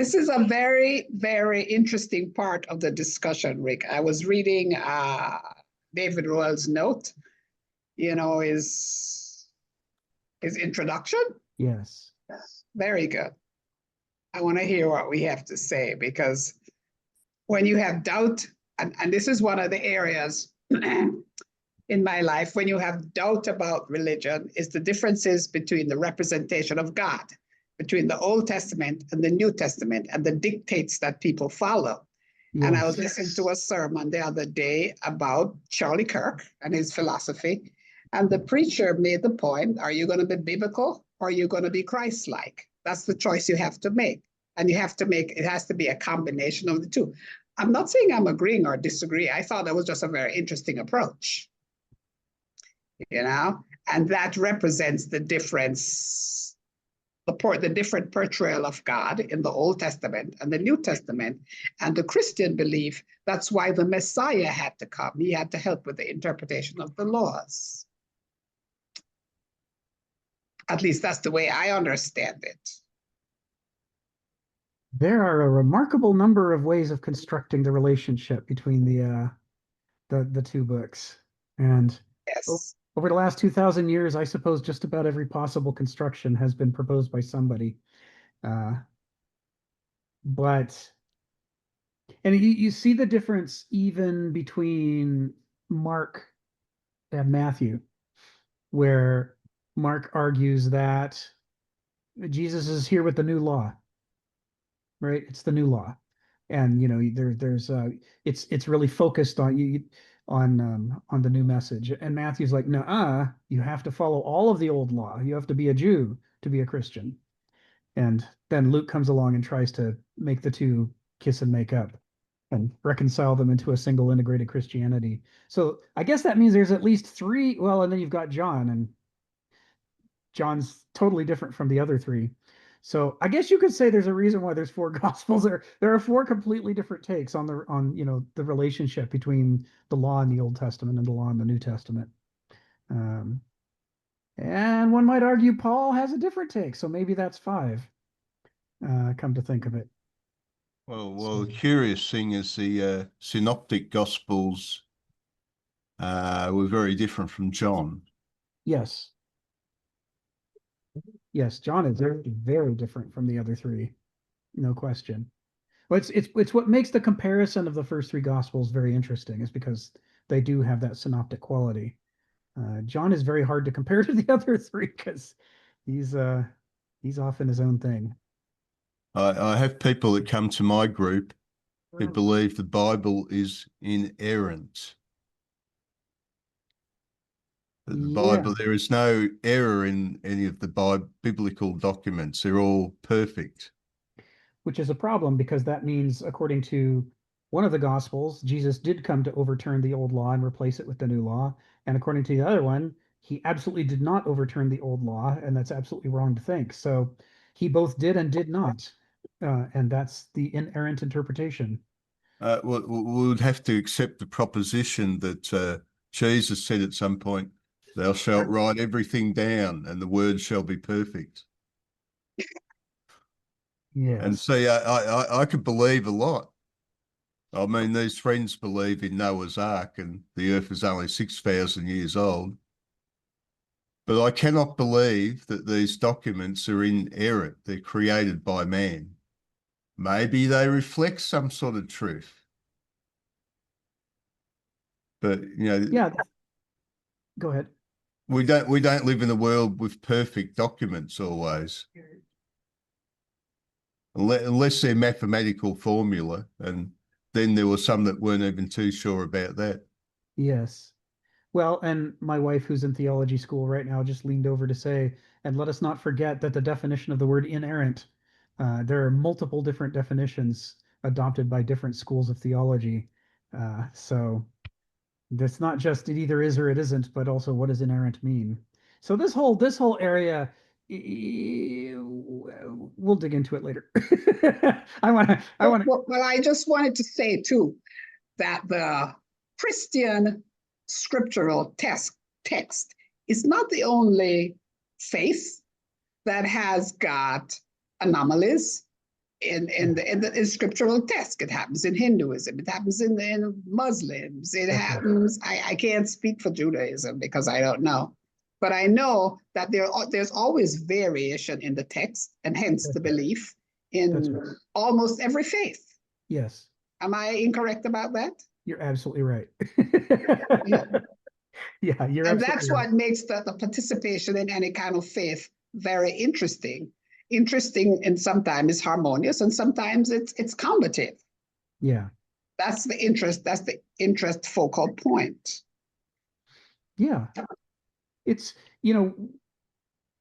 This is a very, very interesting part of the discussion, Rick. I was reading David Royal's note, his introduction. Yes. Very good. I want to hear what we have to say, because when you have doubt, and this is one of the areas in my life, when you have doubt about religion, is the differences between the representation of God, between the Old Testament and the New Testament, and the dictates that people follow. Yes. And I was listening to a sermon the other day about Charlie Kirk and his philosophy. And the preacher made the point, are you going to be biblical or are you going to be Christ-like? That's the choice you have to make. And it has to be a combination of the two. I'm not saying I'm agreeing or disagree. I thought that was just a very interesting approach. And that represents the difference, the different portrayal of God in the Old Testament and the New Testament. And the Christian belief, that's why the Messiah had to come. He had to help with the interpretation of the laws. At least that's the way I understand it. There are a remarkable number of ways of constructing the relationship between the two books. And yes. Over the last 2,000 years, I suppose just about every possible construction has been proposed by somebody. And you see the difference even between Mark and Matthew, where Mark argues that Jesus is here with the new law, right? It's the new law. And it's really focused on the new message. And Matthew's like, no, you have to follow all of the old law. You have to be a Jew to be a Christian. And then Luke comes along and tries to make the two kiss and make up and reconcile them into a single integrated Christianity. So I guess that means there's at least three. Well, and then you've got John, and John's totally different from the other three. So I guess you could say there's a reason why there's four gospels. There are four completely different takes on the relationship between the law in the Old Testament and the law in the New Testament. And one might argue Paul has a different take, so maybe that's five. Come to think of it. Well, the curious thing is the synoptic gospels were very different from John. Yes. Yes, John is very, very different from the other three, no question. Well, it's what makes the comparison of the first three gospels very interesting, is because they do have that synoptic quality. John is very hard to compare to the other three because he's off in his own thing. I have people that come to my group who believe the Bible is inerrant. The Bible, there is no error in any of the biblical documents. They're all perfect. Which is a problem, because that means, according to one of the Gospels, Jesus did come to overturn the old law and replace it with the new law. And according to the other one, he absolutely did not overturn the old law, and that's absolutely wrong to think. So he both did and did not. And that's the inerrant interpretation. Well, we would have to accept the proposition that Jesus said at some point, "Thou shalt write everything down, and the word shall be perfect." Yes. And see, I could believe a lot. I mean, these friends believe in Noah's Ark, and the earth is only 6,000 years old. But I cannot believe that these documents are inerrant. They're created by man. Maybe they reflect some sort of truth. But, yeah. Go ahead. We don't live in a world with perfect documents always. Unless they're mathematical formula, and then there were some that weren't even too sure about that. Yes. Well, and my wife, who's in theology school right now, just leaned over to say, and let us not forget that the definition of the word inerrant, there are multiple different definitions adopted by different schools of theology. So it's not just it either is or it isn't, but also what does inerrant mean? So this whole area, we'll dig into it later. Well, I just wanted to say too that the Christian scriptural text is not the only faith that has got anomalies in scriptural text. It happens in Hinduism. It happens in Muslims. It That's right. happens. I can't speak for Judaism because I don't know, but I know that there's always variation in the text, and hence That's the right. belief That's in right. almost every faith. Yes, Am I incorrect about that? you're absolutely right. Yeah. Yeah, you're And absolutely that's right. what makes the participation in any kind of faith very interesting. Interesting, and sometimes it's harmonious, and sometimes it's combative. Yeah. That's the interest. That's the interest focal point. Yeah. It's, you know,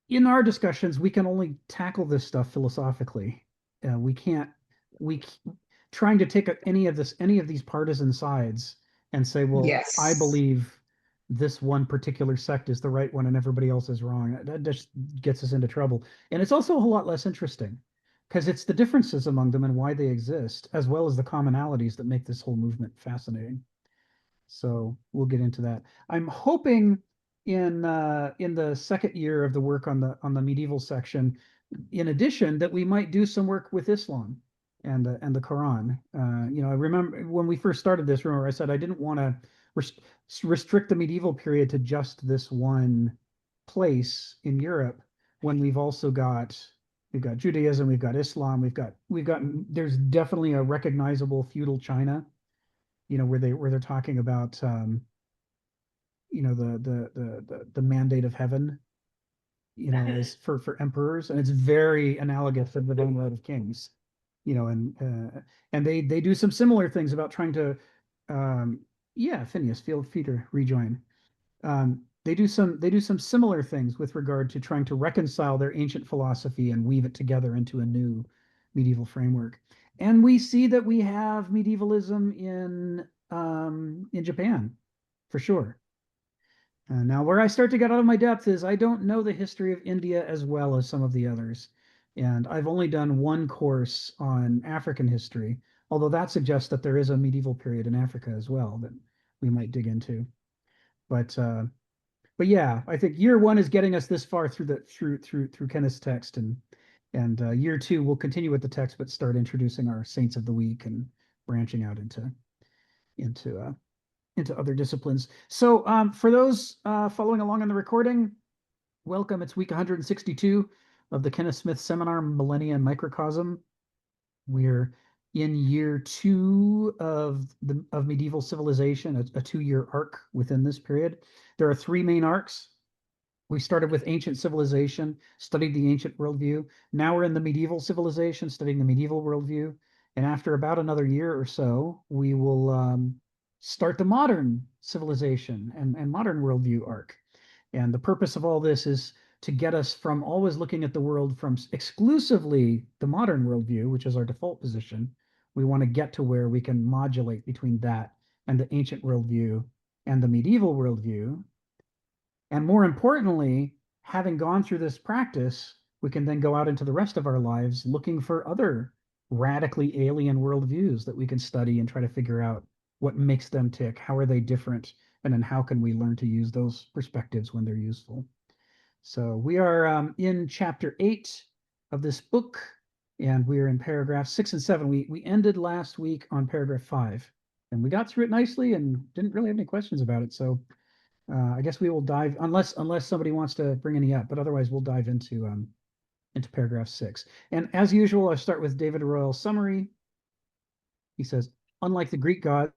in our discussions, we can only tackle this stuff philosophically. We can't, we trying to take any of these partisan sides and say, well, I Yes. believe this one particular sect is the right one and everybody else is wrong. That just gets us into trouble. And it's also a whole lot less interesting because it's the differences among them and why they exist, as well as the commonalities that make this whole movement fascinating. So we'll get into that. I'm hoping in the second year of the work on the medieval section, in addition, that we might do some work with Islam and the Quran. You know, I remember when we first started this, remember I said I didn't want to restrict the medieval period to just this one place in Europe when we've got Judaism, we've got Islam, we've got there's definitely a recognizable feudal China, you know, where they're talking about you know, the mandate of heaven, you know, as for emperors, and it's very analogous to the divine right of kings, you know, and they do some similar things about trying to yeah, Phineas, feel free to rejoin. They do some similar things with regard to trying to reconcile their ancient philosophy and weave it together into a new medieval framework. And we see that we have medievalism in Japan, for sure. Now, where I start to get out of my depth is I don't know the history of India as well as some of the others. And I've only done one course on African history, although that suggests that there is a medieval period in Africa as well that we might dig into. But uh, but yeah, I think year one is getting us this far through through Kenneth's text, and year two we'll continue with the text, but start introducing our saints of the week and branching out into into other disciplines. So for those following along on the recording, welcome. It's week 162 of the Kenneth Smith Seminar, Millennia and Microcosm. We're in year two of medieval civilization, a 2-year arc within this period. There are 3 main arcs. We started with ancient civilization, studied the ancient worldview. Now we're in the medieval civilization, studying the medieval worldview. And after about another year or so, we will start the modern civilization and modern worldview arc. And the purpose of all this is to get us from always looking at the world from exclusively the modern worldview, which is our default position. We want to get to where we can modulate between that and the ancient worldview and the medieval worldview. And more importantly, having gone through this practice, we can then go out into the rest of our lives looking for other radically alien worldviews that we can study and try to figure out what makes them tick, how are they different, and then how can we learn to use those perspectives when they're useful. So we are in chapter 8 of this book, and we are in paragraph 6 and 7. We ended last week on paragraph 5, and we got through it nicely and didn't really have any questions about it. So I guess we will dive, unless somebody wants to bring any up, but otherwise we'll dive into paragraph 6. And as usual, I start with David Royal's summary. He says, unlike the Greek gods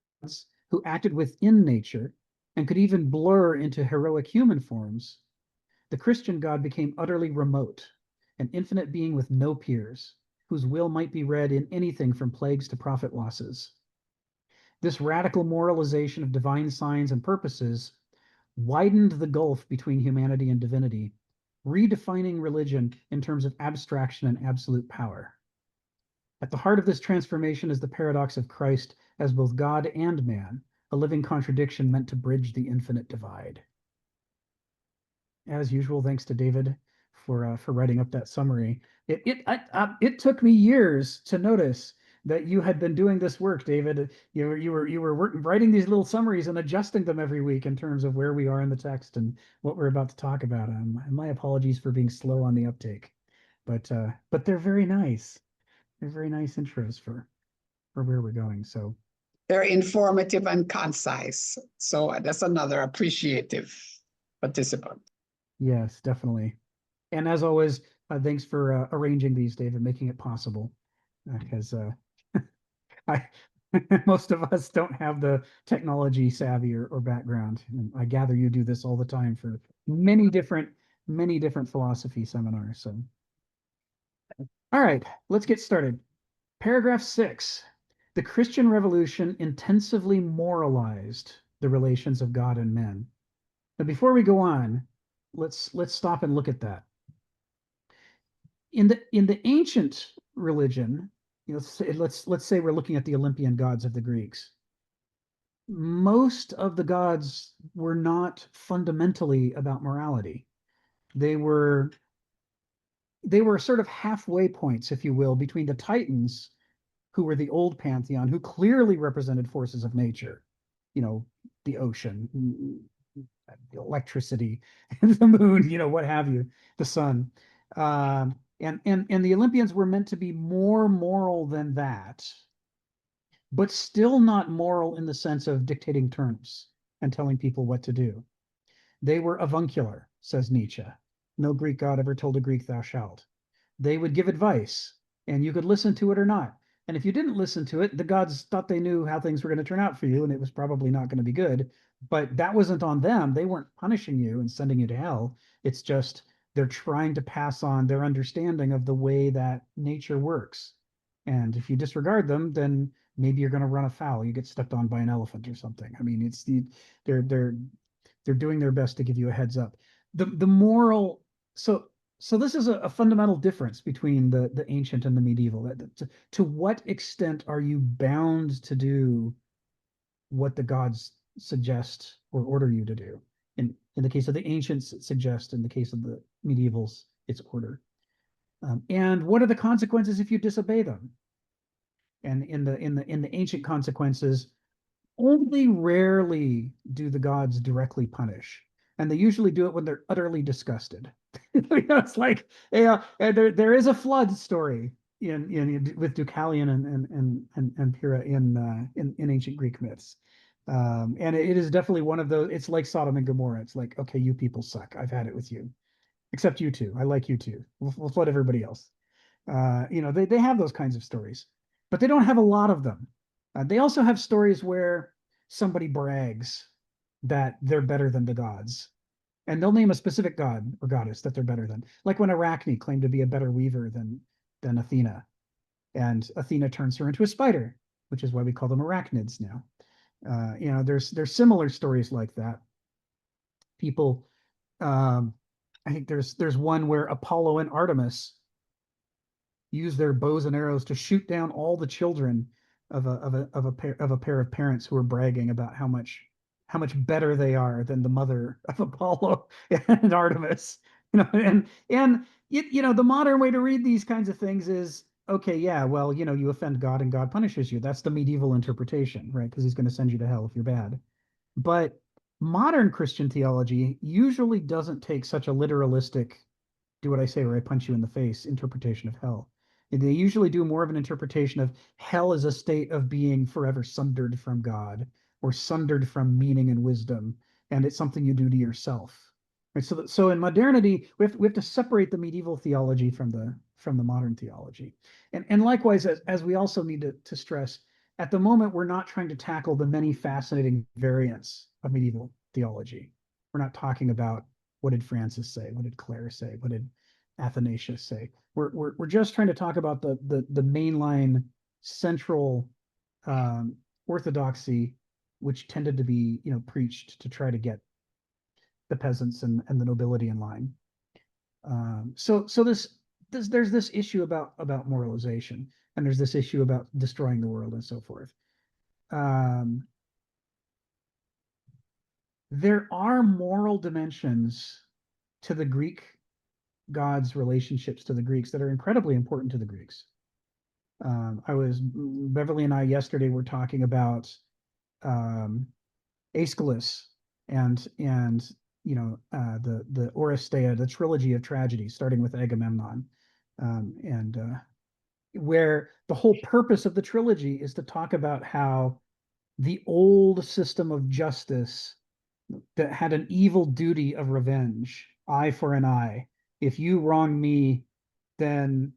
who acted within nature and could even blur into heroic human forms, the Christian God became utterly remote, an infinite being with no peers, whose will might be read in anything from plagues to profit losses. This radical moralization of divine signs and purposes widened the gulf between humanity and divinity, redefining religion in terms of abstraction and absolute power. At the heart of this transformation is the paradox of Christ as both God and man, a living contradiction meant to bridge the infinite divide. As usual, thanks to David for writing up that summary. It took me years to notice that you had been doing this work, David. You were writing these little summaries and adjusting them every week in terms of where we are in the text and what we're about to talk about. My apologies for being slow on the uptake, but they're very nice. they're very nice intros for where we're going. So They're informative and concise. So that's another appreciative participant. yes, definitely. And as always, thanks for arranging these, David, making it possible. Because I most of us don't have the technology savvy or background. And I gather you do this all the time for many different philosophy seminars. So all right, let's get started. Paragraph 6. The Christian Revolution intensively moralized the relations of God and men. Now, before we go on, let's stop and look at that. In the ancient religion, you know, let's say we're looking at the Olympian gods of the Greeks. Most of the gods were not fundamentally about morality. They were sort of halfway points, if you will, between the Titans, who were the old pantheon, who clearly represented forces of nature, you know, the ocean, the electricity, the moon, you know, what have you, the sun. And the Olympians were meant to be more moral than that, but still not moral in the sense of dictating terms and telling people what to do. They were avuncular, says Nietzsche. No Greek god ever told a Greek thou shalt. They would give advice, and you could listen to it or not. And if you didn't listen to it, the gods thought they knew how things were going to turn out for you, and it was probably not going to be good. But that wasn't on them. They weren't punishing you and sending you to hell. It's just they're trying to pass on their understanding of the way that nature works. And if you disregard them, then maybe you're going to run afoul. You get stepped on by an elephant or something. I mean, they're they're they're doing their best to give you a heads up. The moral so this is a fundamental difference between the ancient and the medieval. To what extent are you bound to do what the gods suggest or order you to do? In the case of the ancients, it suggests. In the case of the medievals, it's order. And what are the consequences if you disobey them? And in the ancient consequences, only rarely do the gods directly punish, and they usually do it when they're utterly disgusted. It's like, yeah, there is a flood story in with Deucalion and Pyrrha in ancient Greek myths, and it is definitely one of those. It's like Sodom and Gomorrah. It's like, okay, you people suck. I've had it with you, except you two. I like you two. We'll flood everybody else. They have those kinds of stories, but they don't have a lot of them. They also have stories where somebody brags that they're better than the gods, and they'll name a specific god or goddess that they're better than. Like when Arachne claimed to be a better weaver than Athena, and Athena turns her into a spider, which is why we call them arachnids now. There's similar stories like that. People, I think there's one where Apollo and Artemis use their bows and arrows to shoot down all the children of a pair of parents who are bragging about how much better they are than the mother of Apollo and Artemis. The modern way to read these kinds of things is, okay, yeah, well, you offend God and God punishes you. That's the medieval interpretation, right? Because he's going to send you to hell if you're bad. But modern Christian theology usually doesn't take such a literalistic, do what I say or I punch you in the face interpretation of hell. They usually do more of an interpretation of hell as a state of being forever sundered from God or sundered from meaning and wisdom, and it's something you do to yourself. Right? So in modernity, we have to separate the medieval theology from the modern theology, and likewise, as we also need to stress, at the moment we're not trying to tackle the many fascinating variants of medieval theology. We're not talking about what did Francis say, what did Clare say, what did Athanasius say. We're just trying to talk about the mainline central orthodoxy, which tended to be preached to try to get the peasants and the nobility in line. So there's this issue about moralization, and there's this issue about destroying the world and so forth. There are moral dimensions to the Greek God's relationships to the Greeks that are incredibly important to the Greeks. Beverly and I yesterday were talking about Aeschylus and the Oresteia, the trilogy of tragedies, starting with Agamemnon, and where the whole purpose of the trilogy is to talk about how the old system of justice that had an evil duty of revenge, eye for an eye. If you wrong me, then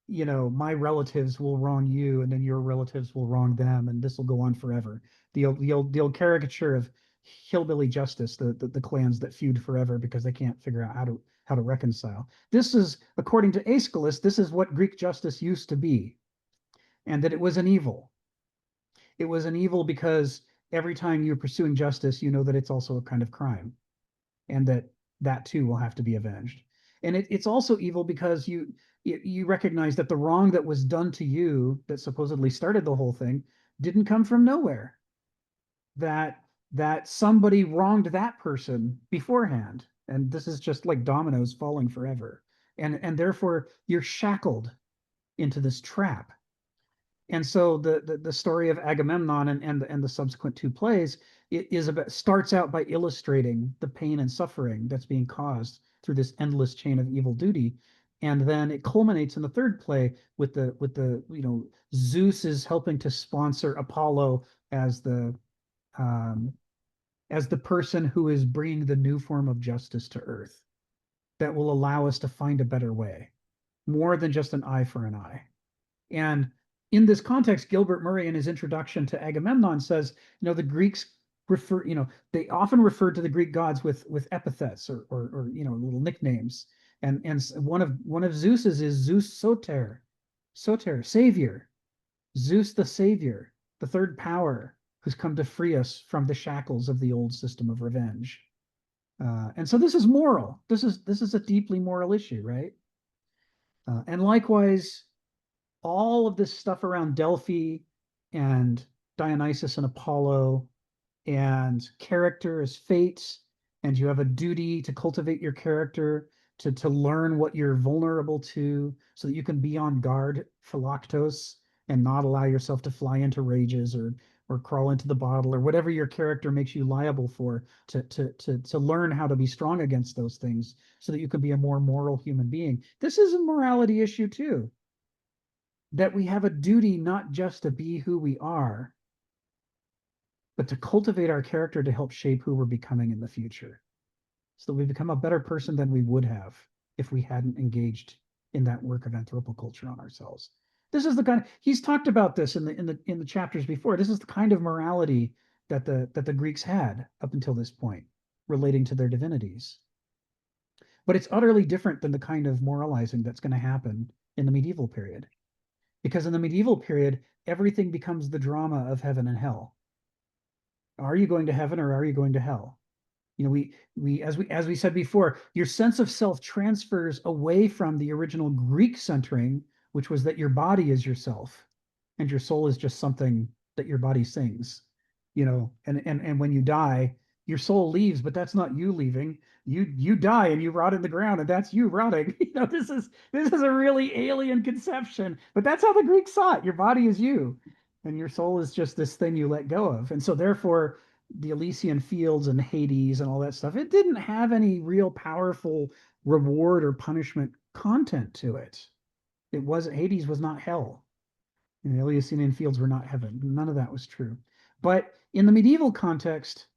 my relatives will wrong you, and then your relatives will wrong them, and this will go on forever. The old caricature of hillbilly justice, the clans that feud forever because they can't figure out how to reconcile. This is, according to Aeschylus, this is what Greek justice used to be, and that it was an evil. It was an evil because every time you're pursuing justice, you know that it's also a kind of crime, and that too will have to be avenged. And it's also evil because you recognize that the wrong that was done to you, that supposedly started the whole thing, didn't come from nowhere. That somebody wronged that person beforehand, and this is just like dominoes falling forever. And therefore you're shackled into this trap. And so the story of Agamemnon and the subsequent two plays, starts out by illustrating the pain and suffering that's being caused through this endless chain of evil duty, and then it culminates in the third play with the Zeus is helping to sponsor Apollo as the um, person who is bringing the new form of justice to Earth that will allow us to find a better way, more than just an eye for an eye. And in this context, Gilbert Murray, in his introduction to Agamemnon, says, the Greeks they often referred to the Greek gods with epithets or little nicknames. And one of Zeus's is Zeus Soter, savior, Zeus the savior, the third power who's come to free us from the shackles of the old system of revenge. And so this is moral. This is a deeply moral issue, right? And likewise, all of this stuff around Delphi and Dionysus and Apollo and character as fates, and you have a duty to cultivate your character, to learn what you're vulnerable to so that you can be on guard, philoctos, and not allow yourself to fly into rages or crawl into the bottle or whatever your character makes you liable for, to learn how to be strong against those things so that you can be a more moral human being. This is a morality issue too, that we have a duty not just to be who we are, but to cultivate our character to help shape who we're becoming in the future, so that we become a better person than we would have if we hadn't engaged in that work of anthropoculture on ourselves. This is the kind he's talked about this in the chapters before. This is the kind of morality that the Greeks had up until this point, relating to their divinities. But it's utterly different than the kind of moralizing that's going to happen in the medieval period. Because in the medieval period, everything becomes the drama of heaven and hell. Are you going to heaven or are you going to hell? As we said before, your sense of self transfers away from the original Greek centering, which was that your body is yourself and your soul is just something that your body sings. And when you die, your soul leaves, but that's not you leaving. You die and you rot in the ground, and that's you rotting. This is a really alien conception, but that's how the Greeks saw it. Your body is you, and your soul is just this thing you let go of. And so therefore, the Elysian fields and Hades and all that stuff, it didn't have any real powerful reward or punishment content to it. Hades was not hell, and the Elysian fields were not heaven. None of that was true. But in the medieval context,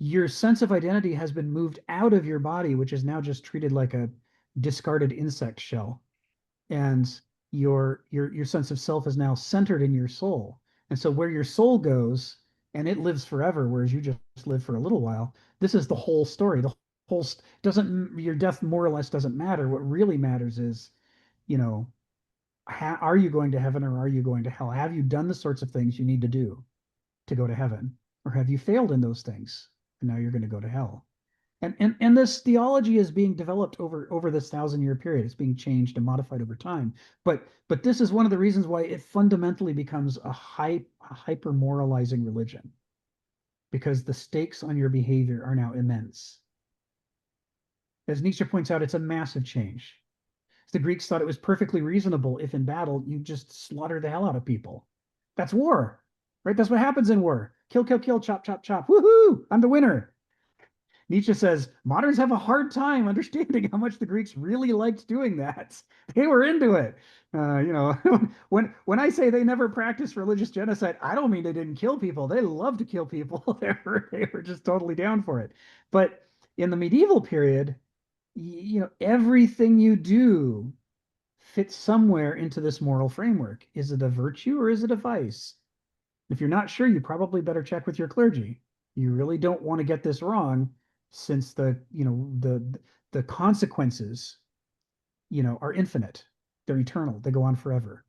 your sense of identity has been moved out of your body, which is now just treated like a discarded insect shell. And your sense of self is now centered in your soul. And so where your soul goes, and it lives forever, whereas you just live for a little while, this is the whole story. The whole doesn't your death more or less doesn't matter. What really matters is, are you going to heaven or are you going to hell? Have you done the sorts of things you need to do to go to heaven, or have you failed in those things and now you're going to go to hell? And this theology is being developed over this 1,000-year period. It's being changed and modified over time. But this is one of the reasons why it fundamentally becomes a hyper moralizing religion, because the stakes on your behavior are now immense. As Nietzsche points out, it's a massive change. The Greeks thought it was perfectly reasonable if in battle you just slaughter the hell out of people. That's war, right? That's what happens in war. Kill, kill, kill, chop, chop, chop. Woohoo! I'm the winner. Nietzsche says moderns have a hard time understanding how much the Greeks really liked doing that. They were into it. When I say they never practiced religious genocide, I don't mean they didn't kill people. They love to kill people. They were just totally down for it. But in the medieval period, everything you do fits somewhere into this moral framework. Is it a virtue or is it a vice? If you're not sure, you probably better check with your clergy. You really don't want to get this wrong, since the consequences, are infinite. They're eternal. They go on forever.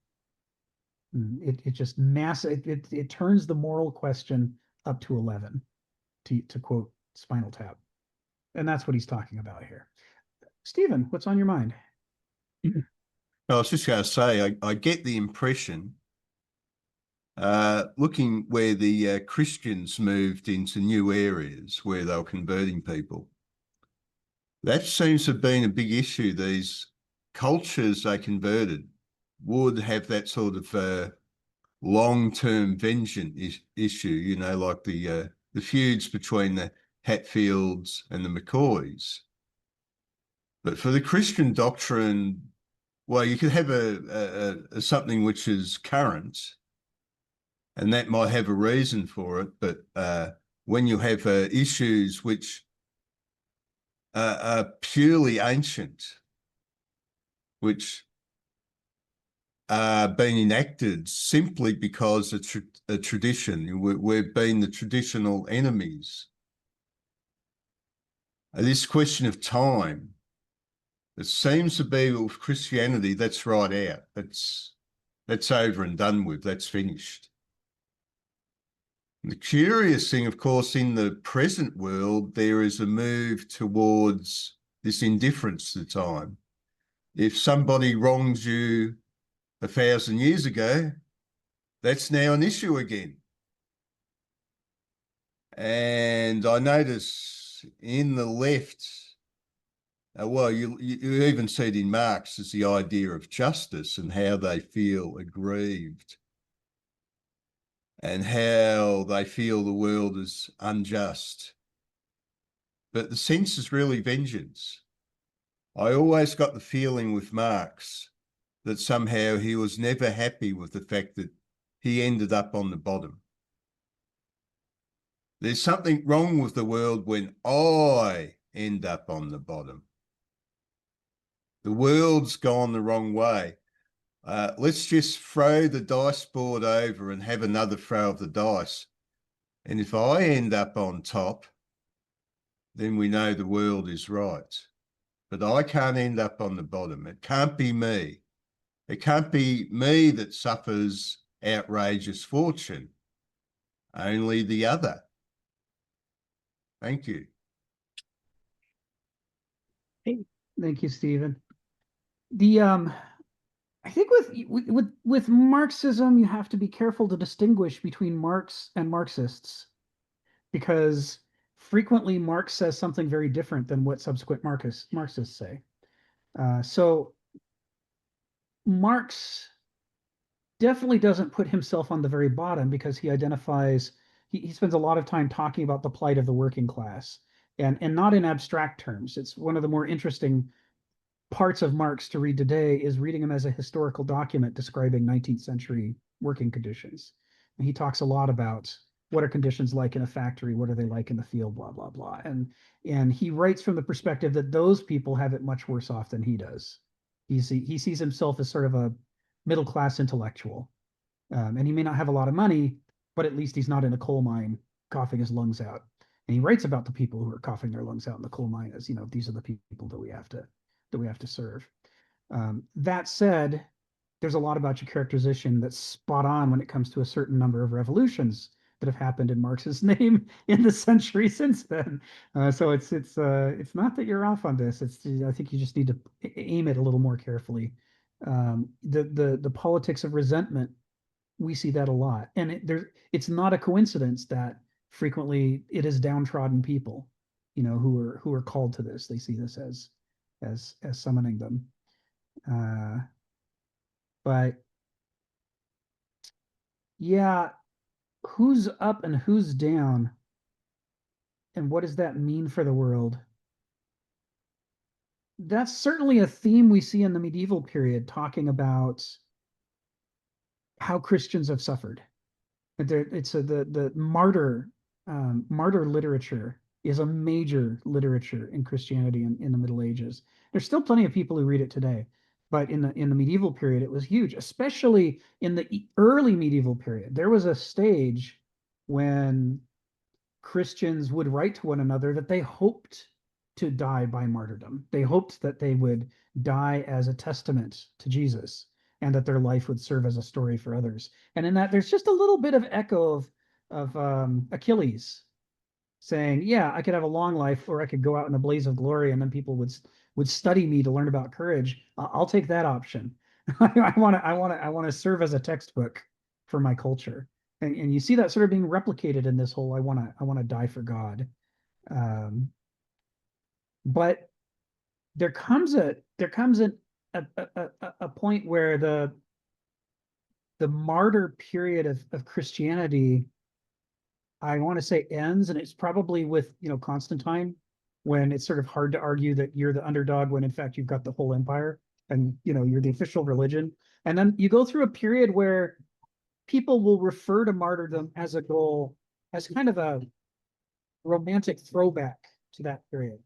It just it turns the moral question up to 11, to quote Spinal Tap. And that's what he's talking about here. Stephen, what's on your mind? I was just going to say, I get the impression, looking where the Christians moved into new areas where they were converting people, that seems to have been a big issue. These cultures they converted would have that sort of long-term vengeance issue, like the feuds between the Hatfields and the McCoys. But for the Christian doctrine, well, you could have a something which is current, and that might have a reason for it. But when you have issues which are purely ancient, which are being enacted simply because a tradition, we've been the traditional enemies. This question of time, it seems to be with Christianity, that's right out. That's over and done with. That's finished. And the curious thing, of course, in the present world, there is a move towards this indifference to time. If somebody wrongs you 1,000 years ago, that's now an issue again. And I notice in the left, well, you even see it in Marx, as the idea of justice and how they feel aggrieved and how they feel the world is unjust. But the sense is really vengeance. I always got the feeling with Marx that somehow he was never happy with the fact that he ended up on the bottom. There's something wrong with the world when I end up on the bottom. The world's gone the wrong way. Let's just throw the dice board over and have another throw of the dice. And if I end up on top, then we know the world is right. But I can't end up on the bottom. It can't be me. It can't be me that suffers outrageous fortune. Only the other. Thank you. Thank you, Stephen. I think with Marxism, you have to be careful to distinguish between Marx and Marxists, because frequently Marx says something very different than what subsequent Marxists say. So Marx definitely doesn't put himself on the very bottom, because he identifies, he spends a lot of time talking about the plight of the working class, and not in abstract terms. It's one of the more interesting parts of Marx to read today, is reading him as a historical document describing 19th century working conditions. And he talks a lot about what are conditions like in a factory, what are they like in the field, blah, blah, blah. And he writes from the perspective that those people have it much worse off than he does. He sees himself as sort of a middle-class intellectual. And he may not have a lot of money, but at least he's not in a coal mine coughing his lungs out. And he writes about the people who are coughing their lungs out in the coal mine as, these are the people that we have to serve. That said, there's a lot about your characterization that's spot on when it comes to a certain number of revolutions that have happened in Marx's name in the century since then. So it's not that you're off on this. I think you just need to aim it a little more carefully. The politics of resentment, we see that a lot, and it's not a coincidence that frequently it is downtrodden people, who are called to this. They see this as summoning them. But yeah, who's up and who's down? and what does that mean for the world? That's certainly a theme we see in the medieval period, talking about how Christians have suffered. The martyr literature is a major literature in Christianity in the Middle Ages. There's still plenty of people who read it today, but in the medieval period, it was huge, especially in the early medieval period. There was a stage when Christians would write to one another that they hoped to die by martyrdom. They hoped that they would die as a testament to Jesus and that their life would serve as a story for others. And in that, there's just a little bit of echo of Achilles saying, "Yeah, I could have a long life, or I could go out in a blaze of glory, and then people would study me to learn about courage. I'll take that option. I want to serve as a textbook for my culture." And you see that sort of being replicated in this whole I want to die for God. But there comes a point where the martyr period of Christianity, I want to say, ends, and it's probably with Constantine, when it's sort of hard to argue that you're the underdog when in fact you've got the whole empire and you're the official religion. And then you go through a period where people will refer to martyrdom as a goal, as kind of a romantic throwback to that period.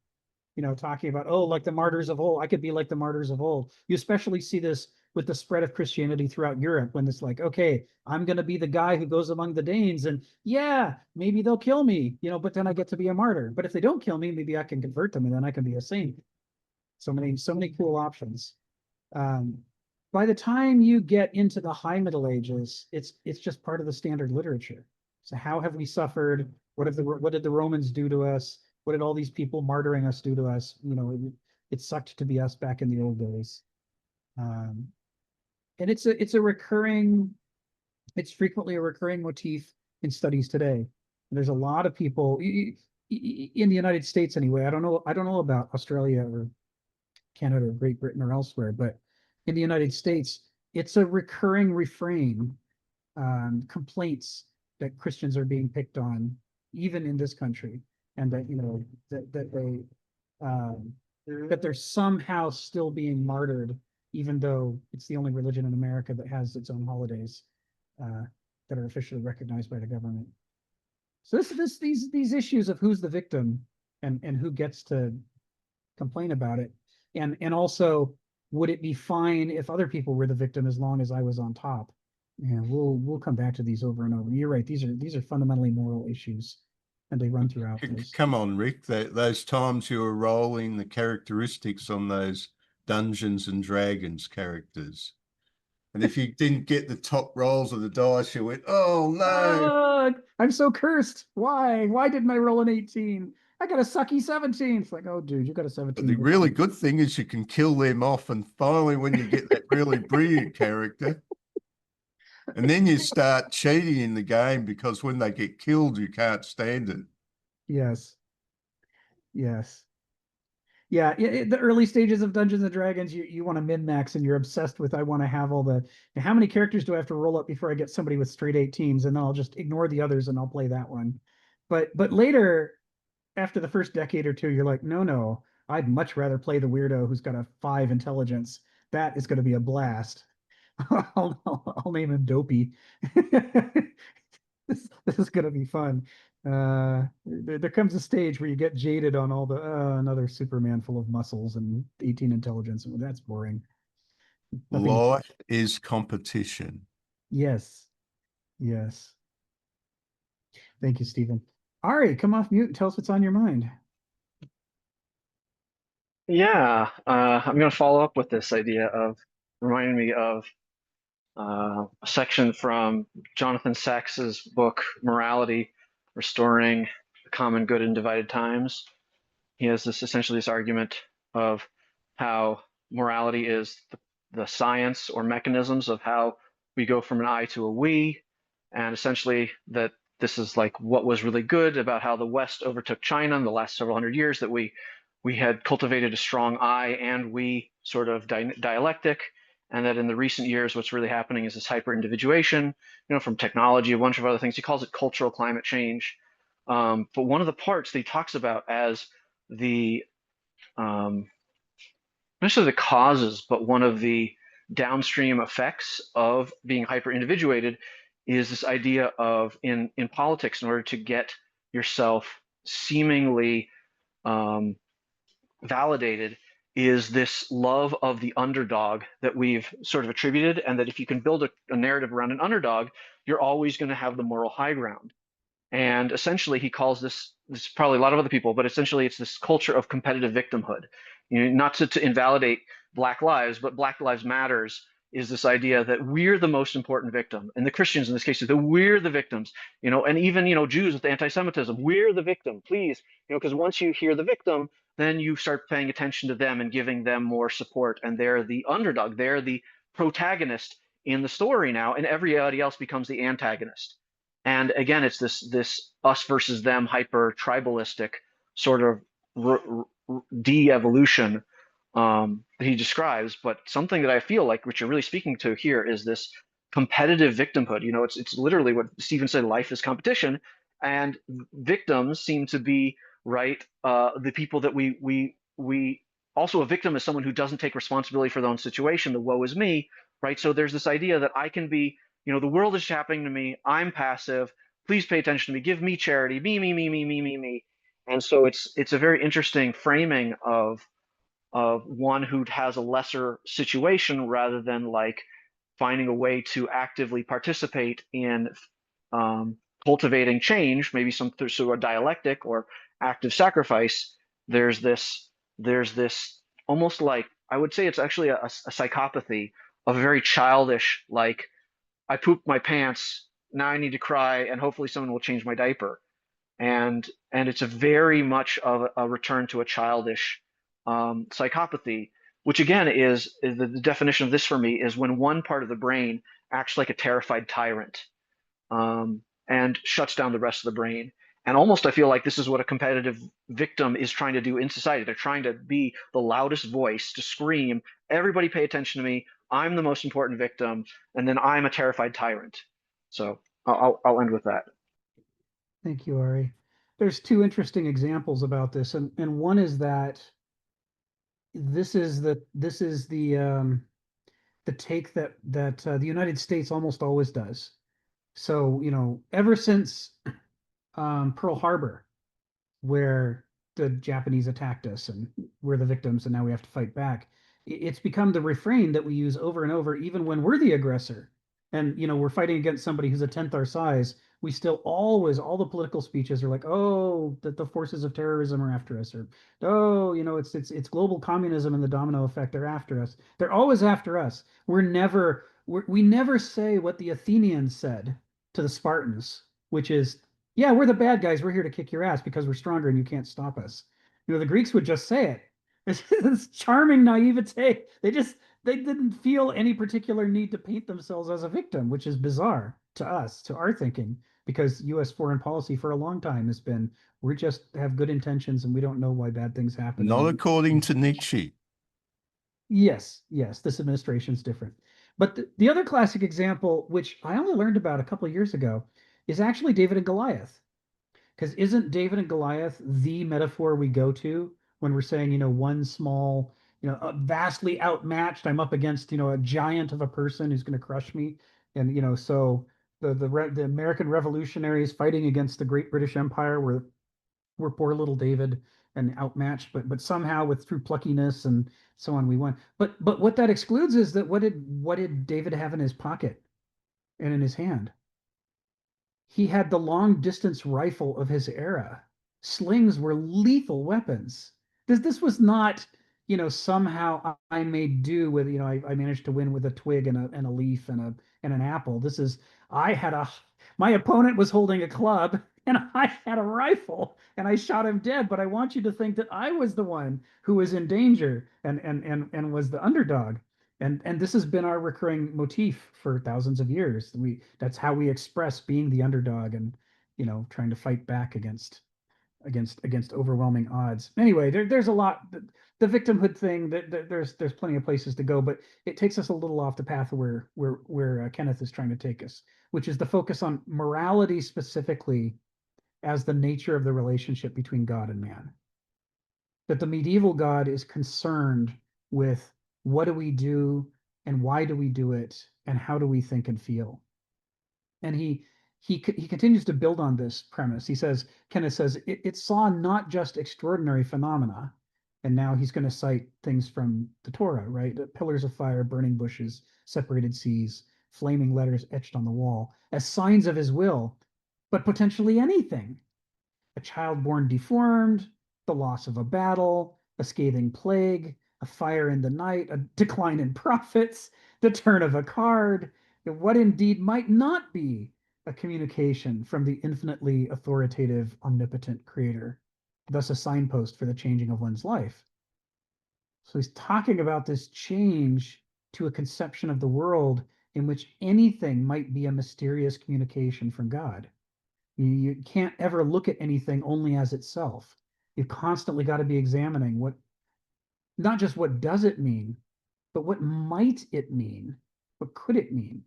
Talking about, oh, like the martyrs of old. I could be like the martyrs of old. You especially see this with the spread of Christianity throughout Europe, when it's like, okay, I'm going to be the guy who goes among the Danes, and yeah, maybe they'll kill me, but then I get to be a martyr. But if they don't kill me, maybe I can convert them, and then I can be a saint. So many cool options. By the time you get into the High Middle Ages, it's just part of the standard literature. So how have we suffered? What did the Romans do to us? What did all these people martyring us do to us? It sucked to be us back in the old days. And it's frequently a recurring motif in studies today. And there's a lot of people in the United States anyway. I don't know about Australia or Canada or Great Britain or elsewhere, but in the United States, it's a recurring refrain, complaints that Christians are being picked on, even in this country, and that that they're somehow still being martyred, even though it's the only religion in America that has its own holidays that are officially recognized by the government. So these issues of who's the victim and who gets to complain about it, and also, would it be fine if other people were the victim as long as I was on top? And we'll come back to these over and over. You're right; these are fundamentally moral issues, and they run throughout this. Come on, Rick. Those times you were rolling the characteristics on those Dungeons and Dragons characters, and if you didn't get the top rolls of the dice, you went, "Oh no, I'm so cursed. Why didn't I roll an 18? I got a sucky 17." It's like, oh, dude, you got a 17. But the really good thing is you can kill them off, and finally, when you get that really brilliant character, and then you start cheating in the game, because when they get killed, you can't stand it. Yes. Yeah, the early stages of Dungeons and Dragons, you want to min-max, and you're obsessed with, I want to have all the, how many characters do I have to roll up before I get somebody with straight 18s, and then I'll just ignore the others and I'll play that one. But later, after the first decade or two, you're like, no, I'd much rather play the weirdo who's got a 5 intelligence. That is going to be a blast. I'll name him Dopey. This is going to be fun. There comes a stage where you get jaded on all the another Superman full of muscles and 18 intelligence, and that's boring. Life is competition. Yes. Thank you, Stephen. Ari, come off mute and tell us what's on your mind. Yeah, I'm going to follow up with this idea of reminding me of a section from Jonathan Sacks's book, Morality, Restoring the Common Good in Divided Times. He has essentially this argument of how morality is the science or mechanisms of how we go from an I to a we, and essentially that this is like what was really good about how the West overtook China in the last several hundred years, that we had cultivated a strong I and we sort of dialectic, and that in the recent years what's really happening is this hyper individuation, from technology, a bunch of other things. He calls it cultural climate change, But one of the parts that he talks about as the not necessarily the causes, but one of the downstream effects of being hyper individuated is this idea of in politics, in order to get yourself seemingly validated, is this love of the underdog that we've sort of attributed, and that if you can build a narrative around an underdog, you're always going to have the moral high ground. And essentially, he calls this probably a lot of other people, but essentially it's this culture of competitive victimhood. You know, not to invalidate Black lives, but Black Lives Matters is this idea that we're the most important victim, and the Christians in this case, that we're the victims. You know, and even Jews with anti-Semitism, we're the victim. Please, because once you hear the victim, then you start paying attention to them and giving them more support, and they're the underdog, they're the protagonist in the story now, and everybody else becomes the antagonist. And again, it's this us versus them hyper tribalistic sort of de-evolution that he describes. But something that I feel like, which you're really speaking to here, is this competitive victimhood. It's literally what Stephen said: life is competition, and victims seem to be the people that we also, a victim is someone who doesn't take responsibility for their own situation. The woe is me, right? So there's this idea that I can be, the world is happening to me. I'm passive. Please pay attention to me. Give me charity. Me. And so it's a very interesting framing of one who has a lesser situation, rather than like finding a way to actively participate in cultivating change, maybe some through a dialectic or active sacrifice. There's this almost like, I would say it's actually a psychopathy of a very childish, like, I pooped my pants, now I need to cry, and hopefully someone will change my diaper. And it's a very much of a return to a childish psychopathy, which again is the definition of this for me is when one part of the brain acts like a terrified tyrant, and shuts down the rest of the brain. And almost I feel like this is what a competitive victim is trying to do in society. They're trying to be the loudest voice, to scream, everybody pay attention to me. I'm the most important victim, and then I'm a terrified tyrant. So I'll end with that. Thank you, Ari. There's two interesting examples about this, and one is that this is the take that the United States almost always does. So, ever since Pearl Harbor, where the Japanese attacked us and we're the victims and now we have to fight back, it's become the refrain that we use over and over, even when we're the aggressor. And, we're fighting against somebody who's a tenth our size. We still always, all the political speeches are like, oh, that the forces of terrorism are after us, or oh, it's global communism and the domino effect are after us. They're always after us. We never say what the Athenians said to the Spartans, which is, yeah, we're the bad guys. We're here to kick your ass because we're stronger and you can't stop us. The Greeks would just say it. It's this charming naivete. They didn't feel any particular need to paint themselves as a victim, which is bizarre to us, to our thinking, because U.S. foreign policy for a long time has been, we just have good intentions and we don't know why bad things happen. Not according to Nietzsche. Yes, this administration's different. But the other classic example, which I only learned about a couple of years ago, is actually David and Goliath. Because isn't David and Goliath the metaphor we go to when we're saying, one small, vastly outmatched, I'm up against, a giant of a person who's going to crush me. And, so the American revolutionaries fighting against the great British Empire were poor little David and outmatched, but somehow through pluckiness and so on, we won. But what that excludes is that what did David have in his pocket and in his hand? He had the long distance rifle of his era. Slings were lethal weapons. This was not, somehow I made do with, I managed to win with a twig and a leaf and an apple. My opponent was holding a club and I had a rifle and I shot him dead. But I want you to think that I was the one who was in danger and was the underdog. And this has been our recurring motif for thousands of years. That's how we express being the underdog and, trying to fight back against overwhelming odds. Anyway, there's a lot. The victimhood thing, there's plenty of places to go, but it takes us a little off the path where Kenneth is trying to take us, which is the focus on morality specifically as the nature of the relationship between God and man. That the medieval God is concerned with what do we do and why do we do it and how do we think and feel. And he continues to build on this premise. He says, Kenneth says, it saw not just extraordinary phenomena, and now he's going to cite things from the Torah, right? Pillars of fire, burning bushes, separated seas, flaming letters etched on the wall, as signs of his will, but potentially anything. A child born deformed, the loss of a battle, a scathing plague, a fire in the night, a decline in profits, the turn of a card, what indeed might not be a communication from the infinitely authoritative, omnipotent creator, thus a signpost for the changing of one's life. So he's talking about this change to a conception of the world in which anything might be a mysterious communication from God. You can't ever look at anything only as itself. You've constantly got to be examining what, not just what does it mean, but what might it mean? What could it mean?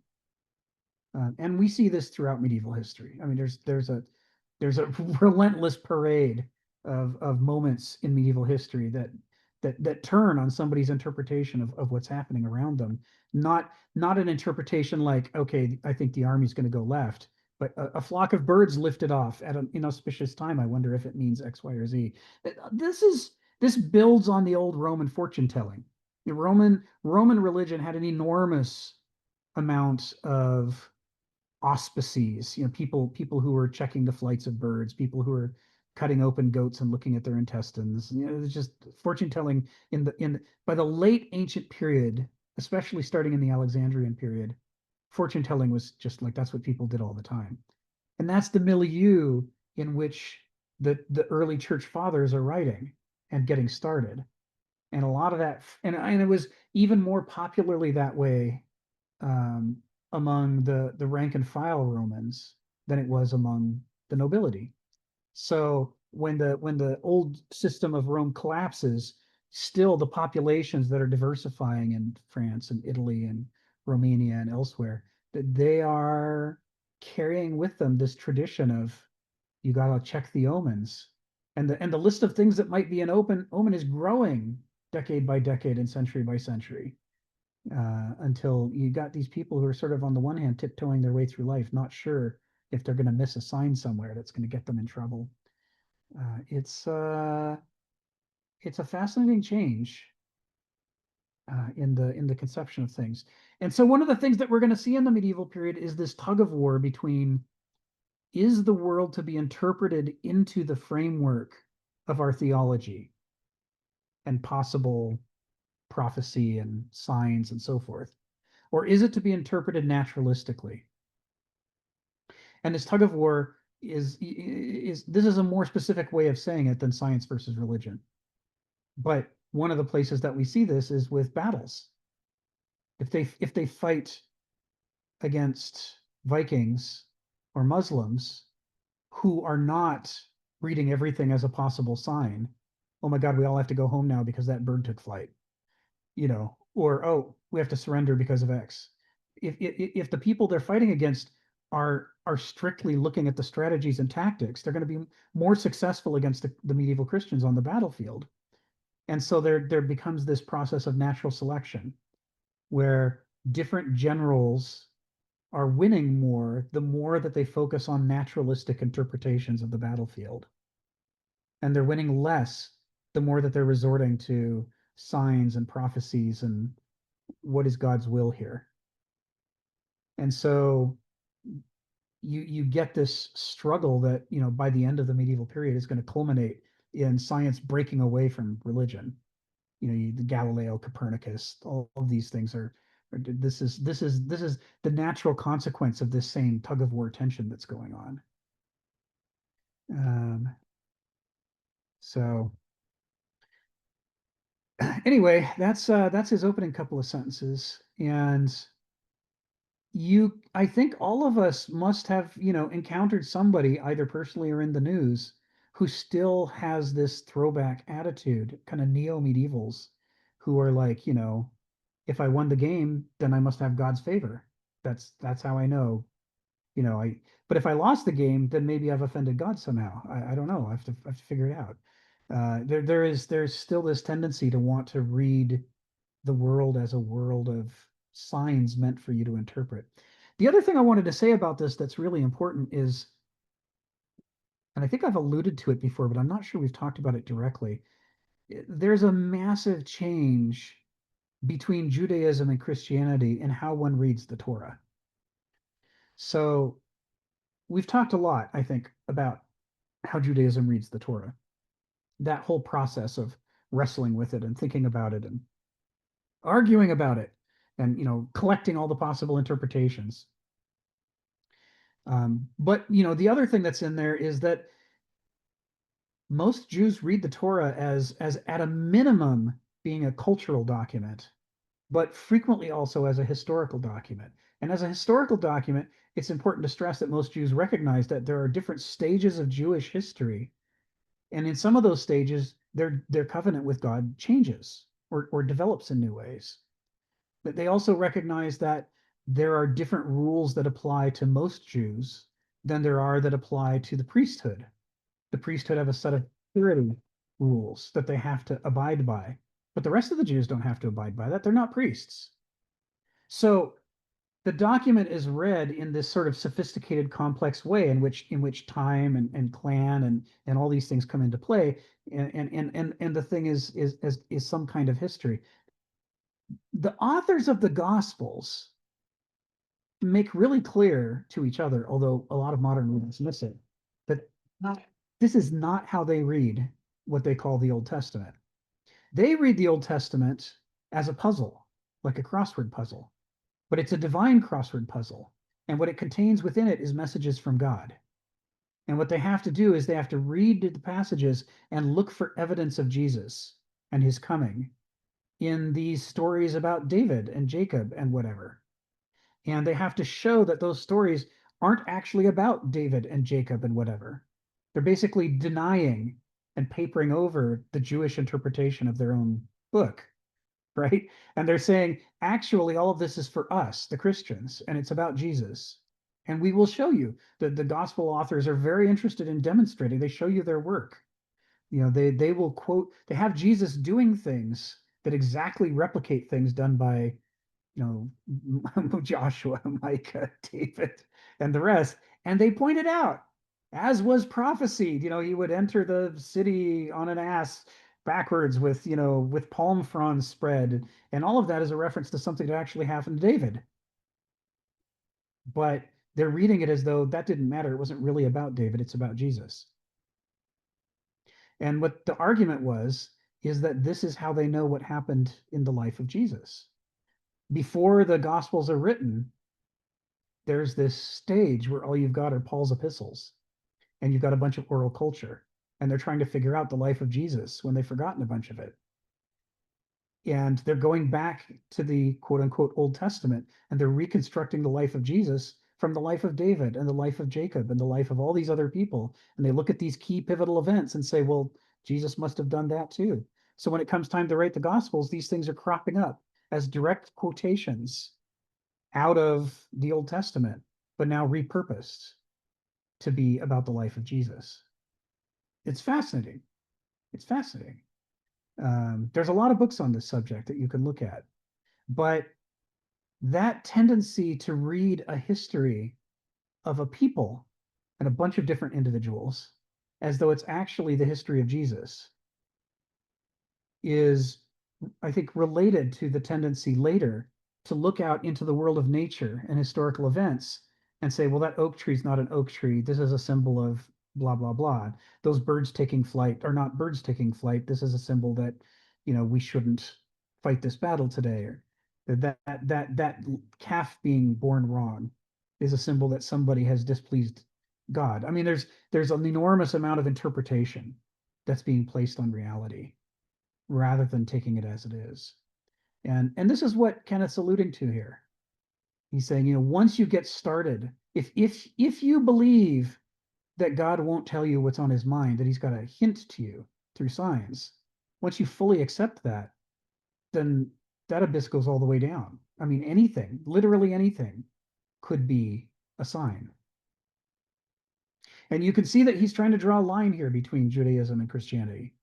And we see this throughout medieval history. I mean, there's a relentless parade of moments in medieval history that turn on somebody's interpretation of what's happening around them. Not an interpretation like, okay, I think the army's going to go left, but a flock of birds lifted off at an inauspicious time. I wonder if it means X, Y, or Z. This builds on the old Roman fortune telling. The Roman religion had an enormous amount of auspices, people who were checking the flights of birds, people who were cutting open goats and looking at their intestines. It's just fortune telling by the late ancient period, especially starting in the Alexandrian period. Fortune telling was just like, that's what people did all the time. And that's the milieu in which the early church fathers are writing and getting started. And a lot of that, and it was even more popularly that way among the rank and file Romans than it was among the nobility. So when the old system of Rome collapses, still the populations that are diversifying in France and Italy and Romania and elsewhere, that they are carrying with them this tradition of you got to check the omens, and the list of things that might be an omen is growing decade by decade and century by century. Until you got these people who are sort of on the one hand tiptoeing their way through life, not sure if they're going to miss a sign somewhere that's going to get them in trouble. It's a fascinating change in the conception of things. And so one of the things that we're going to see in the medieval period is this tug of war between, is the world to be interpreted into the framework of our theology and possible prophecy and signs and so forth, or is it to be interpreted naturalistically? And this tug of war is this is a more specific way of saying it than science versus religion. But one of the places that we see this is with battles. If they fight against Vikings or Muslims who are not reading everything as a possible sign, oh my God, we all have to go home now because that bird took flight, or oh, we have to surrender because of X. If the people they're fighting against are strictly looking at the strategies and tactics, they're going to be more successful against the medieval Christians on the battlefield. And so there becomes this process of natural selection where different generals are winning more the more that they focus on naturalistic interpretations of the battlefield. And they're winning less the more that they're resorting to signs and prophecies and what is God's will here. And so you get this struggle that, by the end of the medieval period is going to culminate in science breaking away from religion. The Galileo, Copernicus, all of these things this is the natural consequence of this same tug of war tension that's going on. So anyway, that's his opening couple of sentences. And I think all of us must have, encountered somebody either personally or in the news who still has this throwback attitude, kind of neo-medievals who are like, if I won the game, then I must have God's favor. That's how I know but if I lost the game, then maybe I've offended God somehow. I don't know. I have to figure it out. There's still this tendency to want to read the world as a world of signs meant for you to interpret. The other thing I wanted to say about this that's really important is, and I think I've alluded to it before, but I'm not sure we've talked about it directly. There's a massive change between Judaism and Christianity in how one reads the Torah. So we've talked a lot, I think, about how Judaism reads the Torah. That whole process of wrestling with it and thinking about it and arguing about it and collecting all the possible interpretations. But the other thing that's in there is that most Jews read the Torah as at a minimum being a cultural document, but frequently also as a historical document. And as a historical document, it's important to stress that most Jews recognize that there are different stages of Jewish history. And in some of those stages, their covenant with God changes or develops in new ways. But they also recognize that there are different rules that apply to most Jews than there are that apply to the priesthood. The priesthood have a set of purity rules that they have to abide by, but the rest of the Jews don't have to abide by that. They're not priests. So the document is read in this sort of sophisticated, complex way in which time and clan and all these things come into play, and the thing is some kind of history. The authors of the Gospels make really clear to each other, although a lot of modern readers miss it, that this is not how they read what they call the Old Testament. They read the Old Testament as a puzzle, like a crossword puzzle, but it's a divine crossword puzzle. And what it contains within it is messages from God. And what they have to do is they have to read the passages and look for evidence of Jesus and his coming in these stories about David and Jacob and whatever. And they have to show that those stories aren't actually about David and Jacob and whatever. They're basically denying and papering over the Jewish interpretation of their own book, right? And they're saying, actually, all of this is for us, the Christians, and it's about Jesus. And we will show you that the gospel authors are very interested in demonstrating. They show you their work. They will quote, they have Jesus doing things that exactly replicate things done by Joshua, Micah, David, and the rest. And they pointed out, as was prophesied, he would enter the city on an ass backwards with palm fronds spread. And all of that is a reference to something that actually happened to David. But they're reading it as though that didn't matter. It wasn't really about David. It's about Jesus. And what the argument is that this is how they know what happened in the life of Jesus. Before the Gospels are written, there's this stage where all you've got are Paul's epistles, and you've got a bunch of oral culture, and they're trying to figure out the life of Jesus when they've forgotten a bunch of it. And they're going back to the quote unquote Old Testament, and they're reconstructing the life of Jesus from the life of David and the life of Jacob and the life of all these other people. And they look at these key pivotal events and say, well, Jesus must have done that too. So when it comes time to write the Gospels, these things are cropping up as direct quotations out of the Old Testament, but now repurposed to be about the life of Jesus. It's fascinating. It's fascinating. There's a lot of books on this subject that you can look at, but that tendency to read a history of a people and a bunch of different individuals as though it's actually the history of Jesus is, I think, related to the tendency later to look out into the world of nature and historical events and say, well, that oak tree is not an oak tree. This is a symbol of blah, blah, blah. Those birds taking flight are not birds taking flight. This is a symbol that, we shouldn't fight this battle today. Or that calf being born wrong is a symbol that somebody has displeased God. I mean, there's an enormous amount of interpretation that's being placed on reality rather than taking it as it is. And this is what Kenneth's alluding to here. He's saying, once you get started, if you believe that God won't tell you what's on his mind, that he's got a hint to you through signs, once you fully accept that, then that abyss goes all the way down. I mean, anything, literally anything, could be a sign. And you can see that he's trying to draw a line here between Judaism and Christianity.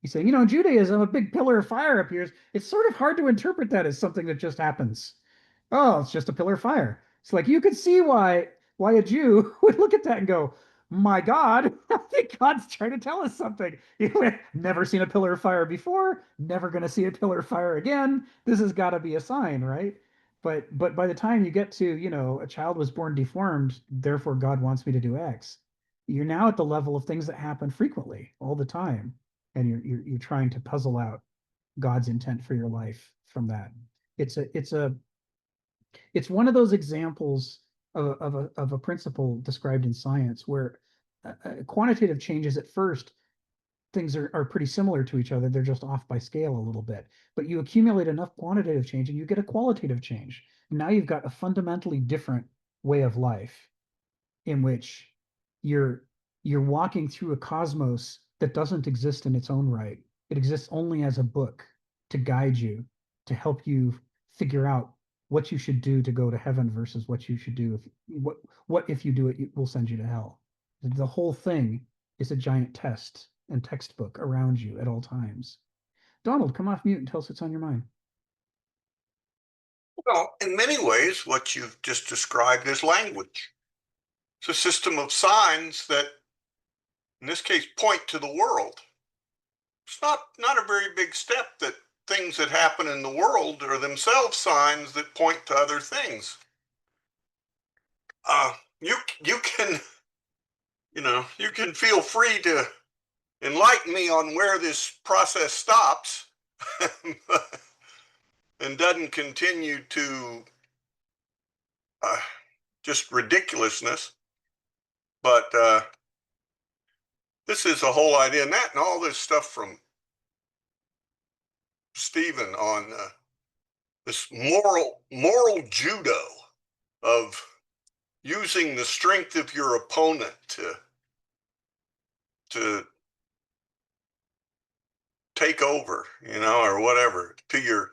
He's saying, Judaism, a big pillar of fire appears. It's sort of hard to interpret that as something that just happens. Oh, it's just a pillar of fire. It's like you could see why a Jew would look at that and go, my God, I think God's trying to tell us something. Never seen a pillar of fire before, never going to see a pillar of fire again. This has got to be a sign, right? But by the time you get to, a child was born deformed, therefore God wants me to do X. You're now at the level of things that happen frequently, all the time, and you're trying to puzzle out God's intent for your life from that. It's one of those examples of a principle described in science where quantitative changes at first things are pretty similar to each other. They're just off by scale a little bit. But you accumulate enough quantitative change and you get a qualitative change. Now you've got a fundamentally different way of life in which you're walking through a cosmos that doesn't exist in its own right. It exists only as a book to guide you, to help you figure out what you should do to go to heaven versus what you should do what if you do it will send you to hell. The whole thing is a giant test and textbook around you at all times. Donald, come off mute and tell us what's on your mind. Well, in many ways, what you've just described is language. It's a system of signs that, in this case, point to the world. It's not a very big step that things that happen in the world are themselves signs that point to other things. You can feel free to enlighten me on where this process stops and doesn't continue to just ridiculousness. But this is a whole idea, and all this stuff from Stephen on this moral judo of using the strength of your opponent to take over, or whatever, to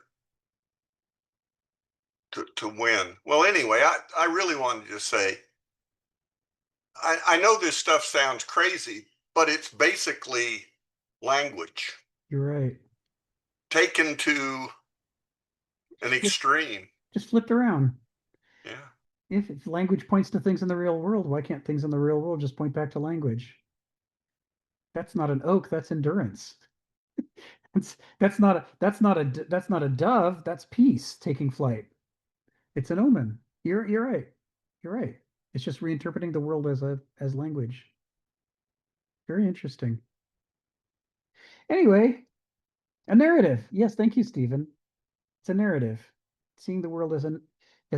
win. Well, anyway, I really wanted to say, I know this stuff sounds crazy, but it's basically language. You're right. Taken to an extreme. Just flipped around. Yeah. If language points to things in the real world, why can't things in the real world just point back to language? That's not an oak, that's endurance. that's not a dove, that's peace taking flight. It's an omen. You're right. You're right. It's just reinterpreting the world as language. Very interesting. Anyway, a narrative. Yes, thank you, Stephen. It's a narrative. Seeing the world as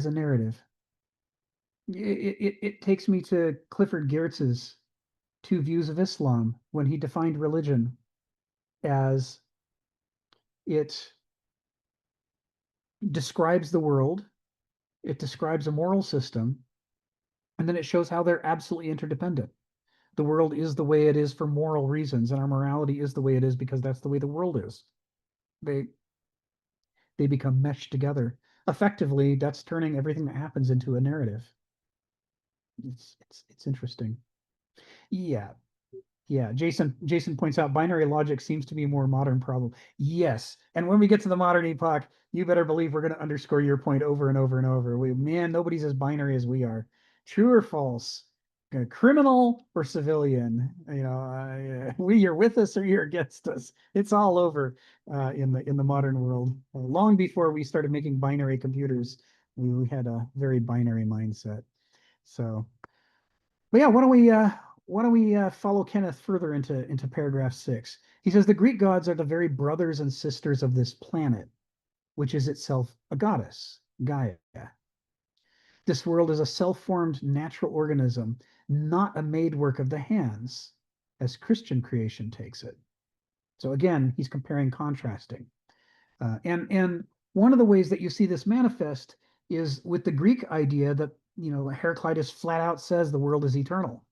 a narrative. It takes me to Clifford Geertz's two views of Islam when he defined religion as it describes the world, it describes a moral system, and then it shows how they're absolutely interdependent. The world is the way it is for moral reasons, and our morality is the way it is because that's the way the world is. They become meshed together. Effectively, that's turning everything that happens into a narrative. It's interesting. Yeah. Jason points out binary logic seems to be a more modern problem. Yes. And when we get to the modern epoch, you better believe we're going to underscore your point over and over and over. Nobody's as binary as we are. True or false? Criminal or civilian? You're with us or you're against us. It's all over in the modern world. Long before we started making binary computers, we had a very binary mindset. So, but yeah, why don't we follow Kenneth further into paragraph 6? He says the Greek gods are the very brothers and sisters of this planet, which is itself a goddess, Gaia. This world is a self-formed natural organism, not a made work of the hands, as Christian creation takes it. So again, he's comparing, contrasting. And one of the ways that you see this manifest is with the Greek idea that, Heraclitus flat out says the world is eternal.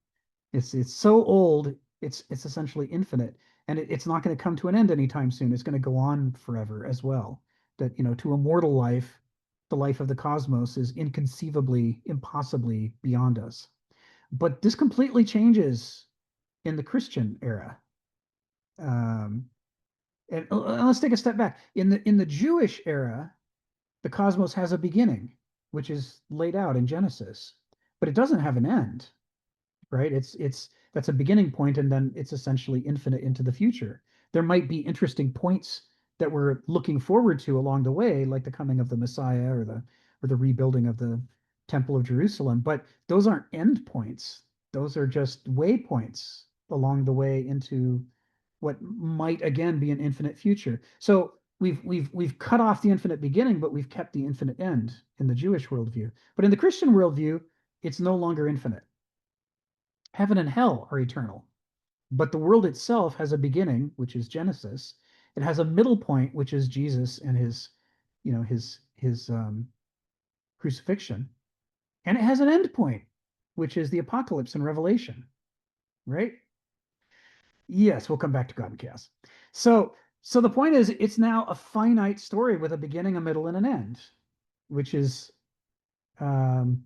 It's so old, it's essentially infinite, and it's not going to come to an end anytime soon. It's going to go on forever as well. That, to a mortal life, the life of the cosmos is inconceivably, impossibly beyond us. But this completely changes in the Christian era. And let's take a step back. In the Jewish era, the cosmos has a beginning, which is laid out in Genesis, but it doesn't have an end, right? That's a beginning point, and then it's essentially infinite into the future. There might be interesting points that we're looking forward to along the way, like the coming of the Messiah or the rebuilding of the Temple of Jerusalem, but those aren't end points. Those are just waypoints along the way into what might again be an infinite future. So we've cut off the infinite beginning, but we've kept the infinite end in the Jewish worldview. But in the Christian worldview, it's no longer infinite. Heaven and hell are eternal, but the world itself has a beginning, which is Genesis. It has a middle point, which is Jesus and his crucifixion, and it has an end point, which is the apocalypse and Revelation, right? Yes, we'll come back to God and chaos. So the point is, it's now a finite story with a beginning, a middle, and an end, which is an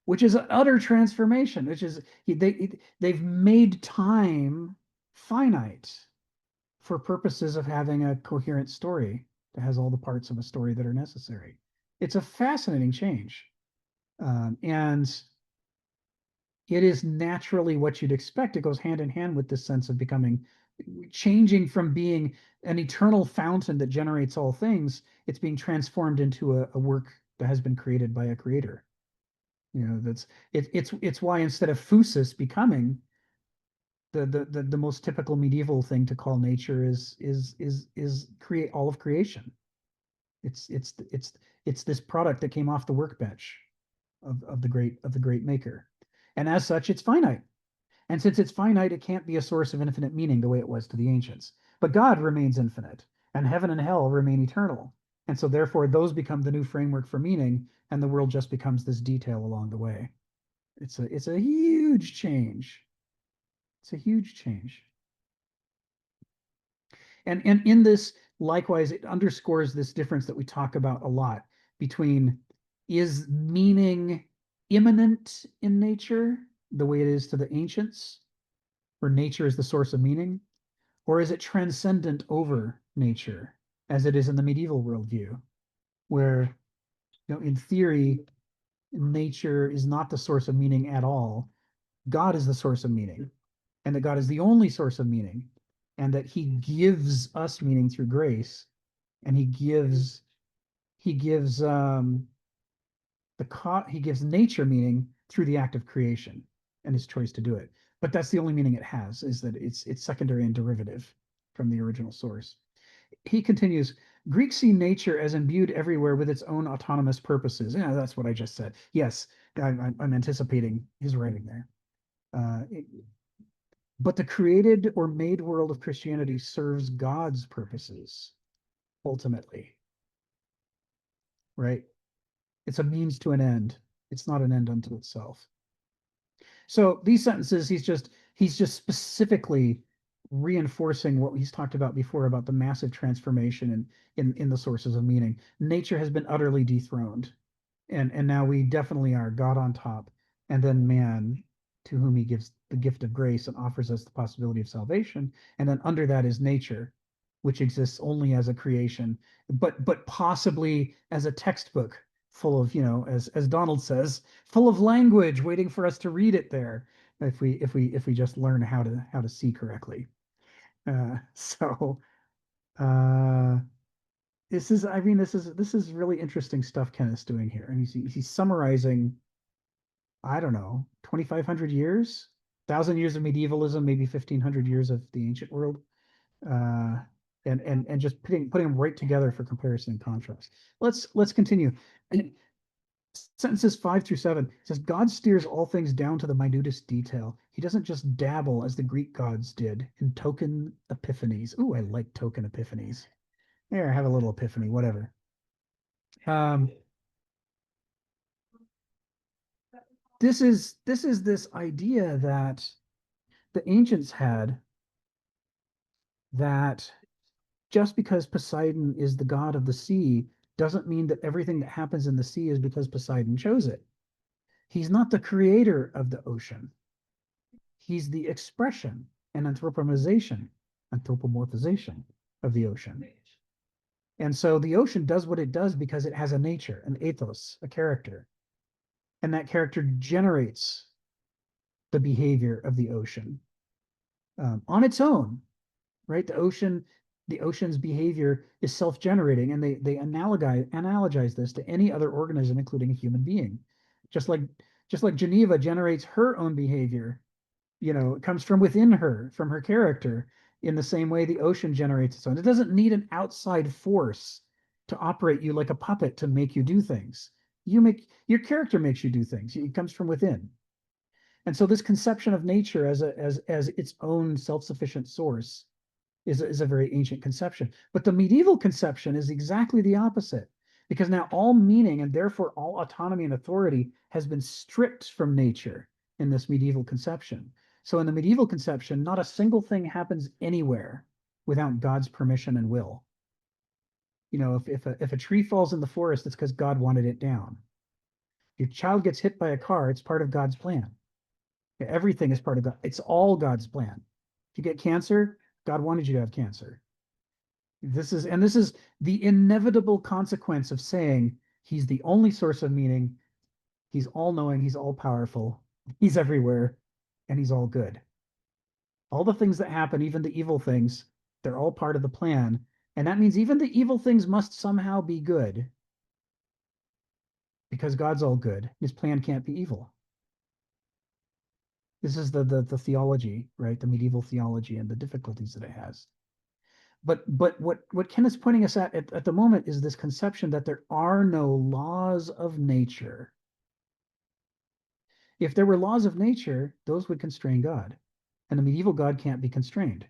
utter transformation. Which is they've made time finite for purposes of having a coherent story that has all the parts of a story that are necessary. It's a fascinating change, and it is naturally what you'd expect. It goes hand in hand with this sense of changing from being an eternal fountain that generates all things. It's being transformed into a work that has been created by a creator. It's why instead of phusis becoming the most typical medieval thing to call nature is create all of creation. It's this product that came off the workbench of the great maker. And as such, it's finite. And since it's finite, it can't be a source of infinite meaning the way it was to the ancients. But God remains infinite, and heaven and hell remain eternal. And so therefore, those become the new framework for meaning, and the world just becomes this detail along the way. It's a huge change. It's a huge change. And in this, likewise, it underscores this difference that we talk about a lot between, is meaning immanent in nature the way it is to the ancients, where nature is the source of meaning, or is it transcendent over nature as it is in the medieval worldview, where in theory nature is not the source of meaning at all. God is the source of meaning, and that God is the only source of meaning, and that he gives us meaning through grace, and he gives nature meaning through the act of creation and his choice to do it. But that's the only meaning it has, is that it's secondary and derivative from the original source. He continues, Greeks see nature as imbued everywhere with its own autonomous purposes. Yeah, that's what I just said. Yes, I'm anticipating his writing there. But the created or made world of Christianity serves God's purposes, ultimately. Right? It's a means to an end. It's not an end unto itself. So these sentences, he's just specifically reinforcing what he's talked about before about the massive transformation in the sources of meaning. Nature has been utterly dethroned, and now we definitely are God on top, and then man, to whom he gives the gift of grace and offers us the possibility of salvation, and then under that is nature, which exists only as a creation, but possibly as a textbook full of, as Donald says, full of language waiting for us to read it there, if we just learn how to see correctly. This is really interesting stuff Ken is doing here, and he's summarizing, I don't know, 2,500 years, 1,000 years of medievalism, maybe 1,500 years of the ancient world, and just putting them right together for comparison and contrast. Let's continue. Sentences 5 through 7 says, God steers all things down to the minutest detail. He doesn't just dabble as the Greek gods did in token epiphanies. Ooh, I like token epiphanies. There, have a little epiphany, whatever. This is this idea that the ancients had, that just because Poseidon is the god of the sea doesn't mean that everything that happens in the sea is because Poseidon chose it. He's not the creator of the ocean. He's the expression and anthropomorphization of the ocean. And so the ocean does what it does because it has a nature, an ethos, a character. And that character generates the behavior of the ocean on its own, right? The ocean's behavior is self-generating, and they analogize this to any other organism, including a human being. Just like Geneva generates her own behavior, it comes from within her, from her character. In the same way, the ocean generates its own. It doesn't need an outside force to operate you like a puppet to make you do things. Your character makes you do things. It comes from within. And so this conception of nature as its own self-sufficient source is a very ancient conception. But the medieval conception is exactly the opposite, because now all meaning and therefore all autonomy and authority has been stripped from nature in this medieval conception. So in the medieval conception, not a single thing happens anywhere without God's permission and will. If a tree falls in the forest, it's because God wanted it down. If your child gets hit by a car, it's part of God's plan. Everything is part of God. It's all God's plan. If you get cancer, God wanted you to have cancer. This is the inevitable consequence of saying he's the only source of meaning. He's all-knowing, he's all-powerful, he's everywhere, and he's all good. All the things that happen, even the evil things, they're all part of the plan. And that means even the evil things must somehow be good, because God's all good. His plan can't be evil. This is the theology, right? The medieval theology and the difficulties that it has. But what Kenneth's pointing us at the moment is this conception that there are no laws of nature. If there were laws of nature, those would constrain God. And the medieval God can't be constrained.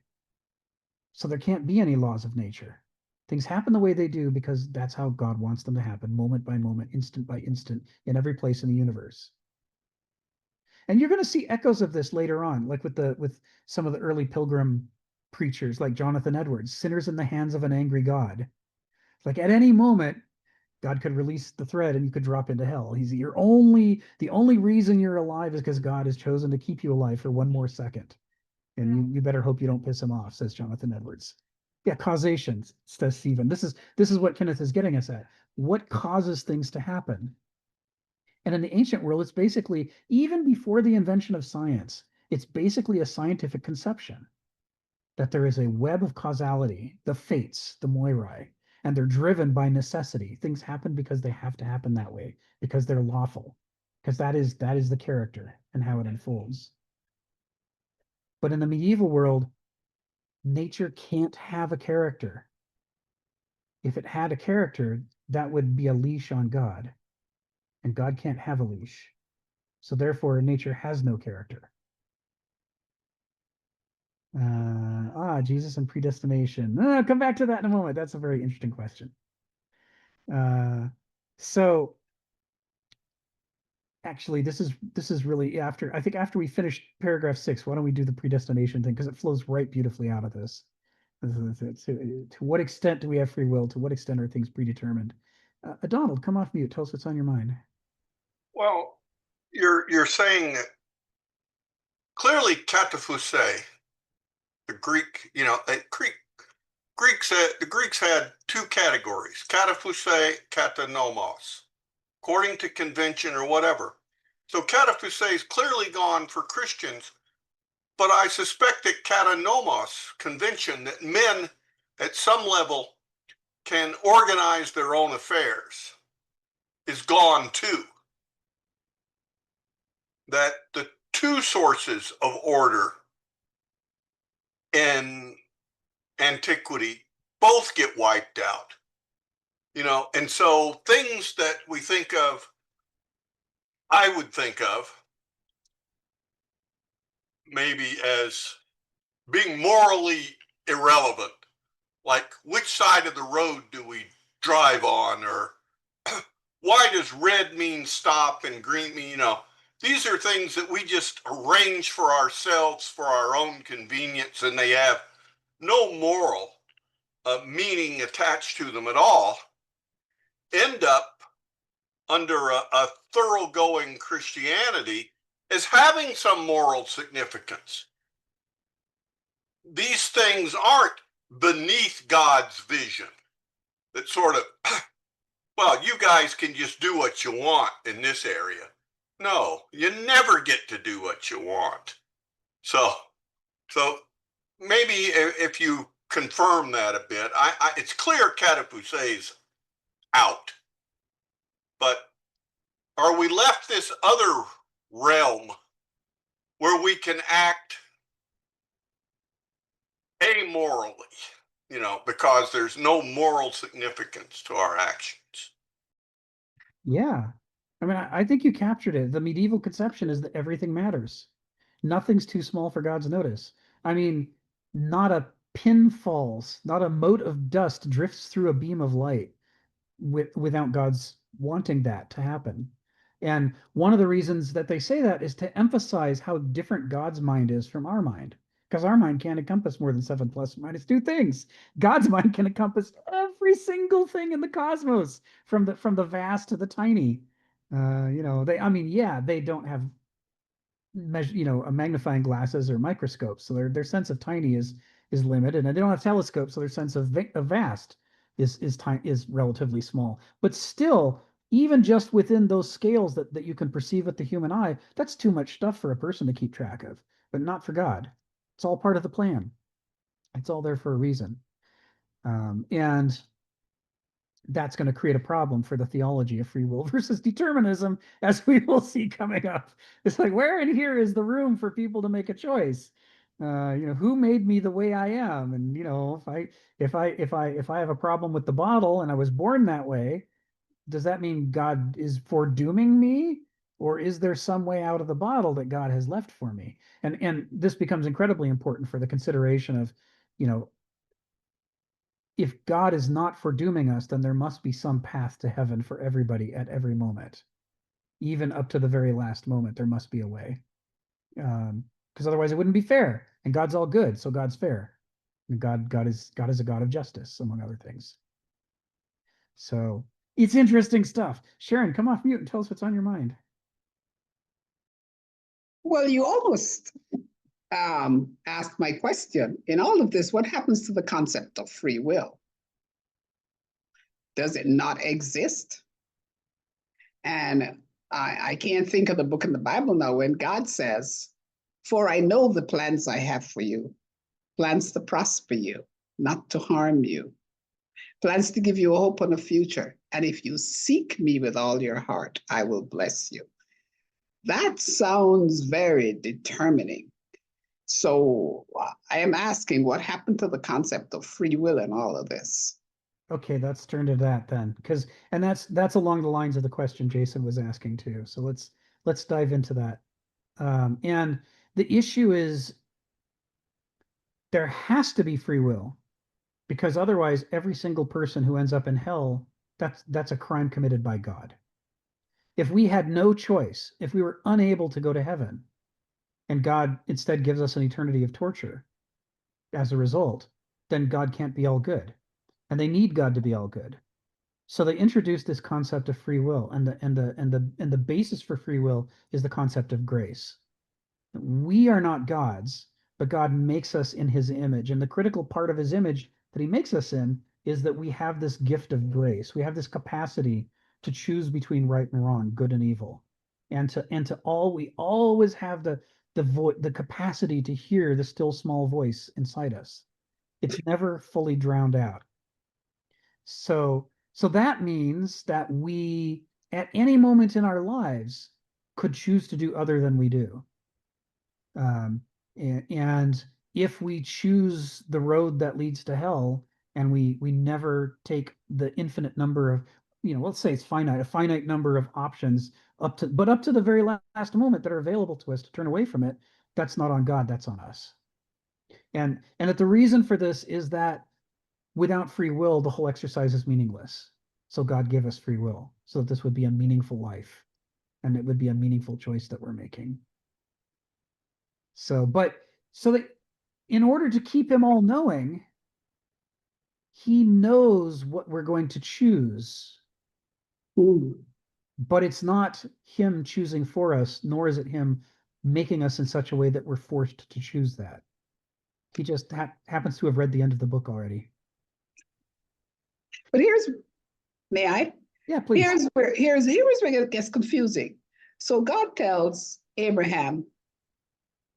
So there can't be any laws of nature. Things happen the way they do because that's how God wants them to happen, moment by moment, instant by instant, in every place in the universe. And you're going to see echoes of this later on, like with some of the early pilgrim preachers like Jonathan Edwards, sinners in the hands of an angry God. Like at any moment, God could release the thread and you could drop into hell. The only reason you're alive is because God has chosen to keep you alive for one more second. And you better hope you don't piss him off, says Jonathan Edwards. Yeah, causation, says Stephen. This is what Kenneth is getting us at. What causes things to happen? And in the ancient world, it's basically, even before the invention of science, it's basically a scientific conception that there is a web of causality, the fates, the moirai, and they're driven by necessity. Things happen because they have to happen that way, because they're lawful, because that is the character and how it unfolds. But in the medieval world, nature can't have a character. If it had a character, that would be a leash on God. And God can't have a leash. So therefore, nature has no character. Jesus and predestination. I'll come back to that in a moment. That's a very interesting question. So actually, this is really after we finish paragraph 6, why don't we do the predestination thing? Because it flows right beautifully out of this. To what extent do we have free will? To what extent are things predetermined? Donald, come off mute. Tell us what's on your mind. Well, you're saying that clearly kataphusei, the Greek, the Greeks had two categories, kataphusei, katanomos, according to convention or whatever. So kataphusei is clearly gone for Christians, but I suspect that katanomos, convention, that men at some level can organize their own affairs, is gone too. That the two sources of order in antiquity both get wiped out, and so things that we think of, I would think of maybe as being morally irrelevant, like which side of the road do we drive on, or why does red mean stop and green mean, these are things that we just arrange for ourselves for our own convenience, and they have no moral meaning attached to them at all, end up under a thoroughgoing Christianity as having some moral significance. These things aren't beneath God's vision that sort of, well, you guys can just do what you want in this area. No, you never get to do what you want. So maybe if you confirm that a bit, it's clear Catapuce's out, but are we left this other realm where we can act amorally, because there's no moral significance to our actions? Yeah. I mean, I think you captured it. The medieval conception is that everything matters. Nothing's too small for God's notice. I mean, not a pin falls, not a mote of dust drifts through a beam of light without God's wanting that to happen. And one of the reasons that they say that is to emphasize how different God's mind is from our mind, because our mind can't encompass more than 7 plus or minus 2 things. God's mind can encompass every single thing in the cosmos, from the vast to the tiny. They don't have magnifying glasses or microscopes, so their sense of tiny is limited, and they don't have telescopes, so their sense of vast is relatively small. But still, even just within those scales that you can perceive with the human eye, that's too much stuff for a person to keep track of, but not for God. It's all part of the plan. It's all there for a reason. And that's going to create a problem for the theology of free will versus determinism, as we will see coming up. It's like, where in here is the room for people to make a choice? Who made me the way I am? And if I have a problem with the bottle and I was born that way, does that mean God is foredooming me? Or is there some way out of the bottle that God has left for me? And this becomes incredibly important for the consideration of, if God is not foredooming us, then there must be some path to heaven for everybody at every moment. Even up to the very last moment, there must be a way. Because otherwise it wouldn't be fair. And God's all good, so God's fair. And God is a God of justice, among other things. So it's interesting stuff. Sharon, come off mute and tell us what's on your mind. Well, you almost asked my question. In all of this, what happens to the concept of free will? Does it not exist? And I can't think of the book in the Bible now when God says, "For I know the plans I have for you, plans to prosper you, not to harm you, plans to give you a hope and a future. And if you seek me with all your heart, I will bless you." That sounds very determining. So I am asking, what happened to the concept of free will in all of this? Okay, let's turn to that then, and that's along the lines of the question Jason was asking too. So let's dive into that. And the issue is, there has to be free will, because otherwise every single person who ends up in hell, that's a crime committed by God. If we had no choice, if we were unable to go to heaven, and God instead gives us an eternity of torture as a result, then God can't be all good. And they need God to be all good. So they introduced this concept of free will, and the basis for free will is the concept of grace. We are not gods, but God makes us in his image. And the critical part of his image that he makes us in is that we have this gift of grace. We have this capacity to choose between right and wrong, good and evil. We always have the capacity to hear the still small voice inside us. It's never fully drowned out. So that means that we, at any moment in our lives, could choose to do other than we do. And if we choose the road that leads to hell, and we never take the infinite number of, let's say it's a finite number of options up to the very last moment that are available to us to turn away from it, that's not on God, that's on us. And that the reason for this is that without free will, the whole exercise is meaningless. So God gave us free will so that this would be a meaningful life, and it would be a meaningful choice that we're making. So that in order to keep him all knowing, he knows what we're going to choose. Ooh. but it's not him choosing for us, nor is it him making us in such a way that we're forced to choose that. He just happens to have read the end of the book already. But may I? Yeah, please. Here's where it gets confusing. So God tells Abraham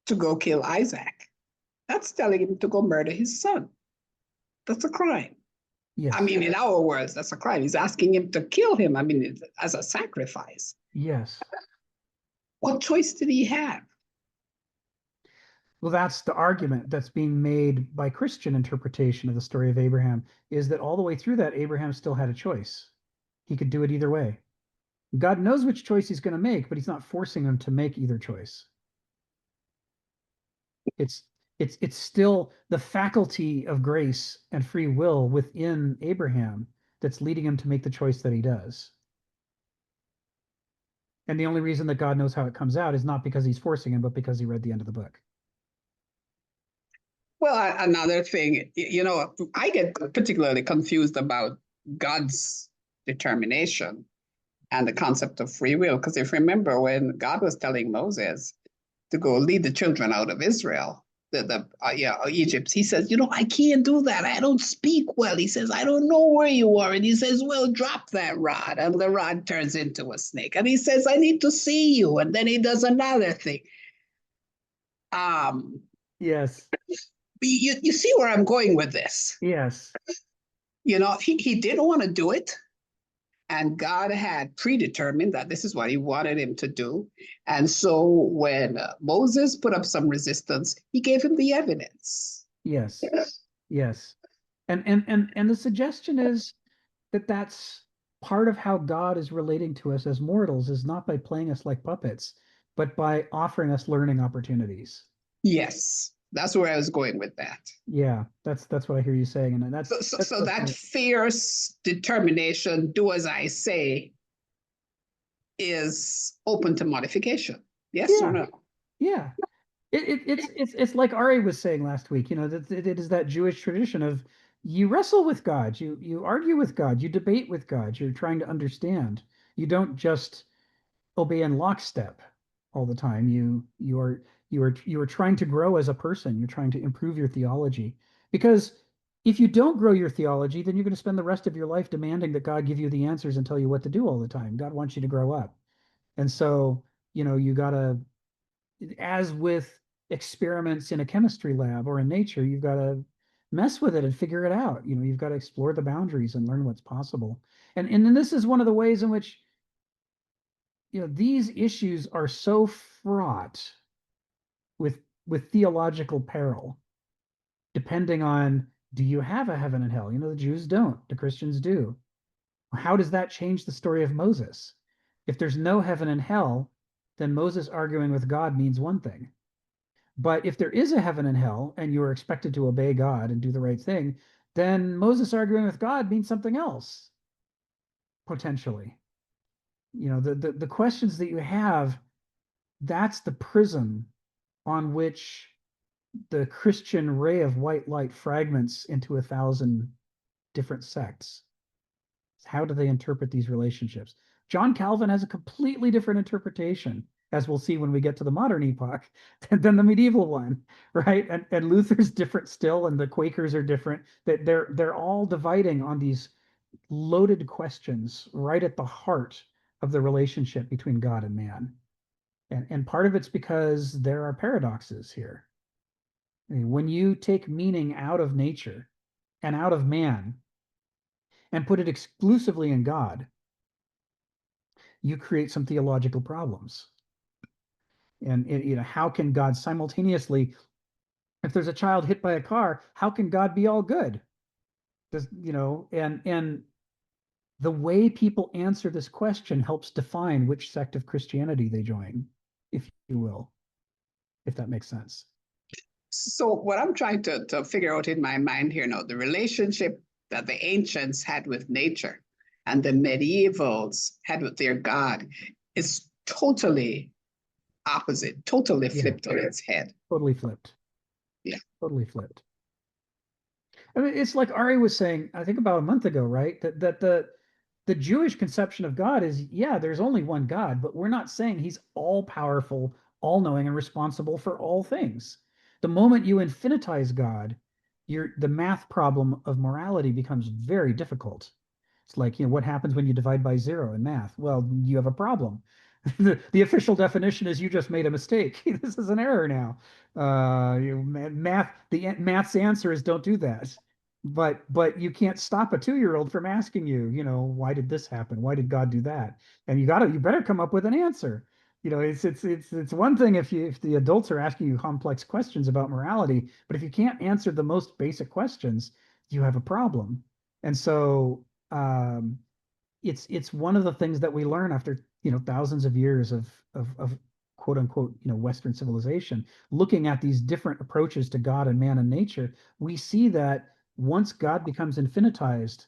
to go kill Isaac. That's telling him to go murder his son. That's a crime. Yes. I mean, in our words, that's a crime. He's asking him to kill him. I mean, as a sacrifice. Yes. What choice did he have? Well, that's the argument that's being made by Christian interpretation of the story of Abraham, is that all the way through that, Abraham still had a choice. He could do it either way. God knows which choice he's going to make, but he's not forcing him to make either choice. It's still the faculty of grace and free will within Abraham that's leading him to make the choice that he does. And the only reason that God knows how it comes out is not because he's forcing him, but because he read the end of the book. Well, another thing, I get particularly confused about God's determination and the concept of free will. Because if you remember when God was telling Moses to go lead the children out of Israel, Egypt, he says, I can't do that. I don't speak well. He says, I don't know where you are. And he says, well, drop that rod. And the rod turns into a snake. And he says, I need to see you. And then he does another thing. Yes. You see where I'm going with this? Yes. He didn't want to do it. And God had predetermined that this is what he wanted him to do. And so when Moses put up some resistance, he gave him the evidence. Yes. Yes. And the suggestion is that that's part of how God is relating to us as mortals, is not by playing us like puppets, but by offering us learning opportunities. Yes. That's where I was going with that. Yeah, that's what I hear you saying. And that's so that fierce determination, do as I say, is open to modification. Yes or no? Yeah. It's like Ari was saying last week, that it is that Jewish tradition of you wrestle with God, you argue with God, you debate with God, you're trying to understand. You don't just obey in lockstep all the time. You are trying to grow as a person. You're trying to improve your theology. Because if you don't grow your theology, then you're going to spend the rest of your life demanding that God give you the answers and tell you what to do all the time. God wants you to grow up. And so, you got to, as with experiments in a chemistry lab or in nature, you've got to mess with it and figure it out. You've got to explore the boundaries and learn what's possible. And then this is one of the ways in which these issues are so fraught with theological peril, depending on, do you have a heaven and hell? The Jews don't, the Christians do. How does that change the story of Moses? If there's no heaven and hell, then Moses arguing with God means one thing. But if there is a heaven and hell and you are expected to obey God and do the right thing, then Moses arguing with God means something else, potentially. The questions that you have, that's the prism on which the Christian ray of white light fragments into 1,000 different sects. How do they interpret these relationships? John Calvin has a completely different interpretation, as we'll see when we get to the modern epoch, than the medieval one, right? And Luther's different still, and the Quakers are different. That they're all dividing on these loaded questions right at the heart of the relationship between God and man. And part of it's because there are paradoxes here. I mean, when you take meaning out of nature and out of man and put it exclusively in God, you create some theological problems. And how can God simultaneously, if there's a child hit by a car, how can God be all good? And the way people answer this question helps define which sect of Christianity they join, if you will, if that makes sense. So what I'm trying to figure out in my mind here now, the relationship that the ancients had with nature and the medievals had with their God is totally opposite, totally flipped on its head. Totally flipped. Yeah. Totally flipped. I mean, it's like Ari was saying, I think about a month ago, right? That the Jewish conception of God is, yeah, there's only one God, but we're not saying he's all powerful, all knowing, and responsible for all things. The moment you infinitize God, the math problem of morality becomes very difficult. It's like, what happens when you divide by 0 in math? Well, you have a problem. The official definition is you just made a mistake. This is an error now. Math's answer is don't do that. But you can't stop a 2-year-old from asking you, why did this happen? Why did God do that? And you better come up with an answer. It's one thing if the adults are asking you complex questions about morality, but if you can't answer the most basic questions, you have a problem. And so it's one of the things that we learn after thousands of years of quote unquote Western civilization, looking at these different approaches to God and man and nature. We see that once God becomes infinitized,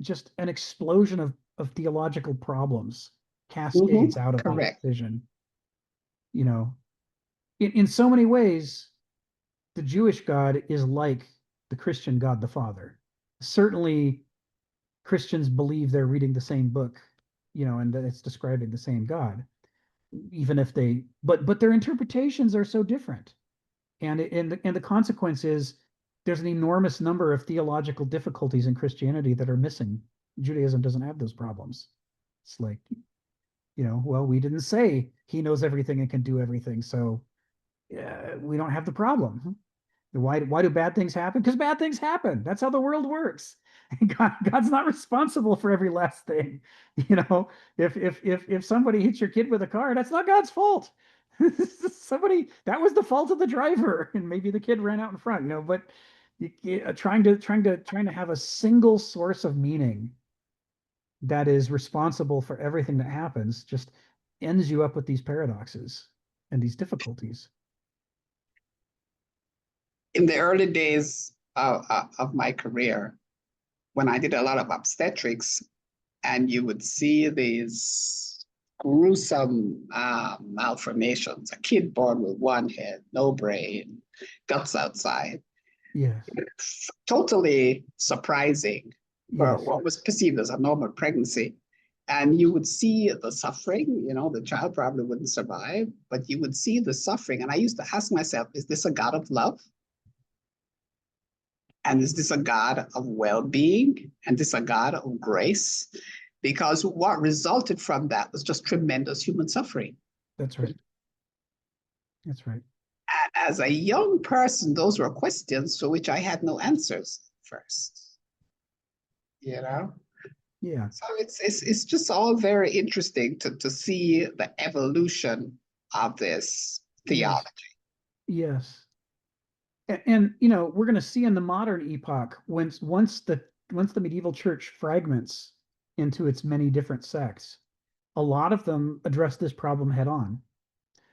just an explosion of theological problems cascades out of that Correct. vision. In so many ways, the Jewish God is like the Christian God the Father. Certainly Christians believe they're reading the same book, and that it's describing the same God, even if but their interpretations are so different. And the consequence is there's an enormous number of theological difficulties in Christianity that are missing. Judaism doesn't have those problems. It's like, well, we didn't say he knows everything and can do everything, so we don't have the problem. Why do bad things happen? Because bad things happen. That's how the world works. God's not responsible for every last thing. If somebody hits your kid with a car, that's not God's fault. That was the fault of the driver, and maybe the kid ran out in front. But trying to have a single source of meaning that is responsible for everything that happens just ends you up with these paradoxes and these difficulties. In the early days of my career, when I did a lot of obstetrics, and you would see these gruesome malformations, a kid born with one head, no brain, guts outside. Yes. Totally surprising for Yes. what was perceived as a normal pregnancy. And you would see the suffering, the child probably wouldn't survive, but you would see the suffering. And I used to ask myself, is this a God of love? And is this a God of well-being? And is this a God of grace? Because what resulted from that was just tremendous human suffering. That's right. That's right. And as a young person, those were questions for which I had no answers first. Yeah. So it's just all very interesting to see the evolution of this theology. Yes. And we're going to see in the modern epoch, once the medieval church fragments into its many different sects, a lot of them address this problem head on.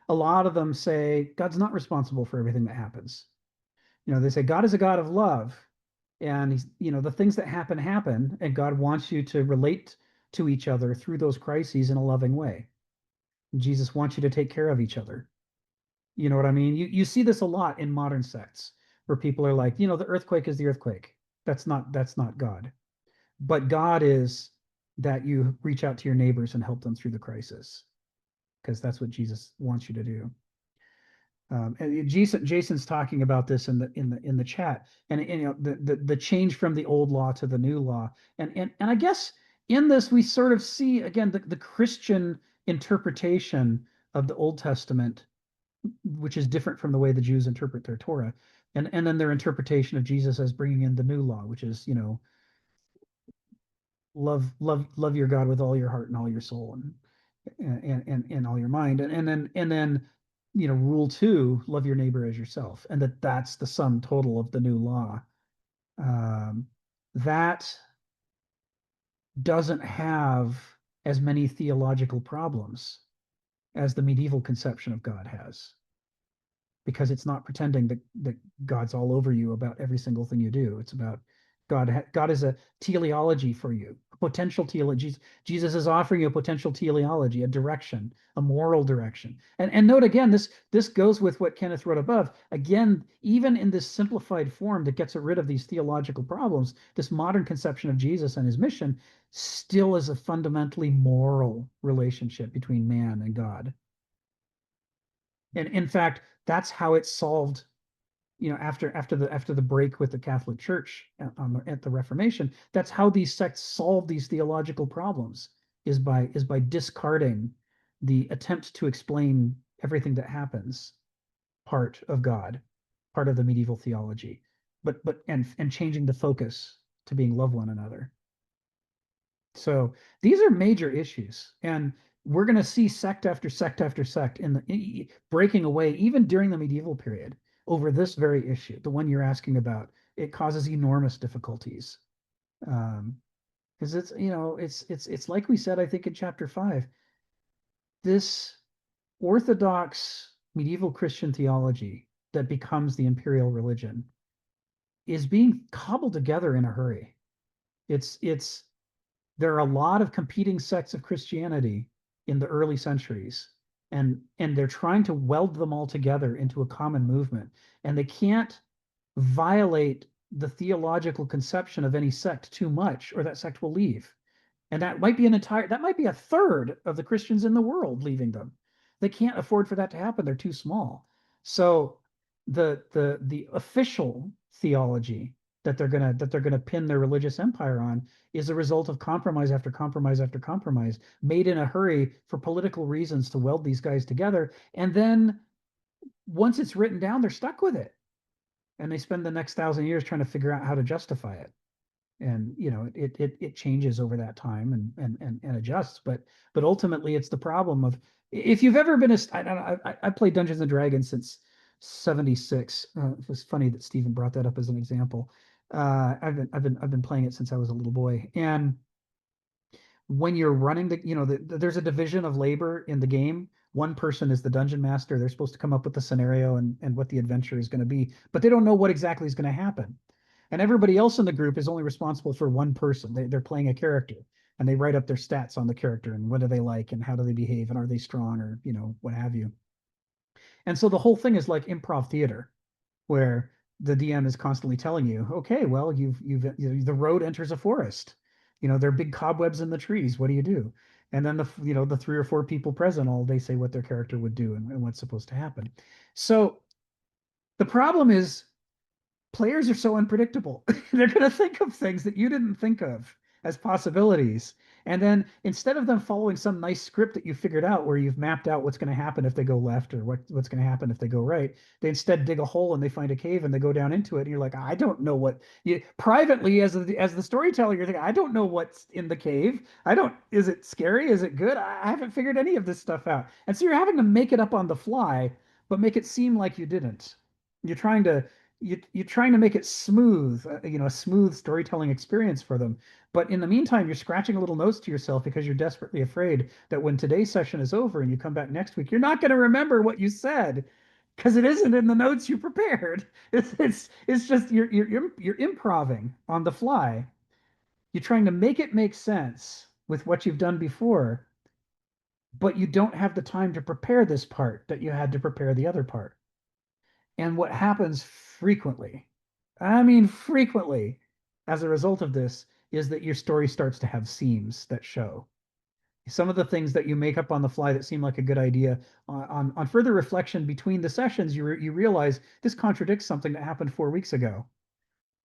A lot of them say God's not responsible for everything that happens. They say God is a God of love, and he's, the things that happen, and God wants you to relate to each other through those crises in a loving way. Jesus wants you to take care of each other. You know what I mean? You see this a lot in modern sects where people are like, the earthquake is the earthquake. That's not God. But God is that you reach out to your neighbors and help them through the crisis, because that's what Jesus wants you to do. And Jason's talking about this in the chat, and the change from the old law to the new law, and I guess in this we sort of see again the Christian interpretation of the Old Testament, which is different from the way the Jews interpret their Torah, and then their interpretation of Jesus as bringing in the new law, which is love your God with all your heart and all your soul and all your mind, and then rule 2, love your neighbor as yourself, and that's the sum total of the new law. That doesn't have as many theological problems as the medieval conception of God has, because it's not pretending that God's all over you about every single thing you do. It's about God is a teleology for you, a potential teleology. Jesus is offering you a potential teleology, a direction, a moral direction. And note again, this goes with what Kenneth wrote above. Again, even in this simplified form that gets rid of these theological problems, this modern conception of Jesus and his mission still is a fundamentally moral relationship between man and God. And in fact, that's how it's solved, after the break with the Catholic Church at the Reformation. That's how these sects solve these theological problems, is by discarding the attempt to explain everything that happens part of God, part of the medieval theology, and changing the focus to being love one another. So these are major issues, and we're going to see sect after sect after sect breaking away, even during the medieval period, over this very issue, the one you're asking about. It causes enormous difficulties, because it's like we said, I think in chapter 5, this orthodox medieval Christian theology that becomes the imperial religion is being cobbled together in a hurry. There are a lot of competing sects of Christianity in the early centuries, and they're trying to weld them all together into a common movement, and they can't violate the theological conception of any sect too much, or that sect will leave. And that might be a third of the Christians in the world leaving them. They can't afford for that to happen. They're too small. So the official theology that they're gonna pin their religious empire on is a result of compromise after compromise after compromise, made in a hurry for political reasons to weld these guys together. And then once it's written down, they're stuck with it, and they spend the next 1,000 years trying to figure out how to justify it. And it changes over that time and adjusts, but ultimately it's the problem of, if you've ever been I played Dungeons and Dragons since 76. It was funny that Stephen brought that up as an example. I've been playing it since I was a little boy, and when you're running there's a division of labor in the game. One person is the dungeon master. They're supposed to come up with the scenario and what the adventure is going to be, but they don't know what exactly is going to happen. And everybody else in the group is only responsible for one person. They're playing a character, and they write up their stats on the character, and what do they like, and how do they behave, and are they strong, or what have you. And so the whole thing is like improv theater, where the DM is constantly telling you, okay, well, the road enters a forest. There are big cobwebs in the trees. What do you do? And then the 3 or 4 people present they say what their character would do and what's supposed to happen. So the problem is, players are so unpredictable. They're going to think of things that you didn't think of as possibilities. And then instead of them following some nice script that you figured out, where you've mapped out what's going to happen if they go left, or what's going to happen if they go right, they instead dig a hole and they find a cave and they go down into it. And you're like, I don't know what privately, as the storyteller, you're thinking, I don't know what's in the cave. Is it scary? Is it good? I haven't figured any of this stuff out. And so you're having to make it up on the fly, but make it seem like you didn't. You're trying to make it smooth, a smooth storytelling experience for them. But in the meantime, you're scratching a little notes to yourself, because you're desperately afraid that when today's session is over and you come back next week, you're not going to remember what you said, because it isn't in the notes you prepared. It's just you're improving on the fly. You're trying to make it make sense with what you've done before, but you don't have the time to prepare this part that you had to prepare the other part. And what happens frequently, I mean, frequently, as a result of this, is that your story starts to have seams that show. Some of the things that you make up on the fly that seem like a good idea, on further reflection between the sessions, you realize this contradicts something that happened 4 weeks ago.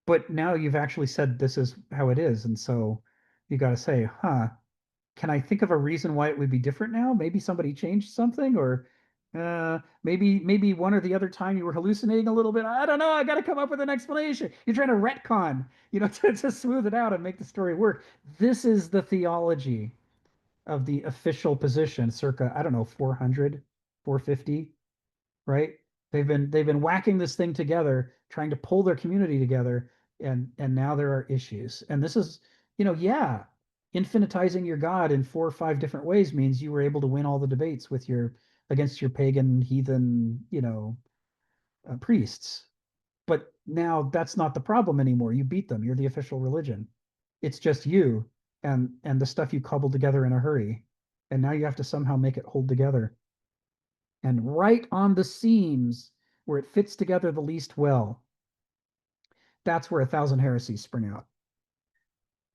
But now you've actually said this is how it is. And so you got to say, can I think of a reason why it would be different now? Maybe somebody changed something, or maybe one or the other time you were hallucinating a little bit. I don't know. I got to come up with an explanation. You're trying to retcon, to smooth it out and make the story work. This is the theology of the official position, circa, I don't know, 400, 450, right? They've been whacking this thing together, trying to pull their community together, and now there are issues. And this is, infinitizing your God in 4 or 5 different ways means you were able to win all the debates against your pagan, heathen, priests. But now that's not the problem anymore. You beat them. You're the official religion. It's just you and the stuff you cobbled together in a hurry. And now you have to somehow make it hold together. And right on the seams where it fits together the least well, that's where 1,000 heresies spring out.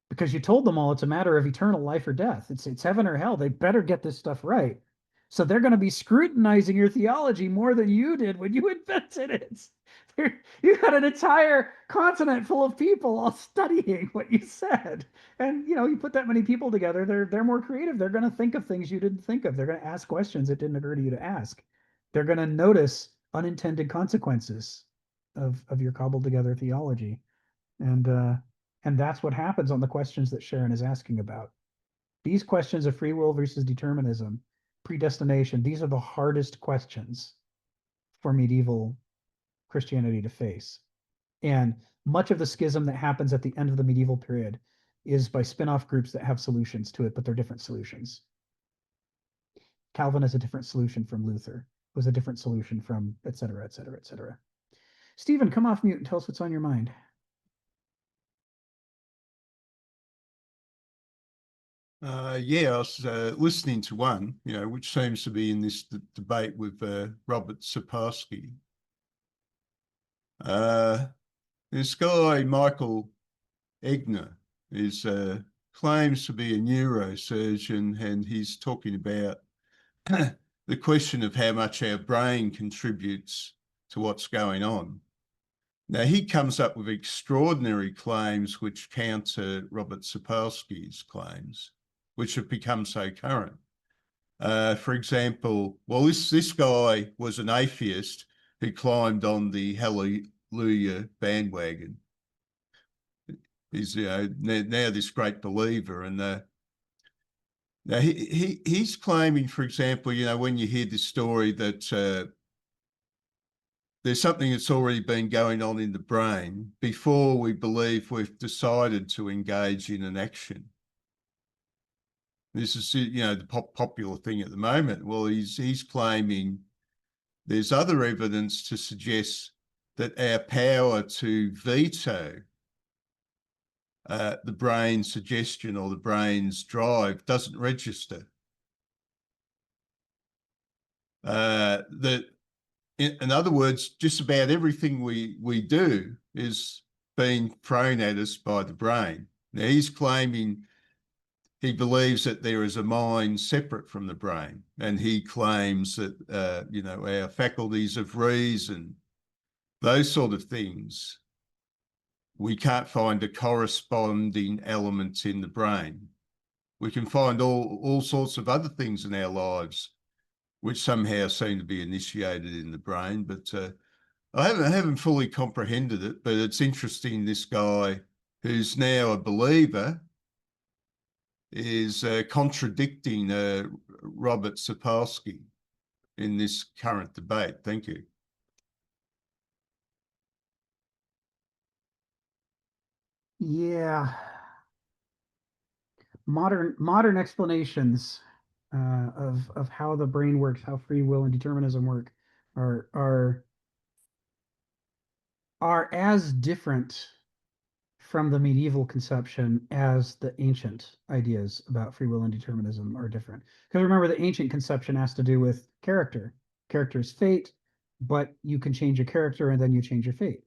Because you told them all it's a matter of eternal life or death. It's heaven or hell. They better get this stuff right. So they're going to be scrutinizing your theology more than you did when you invented it. You got an entire continent full of people all studying what you said. And you put that many people together, they're more creative. They're going to think of things you didn't think of. They're going to ask questions that didn't occur to you to ask. They're going to notice unintended consequences of your cobbled together theology. And that's what happens on the questions that Sharon is asking about. These questions of free will versus determinism, predestination, these are the hardest questions for medieval Christianity to face. And much of the schism that happens at the end of the medieval period is by spin-off groups that have solutions to it, but they're different solutions. Calvin is a different solution from Luther, was a different solution from et cetera, et cetera, et cetera. Stephen, come off mute and tell us what's on your mind. Yeah, I was listening to one, which seems to be in this debate with Robert Sapolsky. This guy, Michael Egner, claims to be a neurosurgeon, and he's talking about the question of how much our brain contributes to what's going on. Now, he comes up with extraordinary claims which counter Robert Sapolsky's claims, which have become so current. For example, this guy was an atheist who climbed on the Hallelujah bandwagon. He's now this great believer, and now he's claiming, for example, when you hear this story that there's something that's already been going on in the brain before we believe we've decided to engage in an action. This is, the popular thing at the moment. Well, he's claiming there's other evidence to suggest that our power to veto the brain's suggestion or the brain's drive doesn't register. In other words, just about everything we do is being thrown at us by the brain. Now, he's claiming he believes that there is a mind separate from the brain, and he claims that our faculties of reason, those sort of things, we can't find a corresponding element in the brain. We can find all sorts of other things in our lives which somehow seem to be initiated in the brain, but I haven't fully comprehended it. But it's interesting, this guy who's now a believer is contradicting Robert Sapolsky in this current debate. Thank you. Yeah. Modern explanations of how the brain works, how free will and determinism work, are as different from the medieval conception as the ancient ideas about free will and determinism are different. Because remember, the ancient conception has to do with character. Character's fate, but you can change your character and then you change your fate.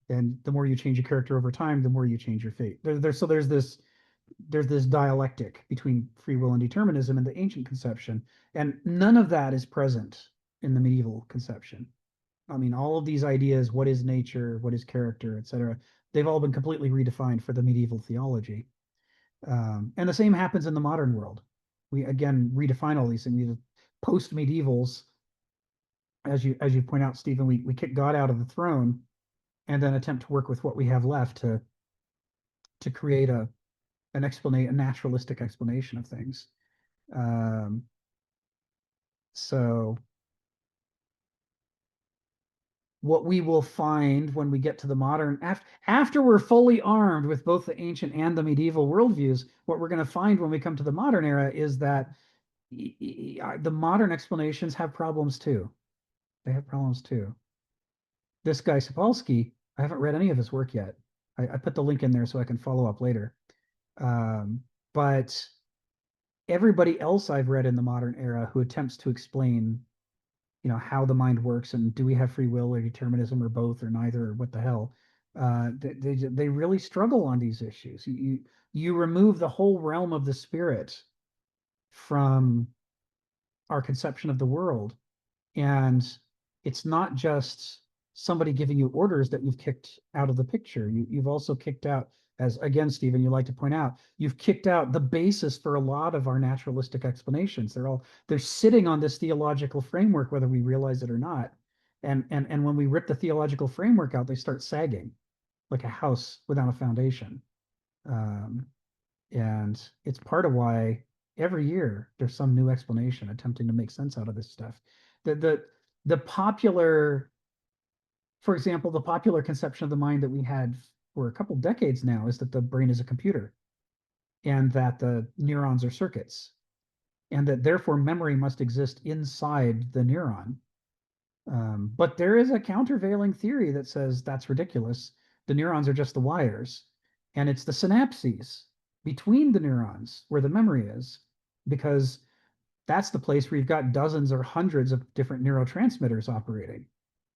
And the more you change your character over time, the more you change your fate. So there's this dialectic between free will and determinism in the ancient conception, and none of that is present in the medieval conception. I mean, all of these ideas, what is nature, what is character, etc., they've all been completely redefined for the medieval theology. And the same happens in the modern world. We, again, redefine all these things. Post-medievals, as you point out, Stephen, we kick God out of the throne and then attempt to work with what we have left to create a naturalistic explanation of things. So what we will find when we get to the modern, after we're fully armed with both the ancient and the medieval worldviews, what we're going to find when we come to the modern era is that the modern explanations have problems too. They have problems too. this guy Sapolsky, I haven't read any of his work yet. I put the link in there so I can follow up later. But everybody else I've read in the modern era who attempts to explain, how the mind works and do we have free will or determinism or both or neither or what the hell, they really struggle on these issues. You remove the whole realm of the spirit from our conception of the world, and it's not just somebody giving you orders that you've kicked out of the picture. You've also kicked out, as again, Stephen, you like to point out, you've kicked out the basis for a lot of our naturalistic explanations. They're sitting on this theological framework, whether we realize it or not. And when we rip the theological framework out, they start sagging like a house without a foundation. And it's part of why every year there's some new explanation attempting to make sense out of this stuff. The popular, for example, the popular conception of the mind that we had for a couple decades now is that the brain is a computer and that the neurons are circuits and that therefore memory must exist inside the neuron. But there is a countervailing theory that says that's ridiculous. The neurons are just the wires, and it's the synapses between the neurons where the memory is, because that's the place where you've got dozens or hundreds of different neurotransmitters operating.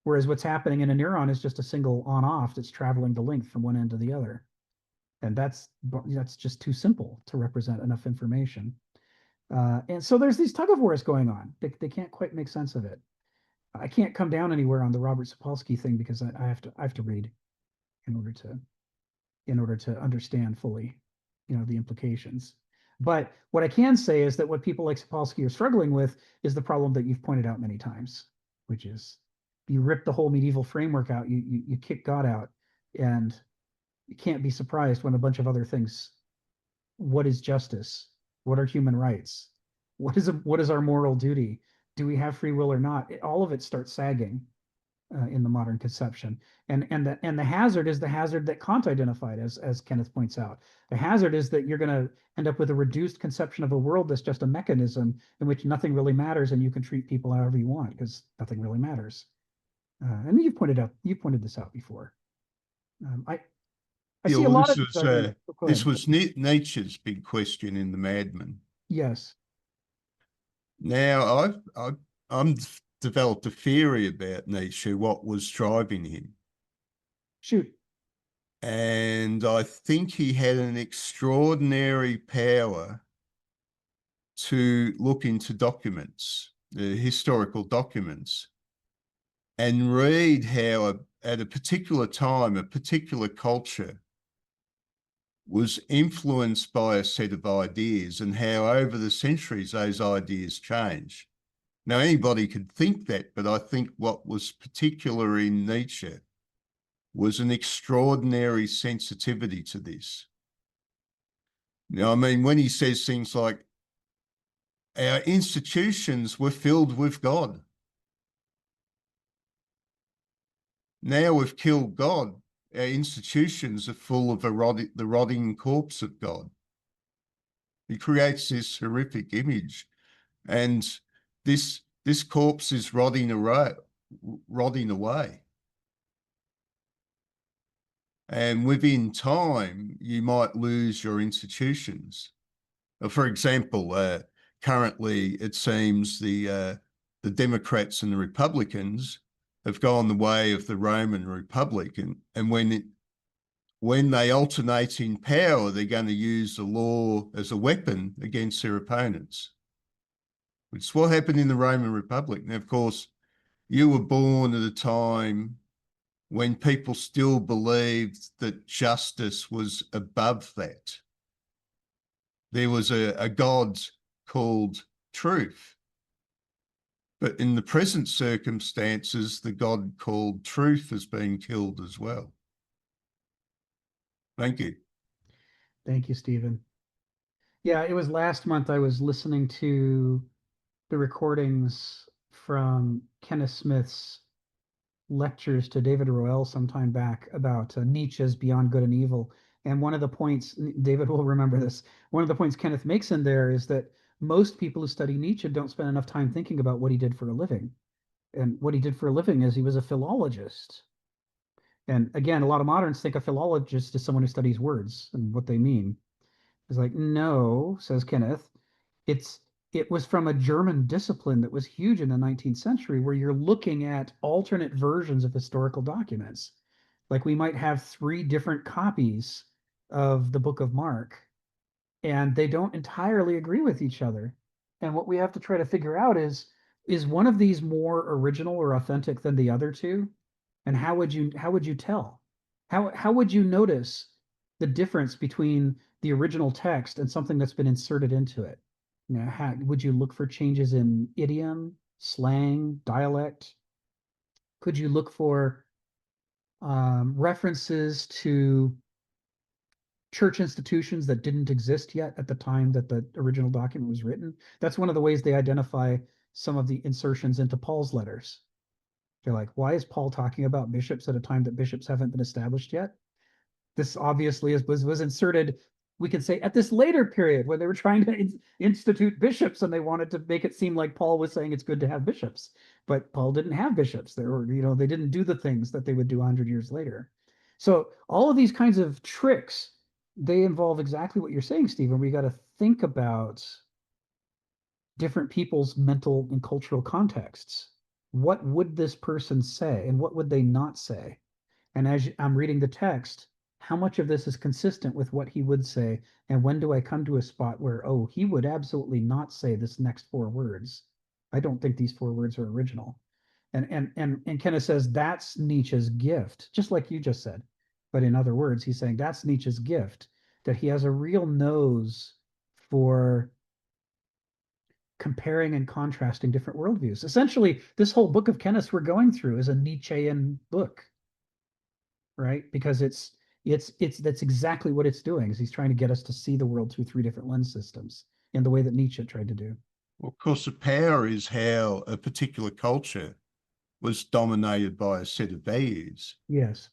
Whereas what's happening in a neuron is just a single on-off that's traveling the length from one end to the other. And that's just too simple to represent enough information. And so there's these tug of wars going on. They can't quite make sense of it. I can't come down anywhere on the Robert Sapolsky thing because I have to read in order to understand fully, the implications. But what I can say is that what people like Sapolsky are struggling with is the problem that you've pointed out many times, which is you rip the whole medieval framework out, you kick God out, and you can't be surprised when a bunch of other things. What is justice? What are human rights? What is our moral duty? Do we have free will or not? All of it starts sagging in the modern conception. And the hazard is the hazard that Kant identified, as Kenneth points out. The hazard is that you're going to end up with a reduced conception of a world that's just a mechanism in which nothing really matters, and you can treat people however you want because nothing really matters. And you pointed this out before. I see a lot of this was Nietzsche's big question in The Madman. Yes. Now I've developed a theory about Nietzsche, what was driving him. Shoot. And I think he had an extraordinary power to look into documents, historical documents, and read how at a particular time, a particular culture was influenced by a set of ideas and how over the centuries those ideas change. Now, anybody could think that, but I think what was particular in Nietzsche was an extraordinary sensitivity to this. Now, I mean, when he says things like, our institutions were filled with God. Now we've killed God. Our institutions are full of the rotting corpse of God. He creates this horrific image, and this corpse is rotting away. And within time, you might lose your institutions. For example, currently it seems the Democrats and the Republicans have gone the way of the Roman Republic, and when they alternate in power, they're going to use the law as a weapon against their opponents. Which is what happened in the Roman Republic. Now, of course, you were born at a time when people still believed that justice was above that. There was a God called truth. But in the present circumstances, the God called truth has been killed as well. Thank you. Thank you, Stephen. Yeah, it was last month I was listening to the recordings from Kenneth Smith's lectures to David Roel sometime back about Nietzsche's Beyond Good and Evil. And one of the points, David will remember this, one of the points Kenneth makes in there is that most people who study Nietzsche don't spend enough time thinking about what he did for a living. And what he did for a living is he was a philologist. And again, a lot of moderns think a philologist is someone who studies words and what they mean. It's like, no, says Kenneth, it was from a German discipline that was huge in the 19th century, where you're looking at alternate versions of historical documents. Like we might have 3 different copies of the Book of Mark, and they don't entirely agree with each other. And what we have to try to figure out is one of these more original or authentic than the other two? And how would you tell? How would you notice the difference between the original text and something that's been inserted into it? You know, how would you look for changes in idiom, slang, dialect? Could you look for references to church institutions that didn't exist yet at the time that the original document was written? That's one of the ways they identify some of the insertions into Paul's letters. They're like, why is Paul talking about bishops at a time that bishops haven't been established yet? This obviously was inserted, we could say, at this later period when they were trying to institute bishops, and they wanted to make it seem like Paul was saying it's good to have bishops. But Paul didn't have bishops. They didn't do the things that they would do 100 years later. So all of these kinds of tricks, they involve exactly what you're saying, Stephen. We got to think about different people's mental and cultural contexts. What would this person say, and what would they not say? And as I'm reading the text, how much of this is consistent with what he would say? And when do I come to a spot where, oh, he would absolutely not say this next 4 words? I don't think these 4 words are original. And Kenneth says that's Nietzsche's gift, just like you just said. But in other words, he's saying that's Nietzsche's gift, that he has a real nose for comparing and contrasting different worldviews. Essentially, this whole book of Kenneth we're going through is a Nietzschean book, right? Because that's exactly what it's doing, is he's trying to get us to see the world through 3 different lens systems in the way that Nietzsche tried to do. Well, of course, the power is how a particular culture was dominated by a set of values. Yes.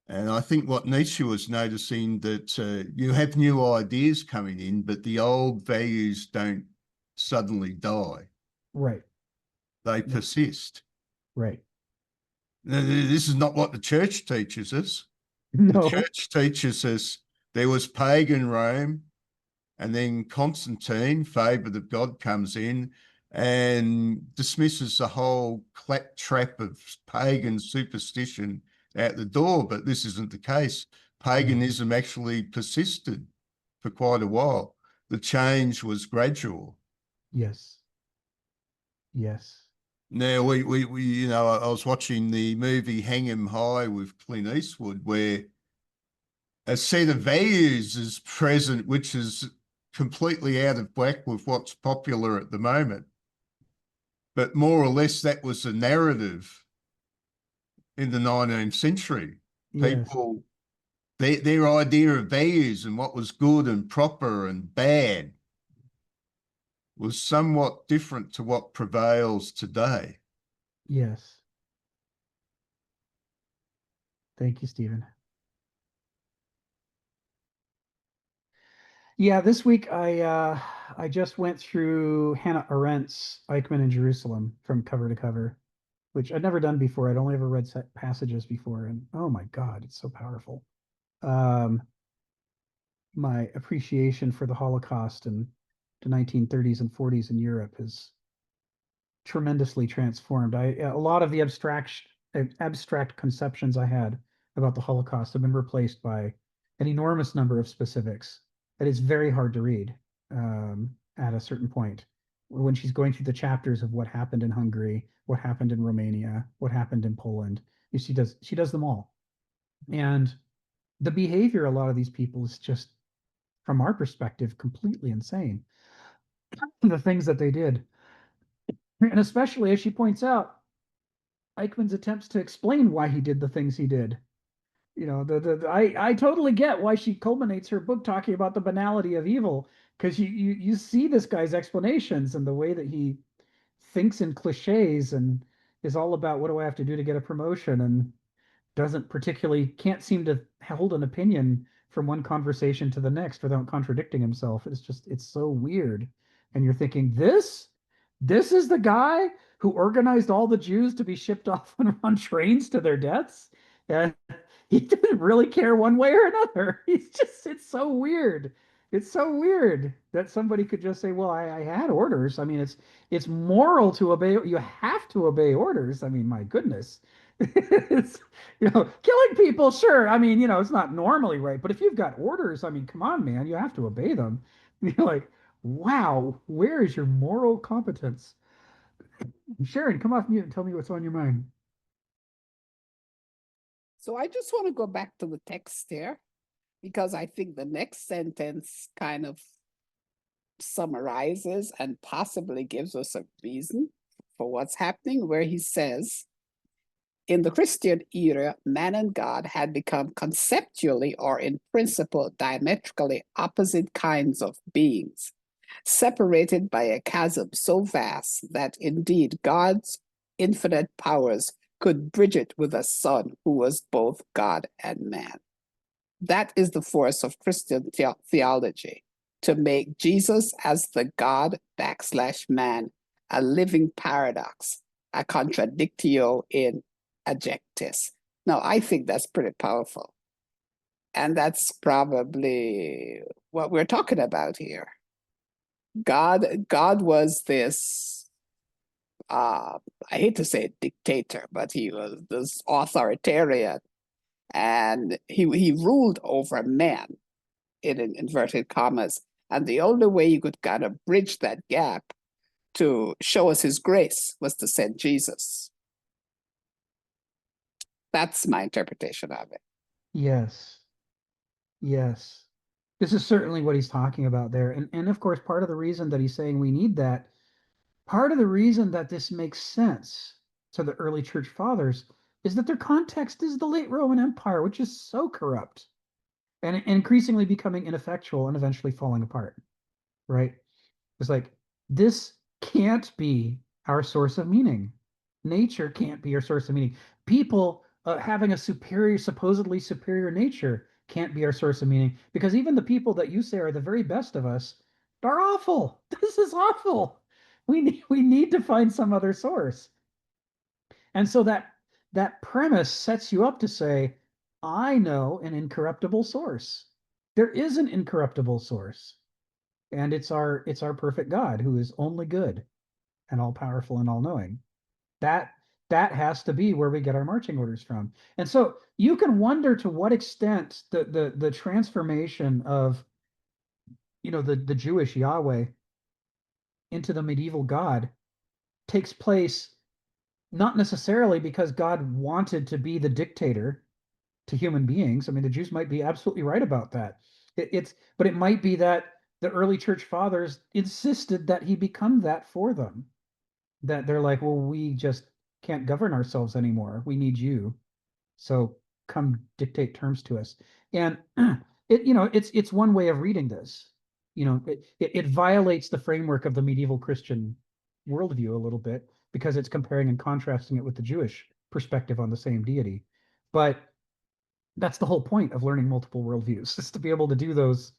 And I think what Nietzsche was noticing that you have new ideas coming in, but the old values don't suddenly die. Right. They persist. Right. This is not what the church teaches us. No. The church teaches us there was pagan Rome, and then Constantine, favoured of God, comes in and dismisses the whole claptrap of pagan superstition out the door. But this isn't the case. Paganism actually persisted for quite a while. The change was gradual. Yes. Yes. Now, we I was watching the movie Hang 'Em High with Clint Eastwood, where a set of values is present, which is completely out of whack with what's popular at the moment. But more or less, that was the narrative in the 19th century. Yes. People, their idea of values and what was good and proper and bad was somewhat different to what prevails today. Yes. Thank you, Stephen. Yeah, this week I just went through Hannah Arendt's Eichmann in Jerusalem from cover to cover, which I'd never done before. I'd only ever read set passages before, and oh my God, it's so powerful. My appreciation for the Holocaust and the 1930s and 40s in Europe is tremendously transformed. A lot of the abstract conceptions I had about the Holocaust have been replaced by an enormous number of specifics that is very hard to read at a certain point. When she's going through the chapters of what happened in Hungary, what happened in Romania, what happened in Poland, she does them all. And the behavior of a lot of these people is just, from our perspective, completely insane. The things that they did. And especially, as she points out, Eichmann's attempts to explain why he did the things he did. You know, I totally get why she culminates her book talking about the banality of evil, because you see this guy's explanations and the way that he thinks in cliches and is all about what do I have to do to get a promotion, and can't seem to hold an opinion from one conversation to the next without contradicting himself. It's so weird. And you're thinking, this is the guy who organized all the Jews to be shipped off on trains to their deaths. And he didn't really care one way or another. It's so weird. It's so weird that somebody could just say, well, I had orders. I mean, it's moral to obey. You have to obey orders. I mean, my goodness. It's, killing people, sure. I mean, it's not normally right. But if you've got orders, I mean, come on, man, you have to obey them. You're like, wow, where is your moral competence? Sharon, come off mute and tell me what's on your mind. So I just want to go back to the text here, because I think the next sentence kind of summarizes and possibly gives us a reason for what's happening, where he says, in the Christian era, man and God had become conceptually or in principle diametrically opposite kinds of beings, separated by a chasm so vast that indeed God's infinite powers could bridge it with a son who was both God and man. That is the force of Christian theology, to make Jesus as the God / man a living paradox, a contradictio in adjectis. Now, I think that's pretty powerful. And that's probably what we're talking about here. God was this, I hate to say dictator, but he was this authoritarian, and he ruled over man in inverted commas. And the only way you could kind of bridge that gap to show us his grace was to send Jesus. That's my interpretation of it. Yes. Yes. This is certainly what he's talking about there. And of course, part of the reason that he's saying we need that, part of the reason that this makes sense to the early church fathers is that their context is the late Roman Empire, which is so corrupt and increasingly becoming ineffectual and eventually falling apart, right? It's like, this can't be our source of meaning. Nature can't be our source of meaning. People having a supposedly superior nature can't be our source of meaning, because even the people that you say are the very best of us are awful. This is awful. We need to find some other source. And so that premise sets you up to say, I know an incorruptible source. There is an incorruptible source, and it's our perfect God, who is only good and all powerful and all knowing. That has to be where we get our marching orders from. And so you can wonder to what extent the transformation of the Jewish Yahweh into the medieval God takes place not necessarily because God wanted to be the dictator to human beings. I mean, the Jews might be absolutely right about that. But it might be that the early church fathers insisted that he become that for them. That they're like, well, we just can't govern ourselves anymore. We need you. So come dictate terms to us. And it's one way of reading this. It violates the framework of the medieval Christian worldview a little bit, because it's comparing and contrasting it with the Jewish perspective on the same deity. But that's the whole point of learning multiple worldviews, is to be able to do those,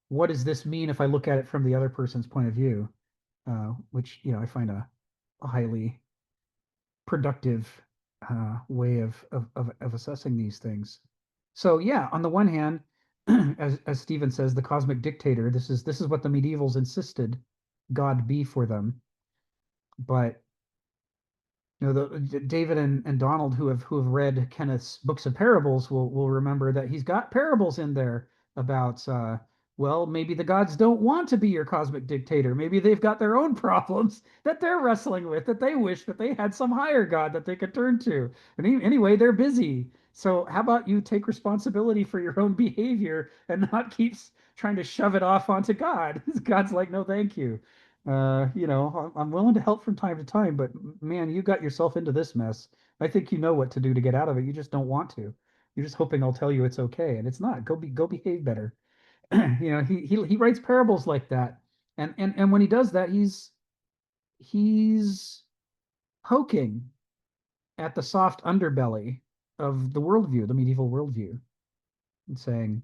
what does this mean if I look at it from the other person's point of view? Which, I find a highly productive way of assessing these things. So yeah, on the one hand, as Stephen says, the cosmic dictator, this is what the medievals insisted God be for them. But David and Donald, who have read Kenneth's books of parables, will remember that he's got parables in there about well, maybe the gods don't want to be your cosmic dictator. Maybe they've got their own problems that they're wrestling with, that they wish that they had some higher god that they could turn to. And anyway, they're busy. So how about you take responsibility for your own behavior and not keep trying to shove it off onto God? God's like, no, thank you. I'm willing to help from time to time, but man, you got yourself into this mess. I think you know what to do to get out of it. You just don't want to. You're just hoping I'll tell you it's okay, and it's not. Go behave better. He writes parables like that, and when he does that, he's poking at the soft underbelly of the worldview, the medieval worldview, and saying,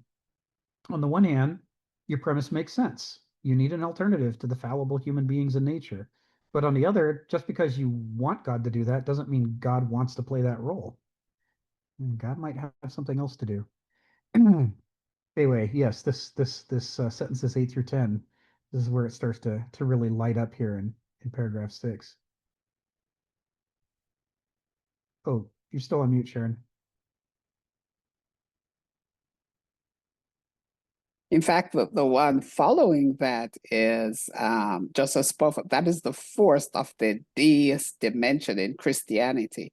on the one hand, your premise makes sense. You need an alternative to the fallible human beings in nature. But on the other, just because you want God to do that doesn't mean God wants to play that role. God might have something else to do. Anyway, yes, this sentences 8 through 10. This is where it starts to really light up here in paragraph 6. Oh, you're still on mute, Sharon. In fact, the one following that is just as perfect. That is the force of the deist dimension in Christianity,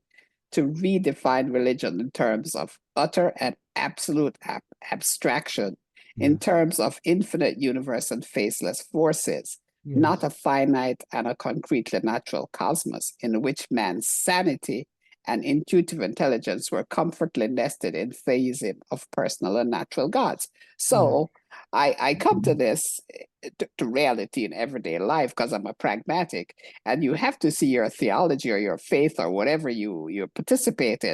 to redefine religion in terms of utter and absolute abstraction, in terms of infinite universe and faceless forces, not a finite and a concretely natural cosmos in which man's sanity and intuitive intelligence were comfortably nested in theism of personal and natural gods. So I come to this, to reality in everyday life, because I'm a pragmatic, and you have to see your theology or your faith or whatever you participate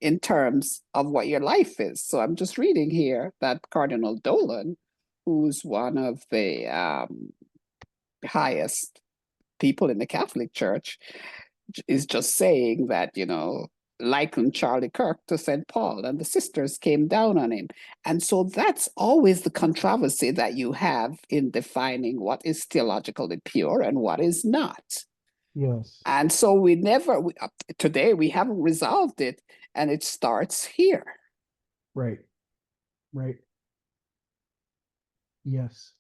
in terms of what your life is. So I'm just reading here that Cardinal Dolan, who's one of the highest people in the Catholic Church, is just saying that, likened Charlie Kirk to St. Paul, and the sisters came down on him. And so that's always the controversy that you have in defining what is theologically pure and what is not. Yes. And so today we haven't resolved it, and it starts here. Right. Right. Yes.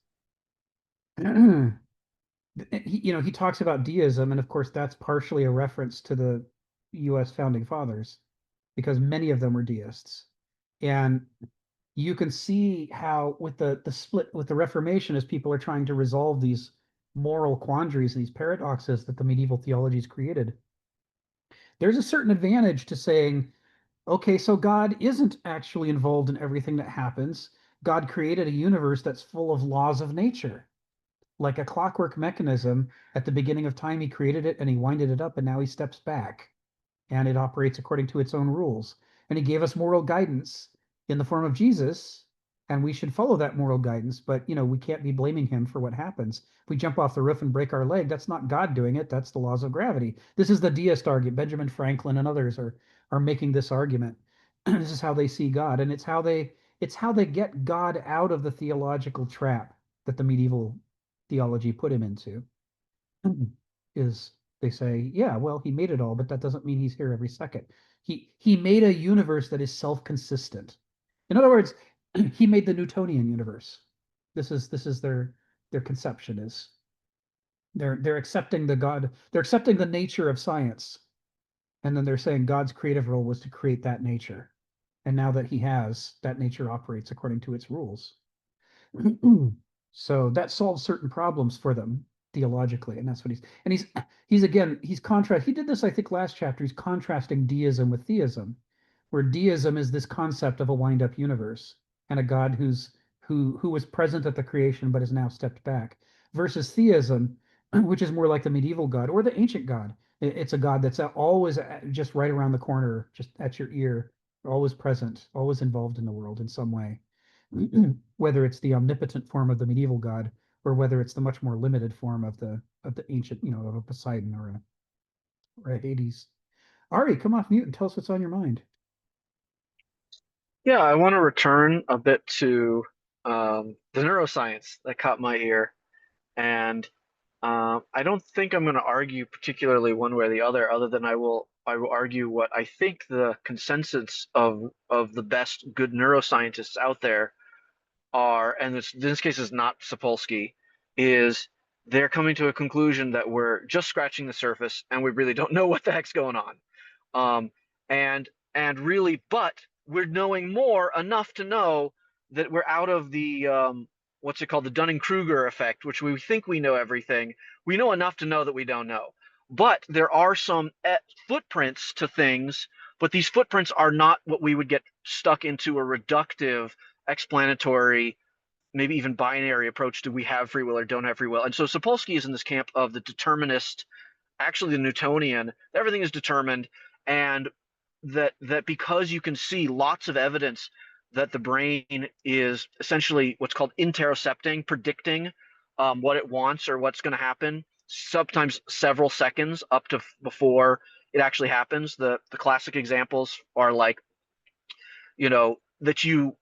He talks about deism, and of course that's partially a reference to the U.S. founding fathers, because many of them were deists. And you can see how with the split with the Reformation, as people are trying to resolve these moral quandaries and these paradoxes that the medieval theologies created, there's a certain advantage to saying, okay, so God isn't actually involved in everything that happens. God created a universe that's full of laws of nature. Like a clockwork mechanism, at the beginning of time, he created it and he winded it up, and now he steps back and it operates according to its own rules. And he gave us moral guidance in the form of Jesus, and we should follow that moral guidance. But we can't be blaming him for what happens. If we jump off the roof and break our leg, that's not God doing it. That's the laws of gravity. This is the deist argument. Benjamin Franklin and others are making this argument. This is how they see God, and it's how they get God out of the theological trap that the medieval theology put him into. Is they say, yeah, well, he made it all, but that doesn't mean he's here every second. He made a universe that is self-consistent. In other words, he made the Newtonian universe. This is their conception is they're accepting they're accepting the nature of science, and then they're saying God's creative role was to create that nature. And now that he has, that nature operates according to its rules. So that solves certain problems for them theologically, and that's what he did this, I think, last chapter. He's contrasting deism with theism, where deism is this concept of a wind-up universe and a God who was present at the creation but has now stepped back, versus theism, which is more like the medieval God or the ancient God. It's a God that's always just right around the corner, just at your ear, always present, always involved in the world in some way. Whether it's the omnipotent form of the medieval God or whether it's the much more limited form of the ancient, of a Poseidon or a Hades. Ari, come off mute and tell us what's on your mind. Yeah, I want to return a bit to the neuroscience that caught my ear, and I don't think I'm going to argue particularly one way or the other than I will argue what I think the consensus of the best good neuroscientists out there are, and this case is not Sapolsky, is they're coming to a conclusion that we're just scratching the surface and we really don't know what the heck's going on. And really, but we're knowing more enough to know that we're out of the what's it called, the Dunning-Kruger effect, which we think we know everything. We know enough to know that we don't know. But there are some footprints to things, but these footprints are not what we would get stuck into a reductive, explanatory, maybe even binary approach. Do we have free will or don't have free will? And so Sapolsky is in this camp of the determinist, actually the Newtonian. Everything is determined, and that because you can see lots of evidence that the brain is essentially what's called interocepting, predicting what it wants or what's going to happen, sometimes several seconds up to before it actually happens. The classic examples are like that you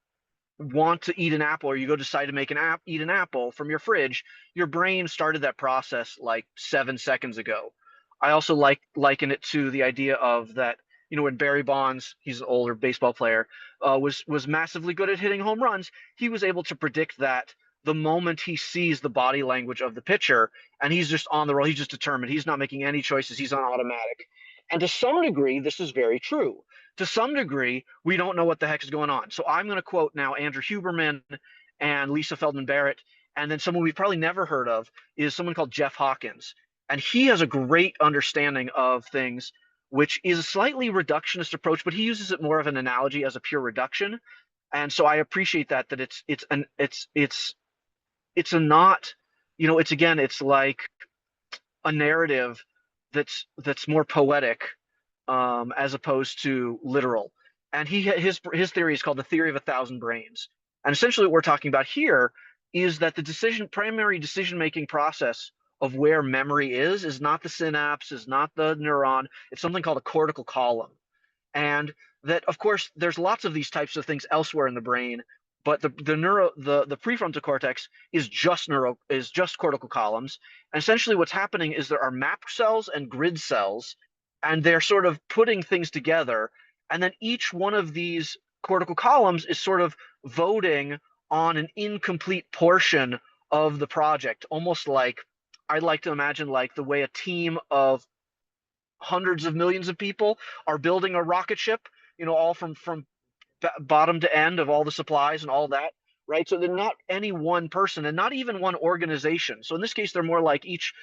want to eat an apple, or you go decide to eat an apple from your fridge, your brain started that process like 7 seconds ago. I also liken it to the idea of that, when Barry Bonds, he's an older baseball player, was massively good at hitting home runs. He was able to predict that the moment he sees the body language of the pitcher, and he's just on the roll, he's just determined. He's not making any choices. He's on automatic. And to some degree, this is very true. To some degree, we don't know what the heck is going on. So I'm going to quote now Andrew Huberman and Lisa Feldman Barrett, and then someone we've probably never heard of is someone called Jeff Hawkins. And he has a great understanding of things, which is a slightly reductionist approach, but he uses it more of an analogy as a pure reduction. And so I appreciate that it's a not, it's like a narrative that's more poetic, as opposed to literal. And his theory is called the theory of 1,000 brains. And essentially what we're talking about here is that the primary decision-making process of where memory is not the synapse, is not the neuron. It's something called a cortical column. And that, of course, there's lots of these types of things elsewhere in the brain, but the prefrontal cortex is just cortical columns. And essentially what's happening is there are map cells and grid cells, and they're sort of putting things together. And then each one of these cortical columns is sort of voting on an incomplete portion of the project, almost like, I'd like to imagine like the way a team of hundreds of millions of people are building a rocket ship, all from bottom to end of all the supplies and all that, right? So they're not any one person and not even one organization. So in this case, they're more like each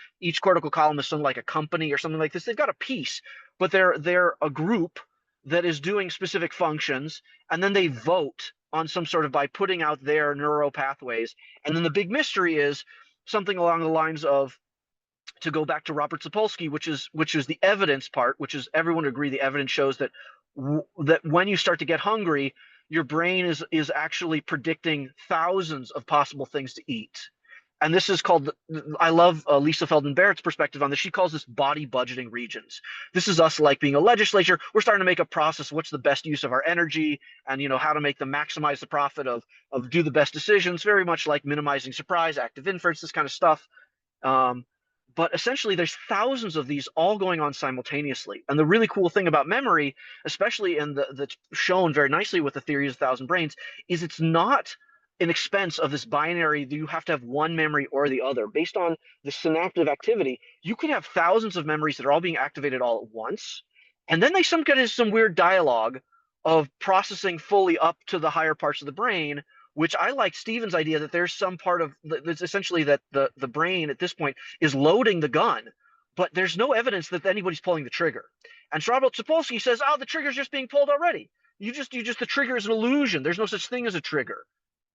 cortical column is something like a company or something like this. They've got a piece, but they're a group that is doing specific functions, and then they vote on some sort of by putting out their neuro pathways. And then the big mystery is something along the lines of, to go back to Robert Sapolsky, which is the evidence part, which is everyone would agree the evidence shows that when you start to get hungry, your brain is actually predicting thousands of possible things to eat. And this is called, I love Lisa Feldman Barrett's perspective on this. She calls this body budgeting regions. This is us like being a legislature. We're starting to make a process. What's the best use of our energy, and how to make them maximize the profit of do the best decisions, very much like minimizing surprise, active inference, this kind of stuff. But essentially, there's thousands of these all going on simultaneously. And the really cool thing about memory, especially that's shown very nicely with the theory of 1,000 brains, is it's not an expense of this binary that you have to have one memory or the other. Based on the synaptic activity, you can have thousands of memories that are all being activated all at once. And then they get into some weird dialogue of processing fully up to the higher parts of the brain, which I like Stephen's idea that there's some part of that's essentially that the brain at this point is loading the gun, but there's no evidence that anybody's pulling the trigger. And Robert Sapolsky says, oh, the trigger's just being pulled already. The trigger is an illusion. There's no such thing as a trigger.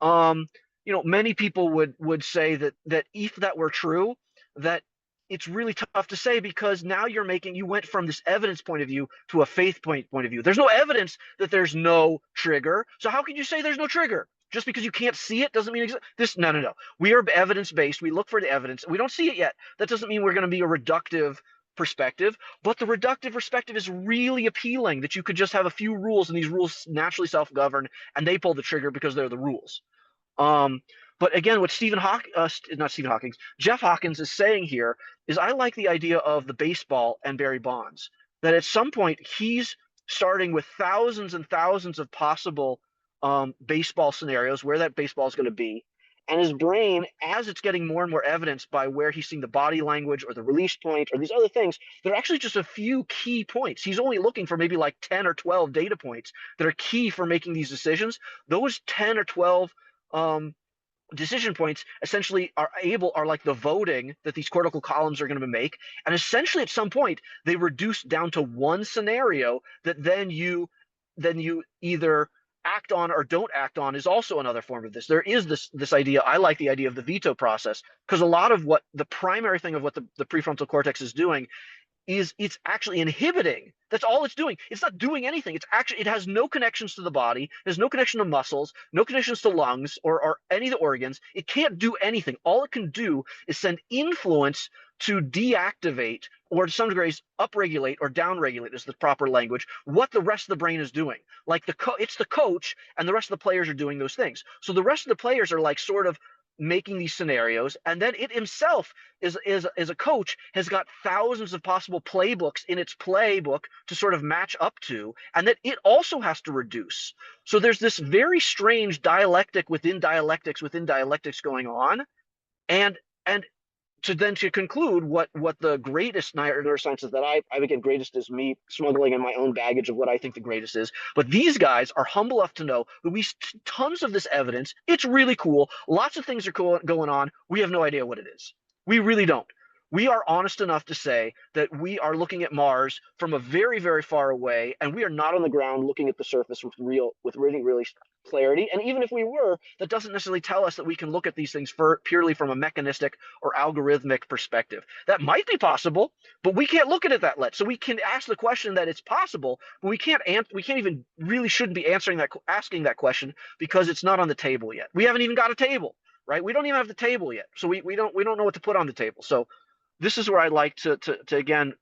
Many people would say that if that were true, that it's really tough to say, because now you went from this evidence point of view to a faith point of view. There's no evidence that there's no trigger. So how can you say there's no trigger? Just because you can't see it doesn't mean no. We are evidence-based. We look for the evidence. We don't see it yet. That doesn't mean we're going to be a reductive perspective, but the reductive perspective is really appealing, that you could just have a few rules and these rules naturally self-govern and they pull the trigger because they're the rules. But again, what Jeff Hawkins is saying here is, I like the idea of the baseball and Barry Bonds, that at some point he's starting with thousands and thousands of possible baseball scenarios where that baseball is going to be, and his brain, as it's getting more and more evidence by where he's seeing the body language or the release point or these other things, they're actually just a few key points. He's only looking for maybe like 10 or 12 data points that are key for making these decisions. Those 10 or 12 decision points essentially are like the voting that these cortical columns are going to make, and essentially at some point they reduce down to one scenario that then you either act on or don't act on, is also another form of this. There is this idea, I like the idea of the veto process, because a lot of what the primary thing of what the prefrontal cortex is doing is it's actually inhibiting. That's all it's doing. It's not doing anything. It has no connections to the body. There's no connection to muscles, no connections to lungs or any of the organs. It can't do anything. All it can do is send influence to deactivate or to some degrees upregulate or downregulate is the proper language, what the rest of the brain is doing. Like it's the coach and the rest of the players are doing those things. So the rest of the players are like sort of making these scenarios, and then it himself is a coach has got thousands of possible playbooks in its playbook to sort of match up to, and that it also has to reduce. So there's this very strange dialectic within dialectics going on, and to conclude what the greatest neuroscience is that I again, greatest is me smuggling in my own baggage of what I think the greatest is. But these guys are humble enough to know that we tons of this evidence. It's really cool. Lots of things are going on. We have no idea what it is. We really don't. We are honest enough to say that we are looking at Mars from a very, very far away, and we are not on the ground looking at the surface with really clarity. And even if we were, that doesn't necessarily tell us that we can look at these things purely from a mechanistic or algorithmic perspective. That might be possible, but we can't look at it that way. So we can ask the question that it's possible, but we can't even really shouldn't be asking that question because it's not on the table yet. We haven't even got a table, right? We don't even have the table yet. So we don't know what to put on the table. So this is where I'd like to again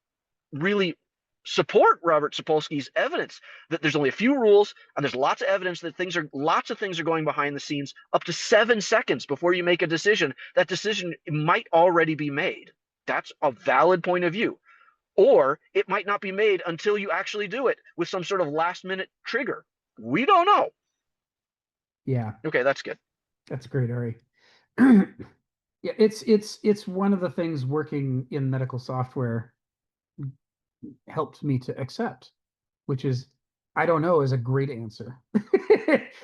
really support Robert Sapolsky's evidence that there's only a few rules and there's lots of evidence that lots of things are going behind the scenes up to 7 seconds before you make a decision. That decision might already be made. That's a valid point of view. Or it might not be made until you actually do it with some sort of last minute trigger. We don't know. Yeah. Okay, that's good. That's great, Ari. Yeah, it's one of the things working in medical software helped me to accept, which is I don't know is a great answer.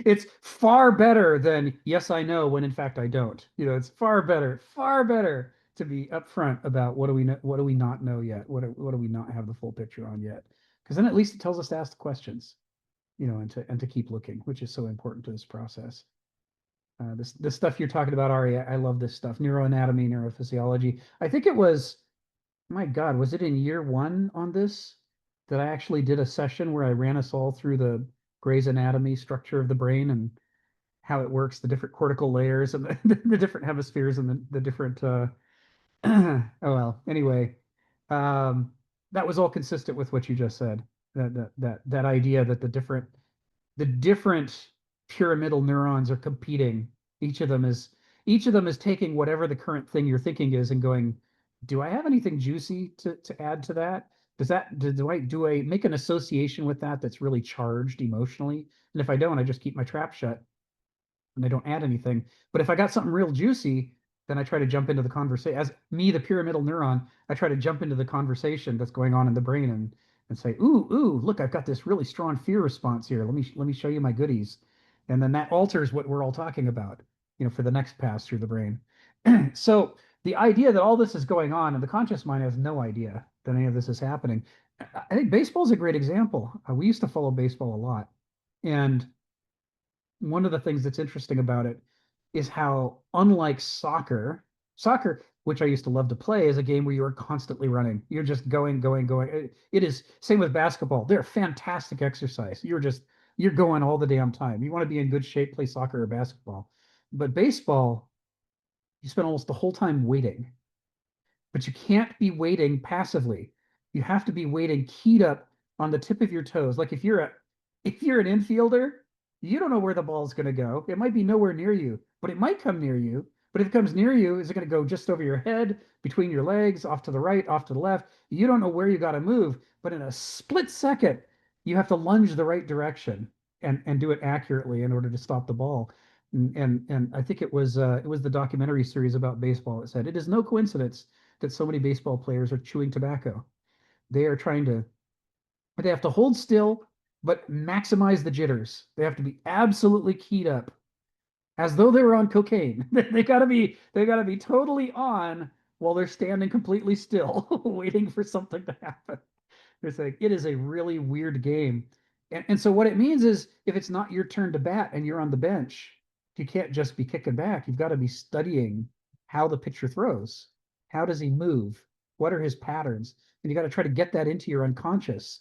It's far better than yes, I know, when in fact I don't. It's far better to be upfront about what do we know, what do we not know yet, what do we not have the full picture on yet, because then at least it tells us to ask the questions, and to keep looking, which is so important to this process. This stuff you're talking about, Ari, I love this stuff. Neuroanatomy, neurophysiology. I think it was, my God, was it in year 1 on this that I actually did a session where I ran us all through the Gray's Anatomy structure of the brain and how it works, the different cortical layers and the different hemispheres and the different. Oh well. Anyway, that was all consistent with what you just said. That idea that the different pyramidal neurons are competing. Each of them is taking whatever the current thing you're thinking is and going, do I have anything juicy to add to that? Do I make an association with that that's really charged emotionally? And if I don't, I just keep my trap shut and I don't add anything. But if I got something real juicy, then I try to jump into the conversation. As me, the pyramidal neuron, I try to jump into the conversation that's going on in the brain and say, ooh, look, I've got this really strong fear response here. Let me show you my goodies. And then that alters what we're all talking about, for the next pass through the brain. So the idea that all this is going on and the conscious mind has no idea that any of this is happening. I think baseball is a great example. We used to follow baseball a lot. And one of the things that's interesting about it is how, unlike soccer, which I used to love to play, is a game where you are constantly running. You're just going. It is same with basketball. They're fantastic exercise. You're going all the damn time. You want to be in good shape, play soccer or basketball. But baseball, you spend almost the whole time waiting. But you can't be waiting passively. You have to be waiting keyed up on the tip of your toes. Like if you're an infielder, you don't know where the ball is going to go. It might be nowhere near you, but it might come near you. But if it comes near you, is it going to go just over your head, between your legs, off to the right, off to the left? You don't know where you got to move, but in a split second, you have to lunge the right direction and do it accurately in order to stop the ball. And I think it was the documentary series about baseball that said it is no coincidence that so many baseball players are chewing tobacco. They have to hold still, but maximize the jitters. They have to be absolutely keyed up, as though they were on cocaine. They gotta be totally on while they're standing completely still, waiting for something to happen. It's like, it is a really weird game. And so what it means is, if it's not your turn to bat and you're on the bench, you can't just be kicking back. You've got to be studying how the pitcher throws. How does he move? What are his patterns? And you got to try to get that into your unconscious,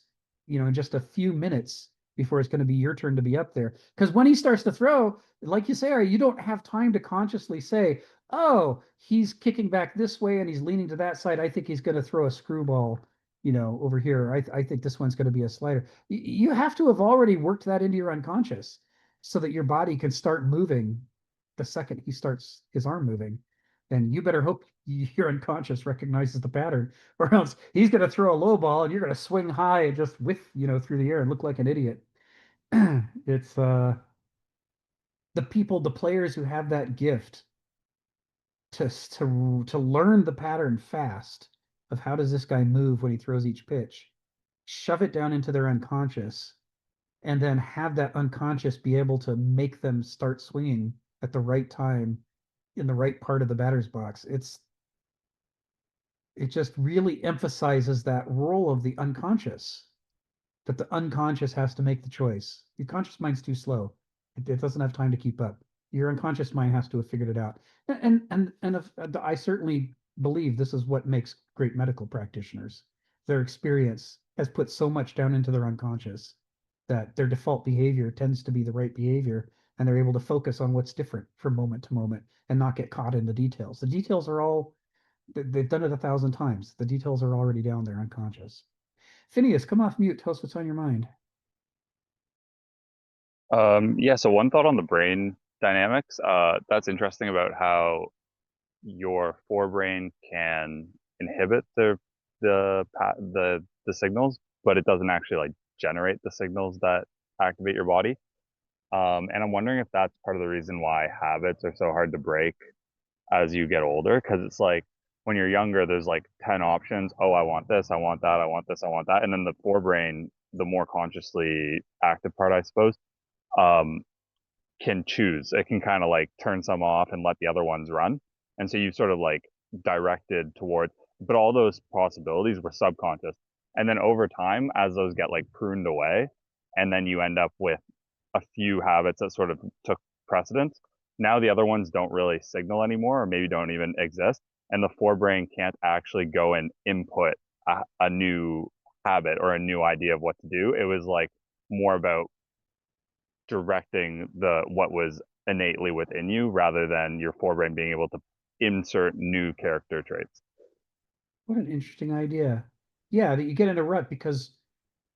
in just a few minutes before it's going to be your turn to be up there. Because when he starts to throw, like you say, Ari, you don't have time to consciously say, oh, he's kicking back this way and he's leaning to that side. I think he's going to throw a screwball, over here. I think this one's going to be a slider. You have to have already worked that into your unconscious so that your body can start moving the second he starts his arm moving. And you better hope your unconscious recognizes the pattern, or else he's going to throw a low ball and you're going to swing high and just whiff, through the air and look like an idiot. It's the players who have that gift to learn the pattern fast of how does this guy move when he throws each pitch, shove it down into their unconscious, and then have that unconscious be able to make them start swinging at the right time in the right part of the batter's box. It just really emphasizes that role of the unconscious, that the unconscious has to make the choice. The conscious mind's too slow. It doesn't have time to keep up. Your unconscious mind has to have figured it out. And I certainly believe this is what makes great medical practitioners. Their experience has put so much down into their unconscious that their default behavior tends to be the right behavior, and they're able to focus on what's different from moment to moment and not get caught in the details. The details are all, they've done it 1,000 times. The details are already down there unconscious. Phineas, come off mute. Tell us what's on your mind. Yeah, so one thought on the brain dynamics. That's interesting about how your forebrain can inhibit the signals, but it doesn't actually like generate the signals that activate your body. And I'm wondering if that's part of the reason why habits are so hard to break as you get older, because it's like when you're younger, there's like 10 options. Oh, I want this, I want that, I want this, I want that. And then the forebrain, the more consciously active part, I suppose, can choose. It can kind of like turn some off and let the other ones run. And so you sort of like directed towards, but all those possibilities were subconscious. And then over time, as those get like pruned away, and then you end up with a few habits that sort of took precedence. Now the other ones don't really signal anymore, or maybe don't even exist. And the forebrain can't actually go and input a new habit or a new idea of what to do. It was like more about directing what was innately within you rather than your forebrain being able to insert new character traits. What an interesting idea. Yeah, that you get in a rut because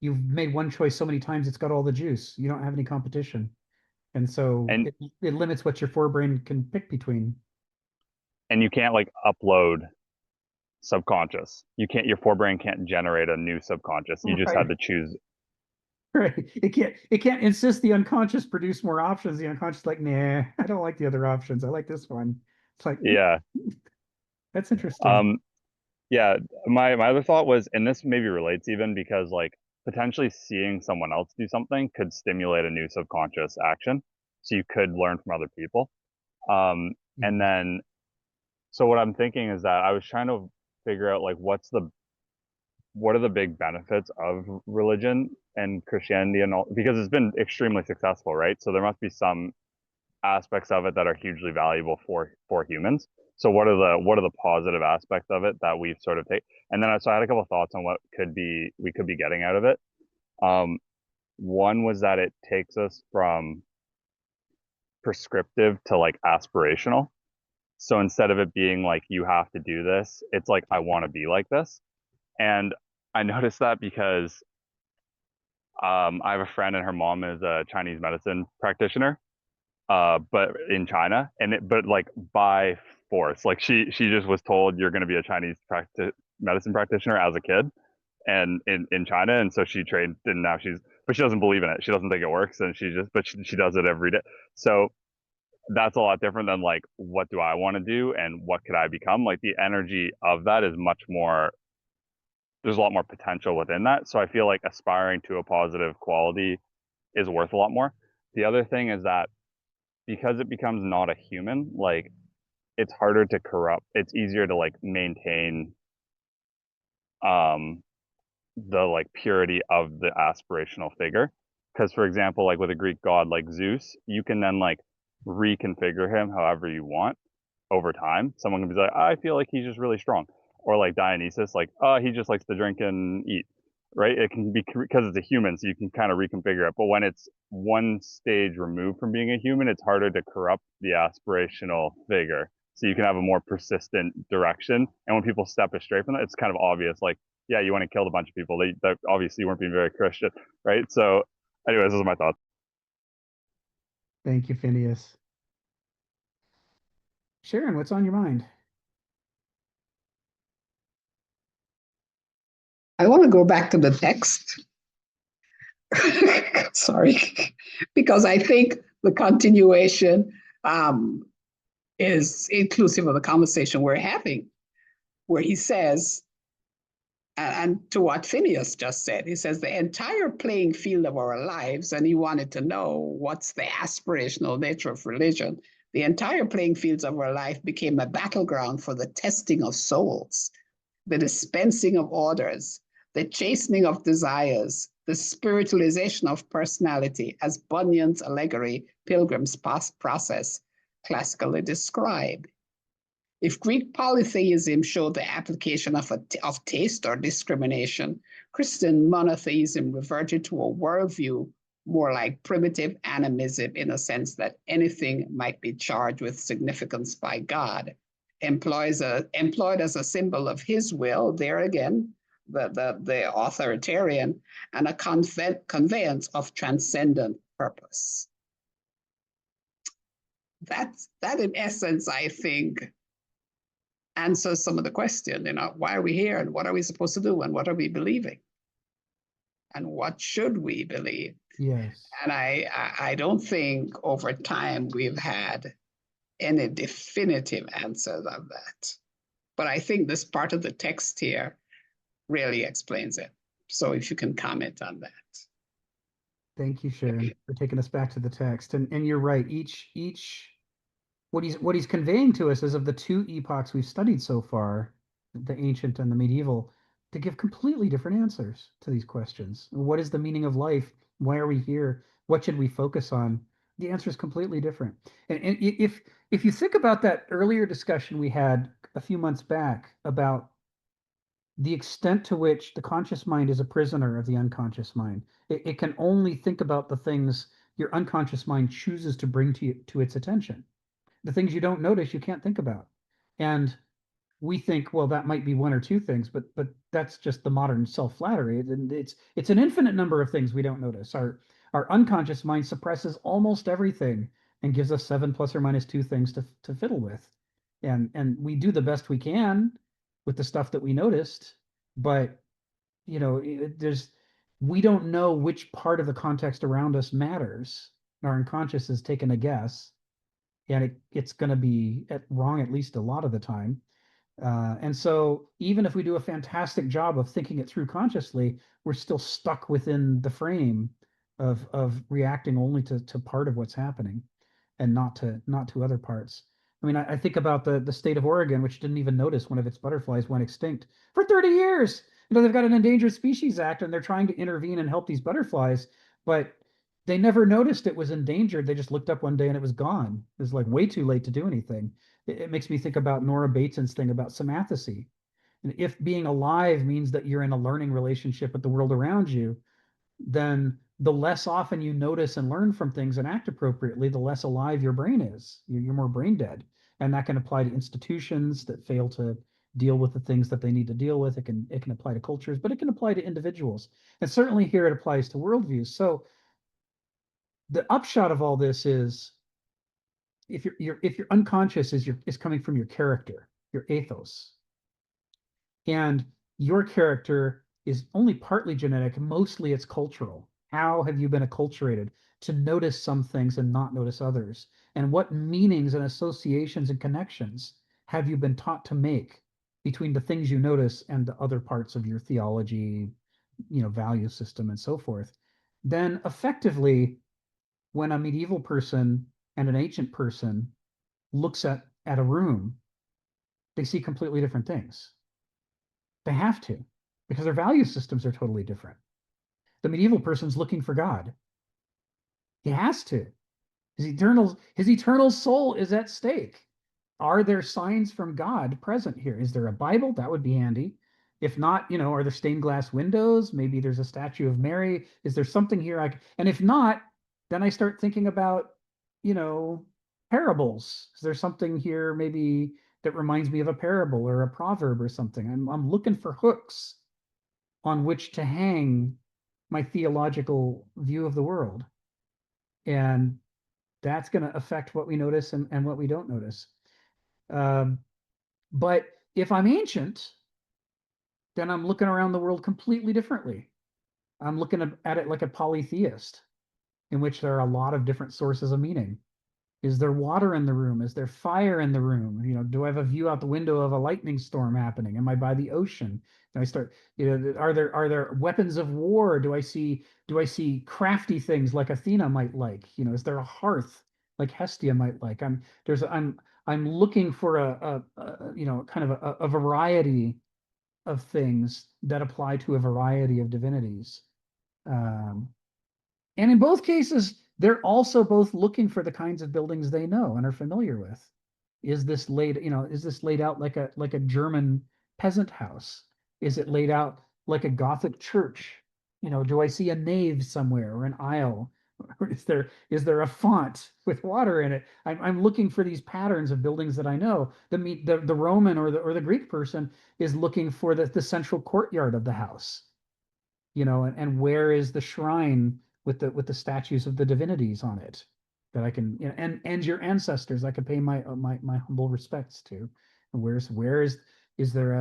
you've made one choice so many times it's got all the juice. You don't have any competition. And so And it limits what your forebrain can pick between. and you can't like upload subconscious. Your forebrain can't generate a new subconscious. You just had to choose. Right. It can't insist the unconscious produce more options. The unconscious like, nah, I don't like the other options. I like this one. It's like, Yeah. That's interesting. Yeah, my other thought was, and this maybe relates even because like potentially seeing someone else do something could stimulate a new subconscious action. So you could learn from other people. And then, so what I'm thinking is that I was trying to figure out like what are the big benefits of religion and Christianity and all, because it's been extremely successful, right? So there must be some aspects of it that are hugely valuable for humans. So what are the positive aspects of it that we've sort of taken? And then so I had a couple of thoughts on what we could be getting out of it. One was that it takes us from prescriptive to like aspirational. So instead of it being like you have to do this, it's like I want to be like this. And I noticed that because I have a friend and her mom is a Chinese medicine practitioner, but in China, but like by force, like she just was told you're going to be a Chinese medicine practitioner as a kid, and in China, and so she trained, and now but she doesn't believe in it. She doesn't think it works, and she does it every day. So that's a lot different than like what do I want to do and what could I become. Like the energy of that is much more. There's a lot more potential within that. So I feel like aspiring to a positive quality is worth a lot more. The other thing is that because it becomes not a human, like it's harder to corrupt. It's easier to like maintain the like purity of the aspirational figure. Because for example, like with a Greek god like Zeus, you can then like reconfigure him however you want over time. Someone can be like, I feel like he's just really strong. Or like Dionysus, like, oh, he just likes to drink and eat. right? It can be because it's a human, so you can kind of reconfigure it. But when it's one stage removed from being a human, it's harder to corrupt the aspirational figure. So you can have a more persistent direction. And when people step astray from that, it's kind of obvious. Like, yeah, you want to kill a bunch of people. They obviously weren't being very Christian, right? So, anyways, those are my thoughts. Thank you, Phineas. Sharon, what's on your mind? I want to go back to the text. Sorry, because I think the continuation is inclusive of the conversation we're having, where he says, and to what Phineas just said, he says the entire playing field of our lives, and he wanted to know what's the aspirational nature of religion. The entire playing fields of our life became a battleground for the testing of souls, the dispensing of orders, the chastening of desires, the spiritualization of personality, as Bunyan's allegory, Pilgrim's Process, classically described. If Greek polytheism showed the application of taste or discrimination, Christian monotheism reverted to a worldview more like primitive animism, in a sense that anything might be charged with significance by God, employed as a symbol of his will, there again, the authoritarian, and a conveyance of transcendent purpose. That in essence, I think, answers some of the question, why are we here and what are we supposed to do and what are we believing? And what should we believe? Yes. And I don't think over time we've had any definitive answers of that. But I think this part of the text here really explains it. So if you can comment on that. Thank you, Sharon, for taking us back to the text. And you're right. Each what he's conveying to us is of the two epochs we've studied so far, the ancient and the medieval, to give completely different answers to these questions. What is the meaning of life? Why are we here? What should we focus on? The answer is completely different. And if you think about that earlier discussion we had a few months back about the extent to which the conscious mind is a prisoner of the unconscious mind, it can only think about the things your unconscious mind chooses to bring to its attention. The things you don't notice, you can't think about. And we think, well, that might be one or two things, but that's just the modern self-flattery. And it's an infinite number of things we don't notice. Our unconscious mind suppresses almost everything and gives us 7 plus or minus 2 things to fiddle with. And we do the best we can with the stuff that we noticed, but we don't know which part of the context around us matters. Our unconscious is taking a guess, and it's going to be wrong at least a lot of the time. And so even if we do a fantastic job of thinking it through consciously, we're still stuck within the frame of reacting only to part of what's happening and not to other parts. I mean, I think about the state of Oregon, which didn't even notice one of its butterflies went extinct for 30 years. They've got an Endangered Species Act and they're trying to intervene and help these butterflies, but they never noticed it was endangered. They just looked up one day and it was gone. It was like way too late to do anything. It makes me think about Nora Bateson's thing about somathesy. And if being alive means that you're in a learning relationship with the world around you, then the less often you notice and learn from things and act appropriately, the less alive your brain is. You're more brain dead. And that can apply to institutions that fail to deal with the things that they need to deal with. It can apply to cultures, but it can apply to individuals. And certainly here it applies to worldviews. So the upshot of all this is, if your unconscious is coming from your character, your ethos, and your character is only partly genetic, mostly it's cultural. How have you been acculturated to notice some things and not notice others? And what meanings and associations and connections have you been taught to make between the things you notice and the other parts of your theology, value system and so forth? Then effectively, when a medieval person and an ancient person looks at a room, they see completely different things. They have to, because their value systems are totally different. The medieval person's looking for God. He has to. His eternal soul is at stake. Are there signs from God present here? Is there a Bible? That would be handy. If not, are there stained glass windows? Maybe there's a statue of Mary. Is there something here and if not, then I start thinking about, parables. Is there something here maybe that reminds me of a parable or a proverb or something? I'm looking for hooks on which to hang my theological view of the world. And that's going to affect what we notice and what we don't notice. But if I'm ancient, then I'm looking around the world completely differently. I'm looking at it like a polytheist, in which there are a lot of different sources of meaning. Is there water in the room? Is there fire in the room? Do I have a view out the window of a lightning storm happening? Am I by the ocean? And I start, are there weapons of war? Do I see crafty things like Athena might like? Is there a hearth like Hestia might like? I'm looking for a kind of a variety of things that apply to a variety of divinities. And in both cases, they're also both looking for the kinds of buildings they know and are familiar with. Is this laid out like a German peasant house? Is it laid out like a Gothic church? Do I see a nave somewhere or an aisle? Or is there a font with water in it? I'm looking for these patterns of buildings that I know. The Roman or the Greek person is looking for the central courtyard of the house. And where is the shrine with the statues of the divinities on it that I can, and your ancestors I could pay my humble respects to. And is there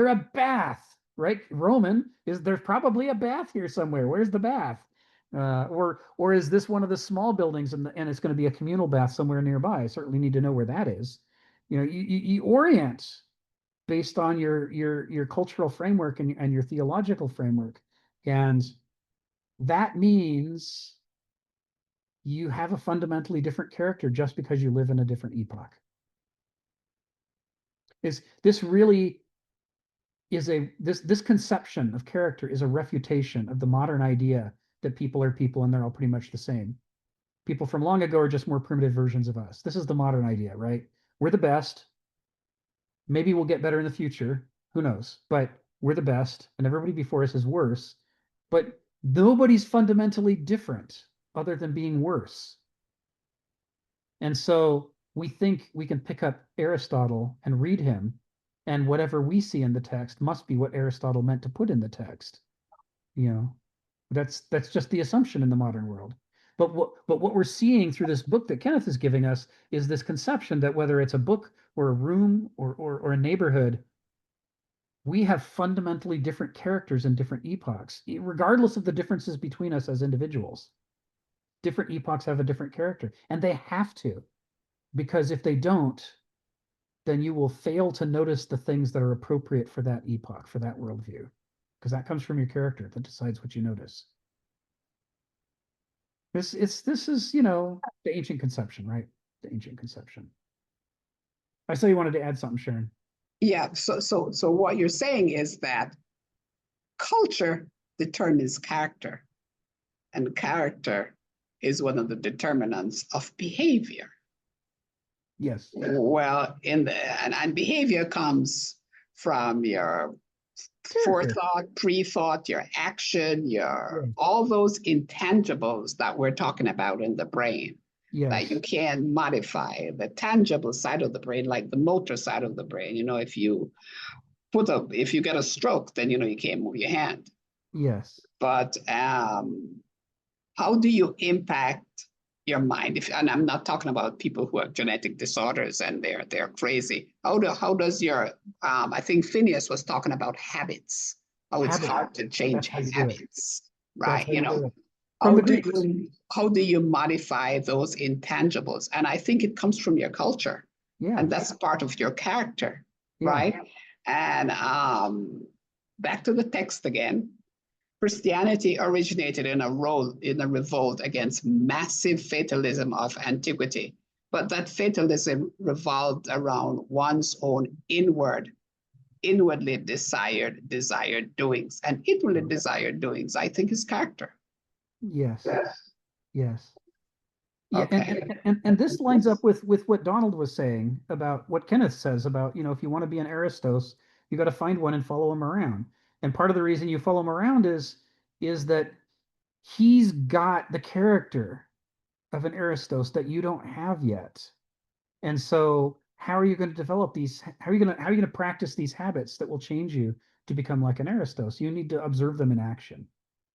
a bath, right? Roman, there's probably a bath here somewhere. Where's the bath? Or is this one of the small buildings and it's going to be a communal bath somewhere nearby? I certainly need to know where that is. You orient based on your cultural framework and your theological framework. And that means you have a fundamentally different character just because you live in a different epoch. This conception of character is a refutation of the modern idea that people are people and they're all pretty much the same. People from long ago are just more primitive versions of us. This is the modern idea, right? We're the best. Maybe we'll get better in the future. Who knows? But we're the best, and everybody before us is worse. But nobody's fundamentally different other than being worse. And so we think we can pick up Aristotle and read him, and whatever we see in the text must be what Aristotle meant to put in the text. That's just the assumption in the modern world. But what we're seeing through this book that Kenneth is giving us is this conception that whether it's a book or a room or a neighborhood, we have fundamentally different characters in different epochs, regardless of the differences between us as individuals. Different epochs have a different character, and they have to, because if they don't, then you will fail to notice the things that are appropriate for that epoch, for that worldview, because that comes from your character that decides what you notice. This is the ancient conception, right? The ancient conception. I saw you wanted to add something, Sharon. Yeah, so what you're saying is that culture determines character, and character is one of the determinants of behavior. Yes. Well, and behavior comes from your forethought, pre-thought, your action, all those intangibles that we're talking about in the brain. Yes. That you can modify, the tangible side of the brain, like the motor side of the brain. If you get a stroke, then you can't move your hand. Yes. But how do you impact your mind? And I'm not talking about people who have genetic disorders and they're crazy. How does your I think Phineas was talking about habits. How it's hard to change habits, right? How do you modify those intangibles? And I think it comes from your culture. Yeah. And that's part of your character, right? And back to the text again. Christianity originated in a revolt against massive fatalism of antiquity, but that fatalism revolved around one's own inwardly desired doings. And inwardly desired doings, I think, is character. Yes. Yes. Yeah, okay. And this lines up with what Donald was saying about what Kenneth says about, if you want to be an Aristos, You got to find one and follow him around. And part of the reason you follow him around is that he's got the character of an Aristos that you don't have yet. And so how are you going to develop these? How are you going to practice these habits that will change you to become like an Aristos? You need to observe them in action.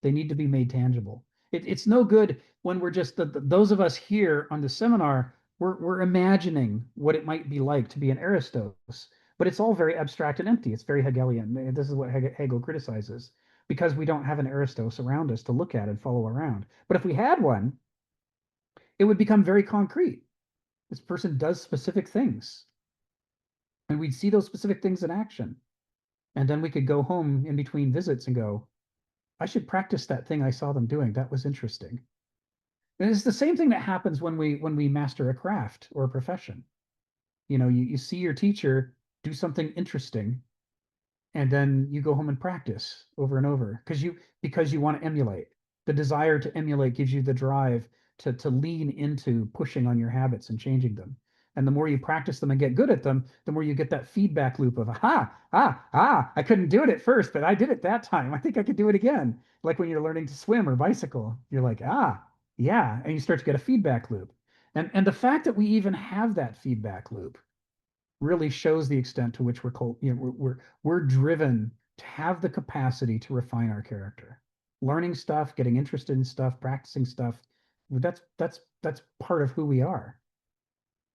They need to be made tangible. It's no good when we're just those of us here on the seminar, we're imagining what it might be like to be an Aristos, but it's all very abstract and empty. It's very Hegelian. This is what Hegel criticizes, because we don't have an Aristos around us to look at and follow around. But if we had one, it would become very concrete. This person does specific things, and we'd see those specific things in action. And then we could go home in between visits and go, I should practice that thing I saw them doing. That was interesting. And it's the same thing that happens when we master a craft or a profession. You know, you see your teacher do something interesting, and then you go home and practice over and over because you want to emulate. The desire to emulate gives you the drive to lean into pushing on your habits and changing them. And the more you practice them and get good at them, the more you get that feedback loop of, I couldn't do it at first, but I did it that time. I think I could do it again. Like when you're learning to swim or bicycle, you're like, yeah. And you start to get a feedback loop. And the fact that we even have that feedback loop really shows the extent to which we're driven to have the capacity to refine our character. Learning stuff, getting interested in stuff, practicing stuff, that's part of who we are.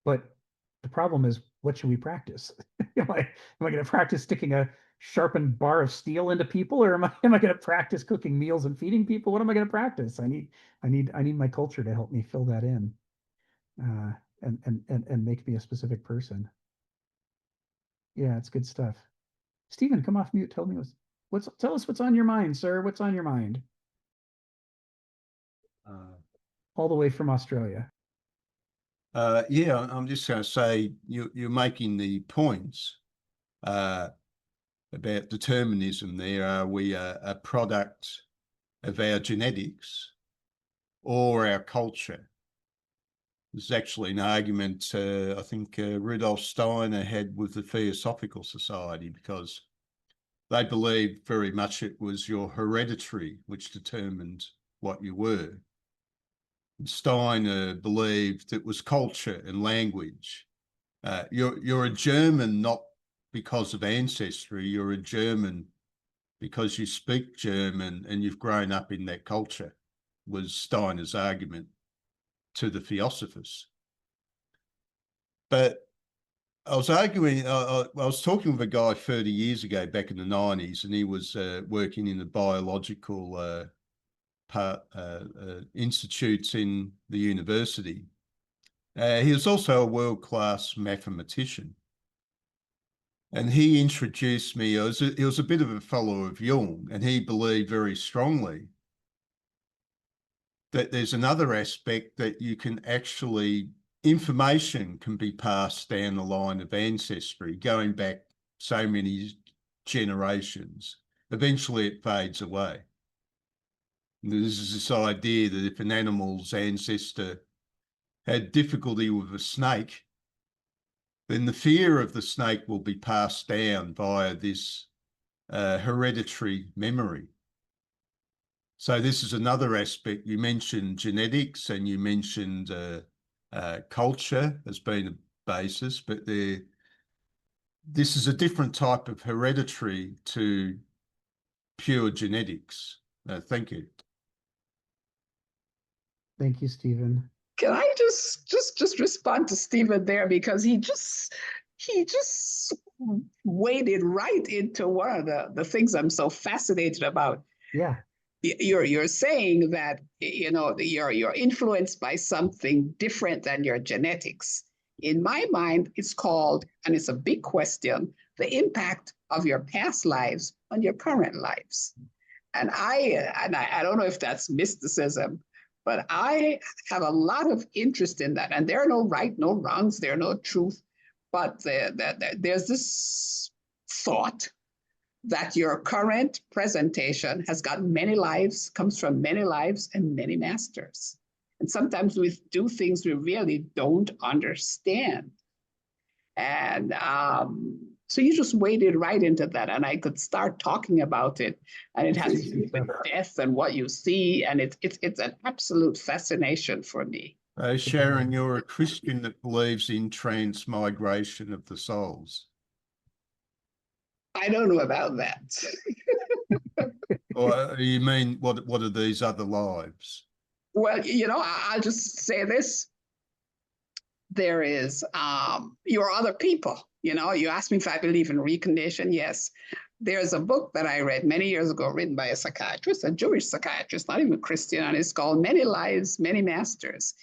But the problem is, what should we practice? am I going to practice sticking a sharpened bar of steel into people, or am I going to practice cooking meals and feeding people? What am I going to practice? I need my culture to help me fill that in, and make me a specific person. Yeah, it's good stuff. Stephen, come off mute. Tell us what's on your mind, sir. What's on your mind? All the way from Australia. Yeah, I'm just going to say you're making the points about determinism there. Are we a product of our genetics or our culture? There's actually an argument I think Rudolf Steiner had with the Theosophical Society, because they believed very much it was your hereditary which determined what you were. Steiner believed it was culture and language. You're a German not because of ancestry. You're a German because you speak German and you've grown up in that culture, was Steiner's argument to the Theosophists. But I was arguing, I was talking with a guy 30 years ago back in the 90s, and he was working in the biological institutes in the university. He was also a world-class mathematician. And he introduced me, he was a bit of a fellow of Jung, and he believed very strongly that there's another aspect that you can actually, information can be passed down the line of ancestry, going back so many generations. Eventually it fades away. There's this idea that if an animal's ancestor had difficulty with a snake, then the fear of the snake will be passed down via this hereditary memory. So this is another aspect. You mentioned genetics and you mentioned culture as being a basis, but this is a different type of hereditary to pure genetics. Thank you. Thank you, Stephen. Can I just respond to Stephen there, because he just waded right into one of the things I'm so fascinated about. Yeah. You're saying that, you know, you're influenced by something different than your genetics. In my mind, it's called, and it's a big question, the impact of your past lives on your current lives. And I don't know if that's mysticism, but I have a lot of interest in that. And there are no right, no wrongs, there are no truth, but there's this thought that your current presentation has got many lives, comes from many lives and many masters. And sometimes we do things we really don't understand. And So you just waded right into that, and I could start talking about it, and it has to do with death and what you see, and it's an absolute fascination for me. Sharon, you're a Christian that believes in transmigration of the souls. I don't know about that. Or you mean what are these other lives? Well, I'll just say this. There is your other people. You asked me if I believe in reincarnation. Yes. There's a book that I read many years ago written by a psychiatrist, a Jewish psychiatrist, not even a Christian, and it's called Many Lives, Many Masters.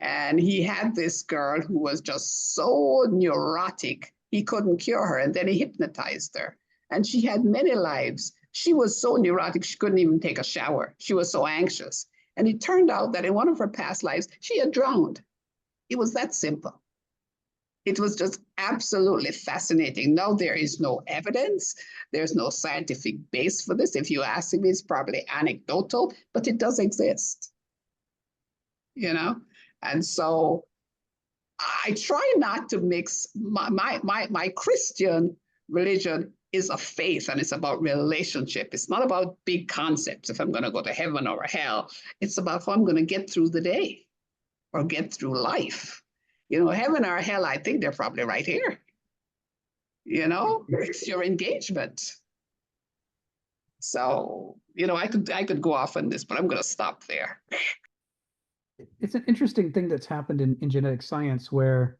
And he had this girl who was just so neurotic, he couldn't cure her. And then he hypnotized her. And she had many lives. She was so neurotic, she couldn't even take a shower. She was so anxious. And it turned out that in one of her past lives, she had drowned. It was that simple. It was just absolutely fascinating. Now, there is no evidence. There's no scientific base for this. If you ask me, it's probably anecdotal, but it does exist. And so I try not to mix my Christian religion is a faith, and it's about relationship. It's not about big concepts. If I'm going to go to heaven or hell, it's about how I'm going to get through the day or get through life. Heaven or hell, I think they're probably right here. It's your engagement. So, I could go off on this, but I'm going to stop there. It's an interesting thing that's happened in genetic science, where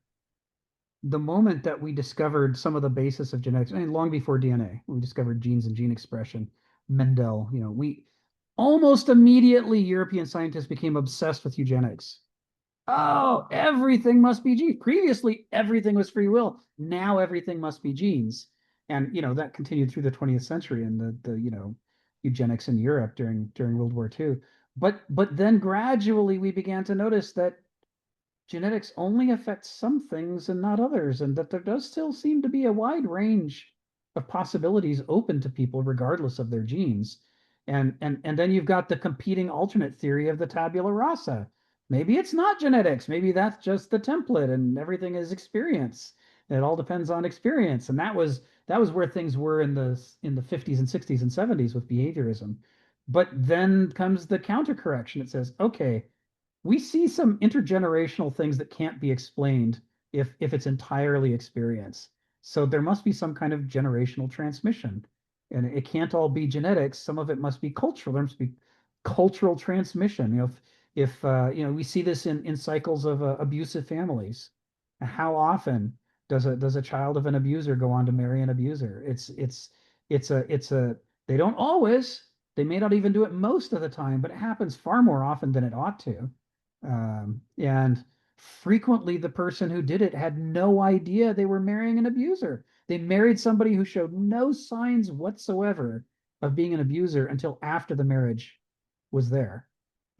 the moment that we discovered some of the basis of genetics, long before DNA, we discovered genes and gene expression, Mendel, we almost immediately, European scientists became obsessed with eugenics. Oh, everything must be genes. Previously, everything was free will. Now everything must be genes. And, that continued through the 20th century and the eugenics in Europe during World War II. But then gradually we began to notice that genetics only affects some things and not others, and that there does still seem to be a wide range of possibilities open to people regardless of their genes. And then you've got the competing alternate theory of the tabula rasa. Maybe it's not genetics. Maybe that's just the template, and everything is experience. And it all depends on experience. And that was where things were in the 50s and 60s and 70s with behaviorism. But then comes the countercorrection. It says, okay, we see some intergenerational things that can't be explained if it's entirely experience. So there must be some kind of generational transmission, and it can't all be genetics. Some of it must be cultural. There must be cultural transmission. If we see this in cycles of abusive families. How often does a child of an abuser go on to marry an abuser? They don't always. They may not even do it most of the time, but it happens far more often than it ought to. And frequently the person who did it had no idea they were marrying an abuser. They married somebody who showed no signs whatsoever of being an abuser until after the marriage was there.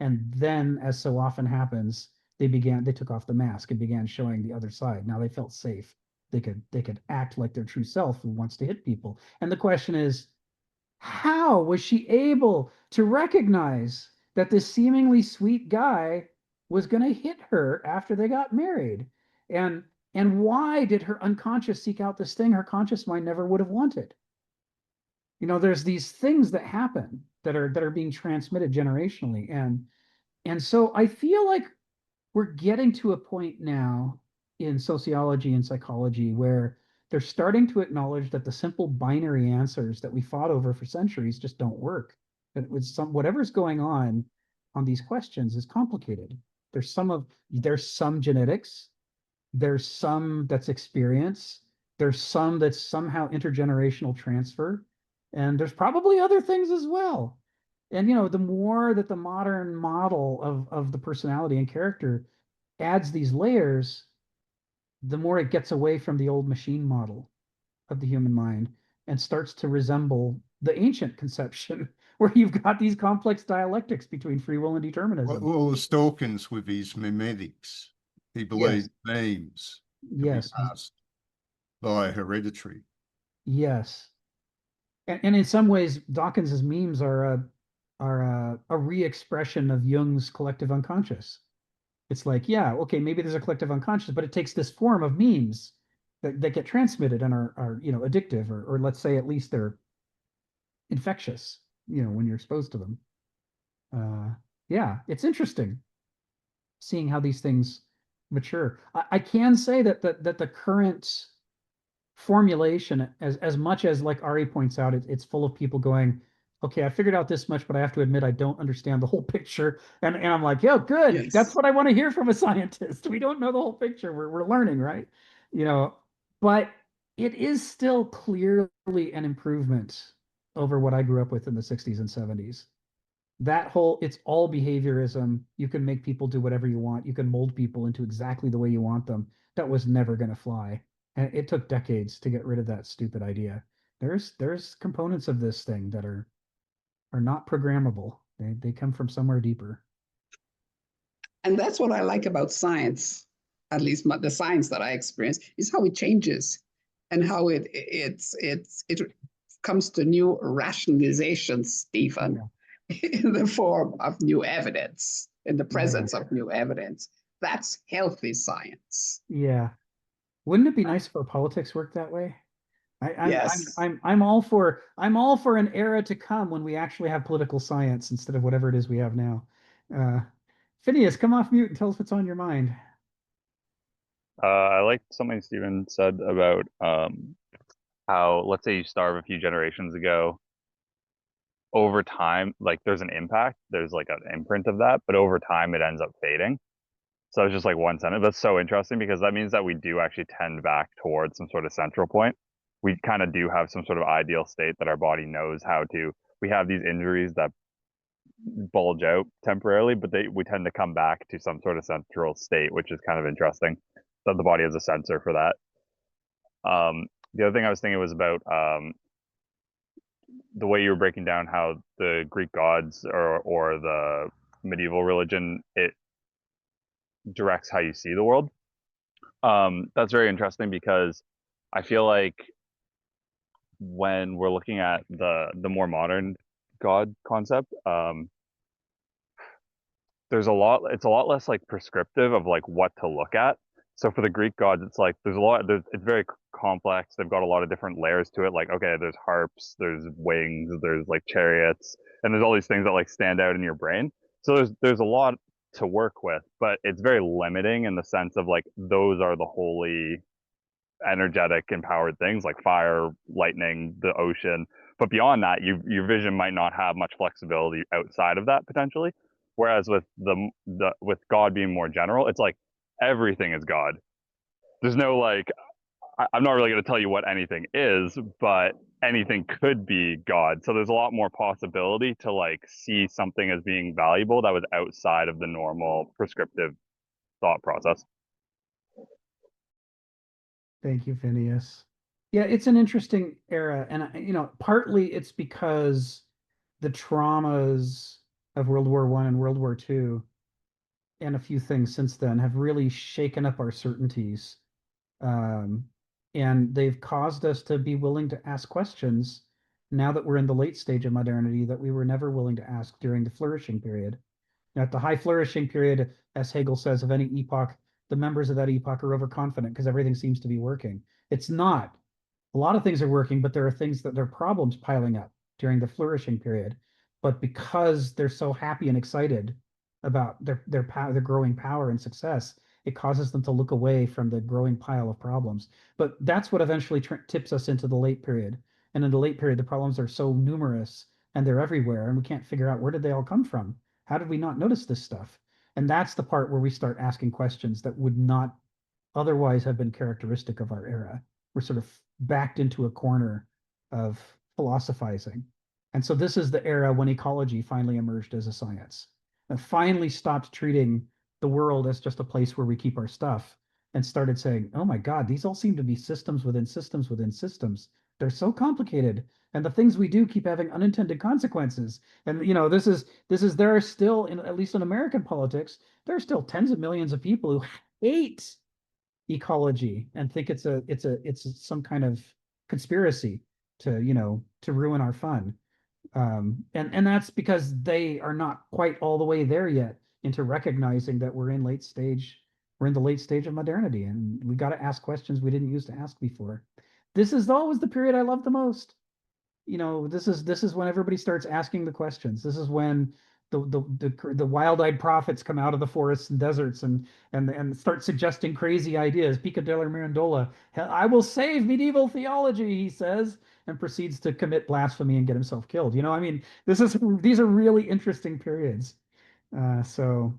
And then, as so often happens, they took off the mask and began showing the other side. Now they felt safe. They could act like their true self who wants to hit people. And the question is, how was she able to recognize that this seemingly sweet guy was going to hit her after they got married? And why did her unconscious seek out this thing her conscious mind never would have wanted? There's these things that happen that are being transmitted generationally. And so I feel like we're getting to a point now in sociology and psychology where they're starting to acknowledge that the simple binary answers that we fought over for centuries just don't work. That whatever's going on these questions is complicated. There's some genetics, there's some that's experience, there's some that's somehow intergenerational transfer, and there's probably other things as well. And the more that the modern model of the personality and character adds these layers, the more it gets away from the old machine model of the human mind and starts to resemble the ancient conception where you've got these complex dialectics between free will and determinism. Well, Dawkins with his mimetics, he believed memes can be passed by hereditary. Yes. And in some ways, Dawkins's memes are a re-expression of Jung's collective unconscious. It's like, yeah, okay, maybe there's a collective unconscious, but it takes this form of memes. that get transmitted and are addictive, or let's say at least they're infectious, when you're exposed to them. Yeah, it's interesting seeing how these things mature. I can say that the current formulation, as much as, like Ari points out, it's full of people going, okay, I figured out this much, but I have to admit I don't understand the whole picture. And I'm like, yeah, good. Yes. That's what I want to hear from a scientist. We don't know the whole picture. We're learning, right? But it is still clearly an improvement over what I grew up with in the 60s and 70s. It's all behaviorism. You can make people do whatever you want. You can mold people into exactly the way you want them. That was never going to fly. And it took decades to get rid of that stupid idea. There's components of this thing that are not programmable. They come from somewhere deeper. And that's what I like about science, at least the science that I experience, is how it changes and how it comes to new rationalizations, Stephen, in the form of new evidence, in the presence of new evidence. That's healthy science. Yeah. Wouldn't it be nice if our politics worked that way? Yes. I'm all for an era to come when we actually have political science instead of whatever it is we have now. Phineas, come off mute and tell us what's on your mind. I like something Stephen said about how, let's say you starve a few generations ago, over time, like there's an impact, there's like an imprint of that, but over time it ends up fading. So it's just like one sentence. That's so interesting because that means that we do actually tend back towards some sort of central point. We kind of do have some sort of ideal state that our body knows how to. We have these injuries that bulge out temporarily, but we tend to come back to some sort of central state, which is kind of interesting that the body has a sensor for that. The other thing I was thinking was about the way you were breaking down how the Greek gods or the medieval religion, it directs how you see the world. That's very interesting because I feel like when we're looking at the more modern God concept, it's a lot less like prescriptive of like what to look at. So for the Greek gods, it's like it's very complex. They've got a lot of different layers to it. Like, okay, there's harps, there's wings, there's like chariots, and there's all these things that like stand out in your brain. So there's a lot to work with, but it's very limiting in the sense of like those are the holy, energetic, empowered things like fire, lightning, the ocean. But beyond that, your vision might not have much flexibility outside of that potentially. Whereas with with God being more general, it's like everything is God. There's no like I'm not really going to tell you what anything is, but anything could be God. So there's a lot more possibility to like see something as being valuable that was outside of the normal prescriptive thought process. Thank you, Phineas. Yeah, it's an interesting era, and partly it's because the traumas of World War I and World War II and a few things since then have really shaken up our certainties. And they've caused us to be willing to ask questions now that we're in the late stage of modernity that we were never willing to ask during the flourishing period. Now, at the high flourishing period, as Hegel says, of any epoch, the members of that epoch are overconfident because everything seems to be working. It's not. A lot of things are working, but there are problems piling up during the flourishing period. But because they're so happy and excited about their growing power and success, it causes them to look away from the growing pile of problems. But that's what eventually tips us into the late period. And in the late period, the problems are so numerous and they're everywhere, and we can't figure out where did they all come from? How did we not notice this stuff? And that's the part where we start asking questions that would not otherwise have been characteristic of our era. We're sort of backed into a corner of philosophizing. And so this is the era when ecology finally emerged as a science and finally stopped treating the world as just a place where we keep our stuff and started saying, oh my God, these all seem to be systems within systems within systems. They're so complicated. And the things we do keep having unintended consequences. And there are still, at least in American politics, there are still tens of millions of people who hate ecology and think it's some kind of conspiracy to ruin our fun. And that's because they are not quite all the way there yet into recognizing that we're in we're in the late stage of modernity, and we got to ask questions we didn't used to ask before. This is always the period I love the most. This is when everybody starts asking the questions. This is when the wild-eyed prophets come out of the forests and deserts and start suggesting crazy ideas. Pico della Mirandola, I will save medieval theology, he says, and proceeds to commit blasphemy and get himself killed. I mean, these are really interesting periods. So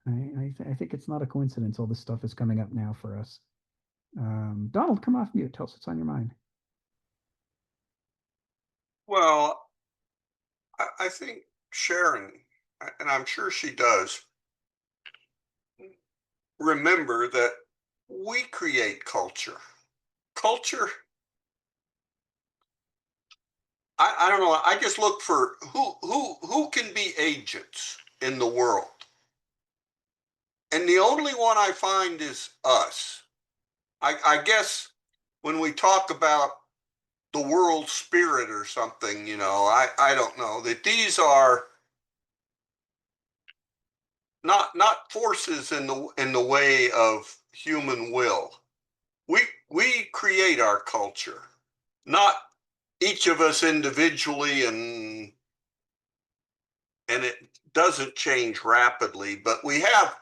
I think it's not a coincidence all this stuff is coming up now for us. Donald, come off mute. Tell us what's on your mind. Well, I think Sharon, and I'm sure she does, remember that we create culture. Culture, I don't know. I just look for who can be agents in the world. And the only one I find is us. I guess when we talk about the world spirit or something, I don't know, that these are not forces in the way of human will. We create our culture, not each of us individually, and it doesn't change rapidly, but we have,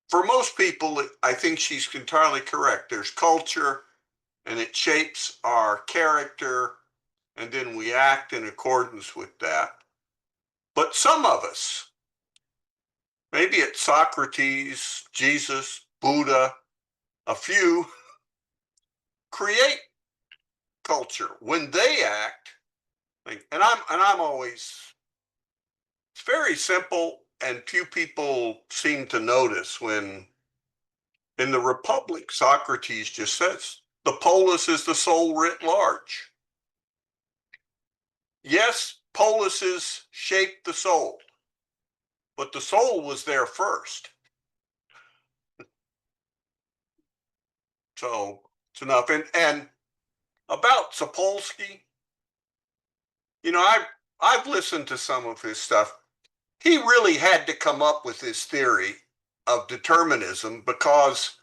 for most people, I think she's entirely correct. There's culture and it shapes our character, and then we act in accordance with that. But some of us, maybe it's Socrates, Jesus, Buddha, a few, create culture when they act. And I'm always, it's very simple, and few people seem to notice when in the Republic, Socrates just says, the polis is the soul writ large. Yes, polises shape the soul, but the soul was there first. So it's enough. And about Sapolsky, I've listened to some of his stuff. He really had to come up with his theory of determinism because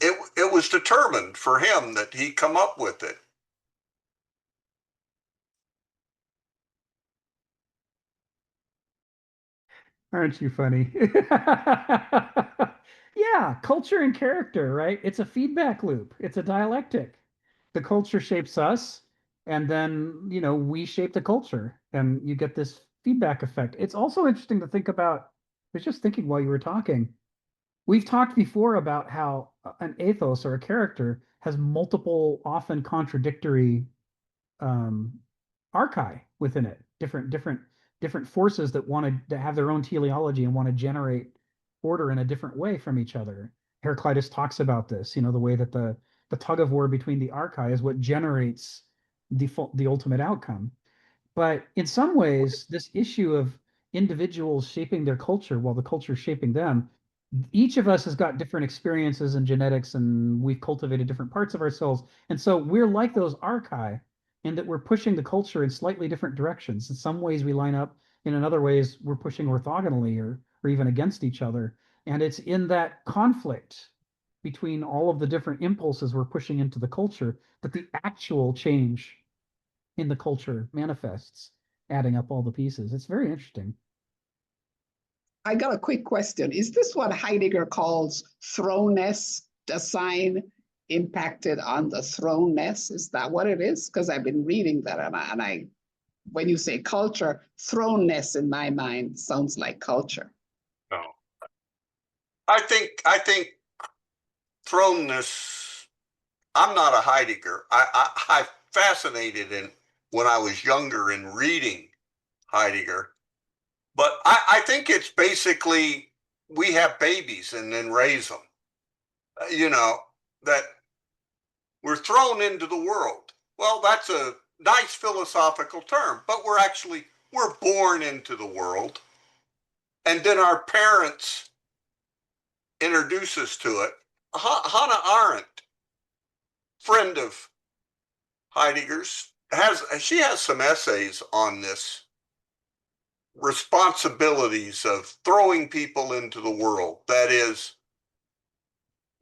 it was determined for him that he come up with it. Aren't you funny? Yeah, culture and character, right? It's a feedback loop. It's a dialectic. The culture shapes us, and then, we shape the culture, and you get this feedback effect. It's also interesting to think about. I was just thinking while you were talking. We've talked before about how an ethos or a character has multiple, often contradictory um, archi within it, different forces that want to have their own teleology and want to generate order in a different way from each other. Heraclitus talks about this, the way that the tug of war between the archi is what generates the ultimate outcome. But in some ways, this issue of individuals shaping their culture while the culture is shaping them, each of us has got different experiences and genetics, and we've cultivated different parts of ourselves. And so we're like those archi in that we're pushing the culture in slightly different directions. In some ways, we line up, and in other ways, we're pushing orthogonally or even against each other. And it's in that conflict between all of the different impulses we're pushing into the culture that the actual change in the culture manifests, adding up all the pieces. It's very interesting. I got a quick question. Is this what Heidegger calls thrownness, the sign impacted on the thrownness? Is that what it is? Because I've been reading that, and I, when you say culture, thrownness in my mind sounds like culture. No. I think thrownness, I'm not a Heidegger. I fascinated in when I was younger in reading Heidegger, but I think it's basically we have babies and then raise them. That we're thrown into the world. Well, that's a nice philosophical term, but we're born into the world, and then our parents introduce us to it. Hannah Arendt, friend of Heidegger's, she has some essays on this responsibilities of throwing people into the world. That is,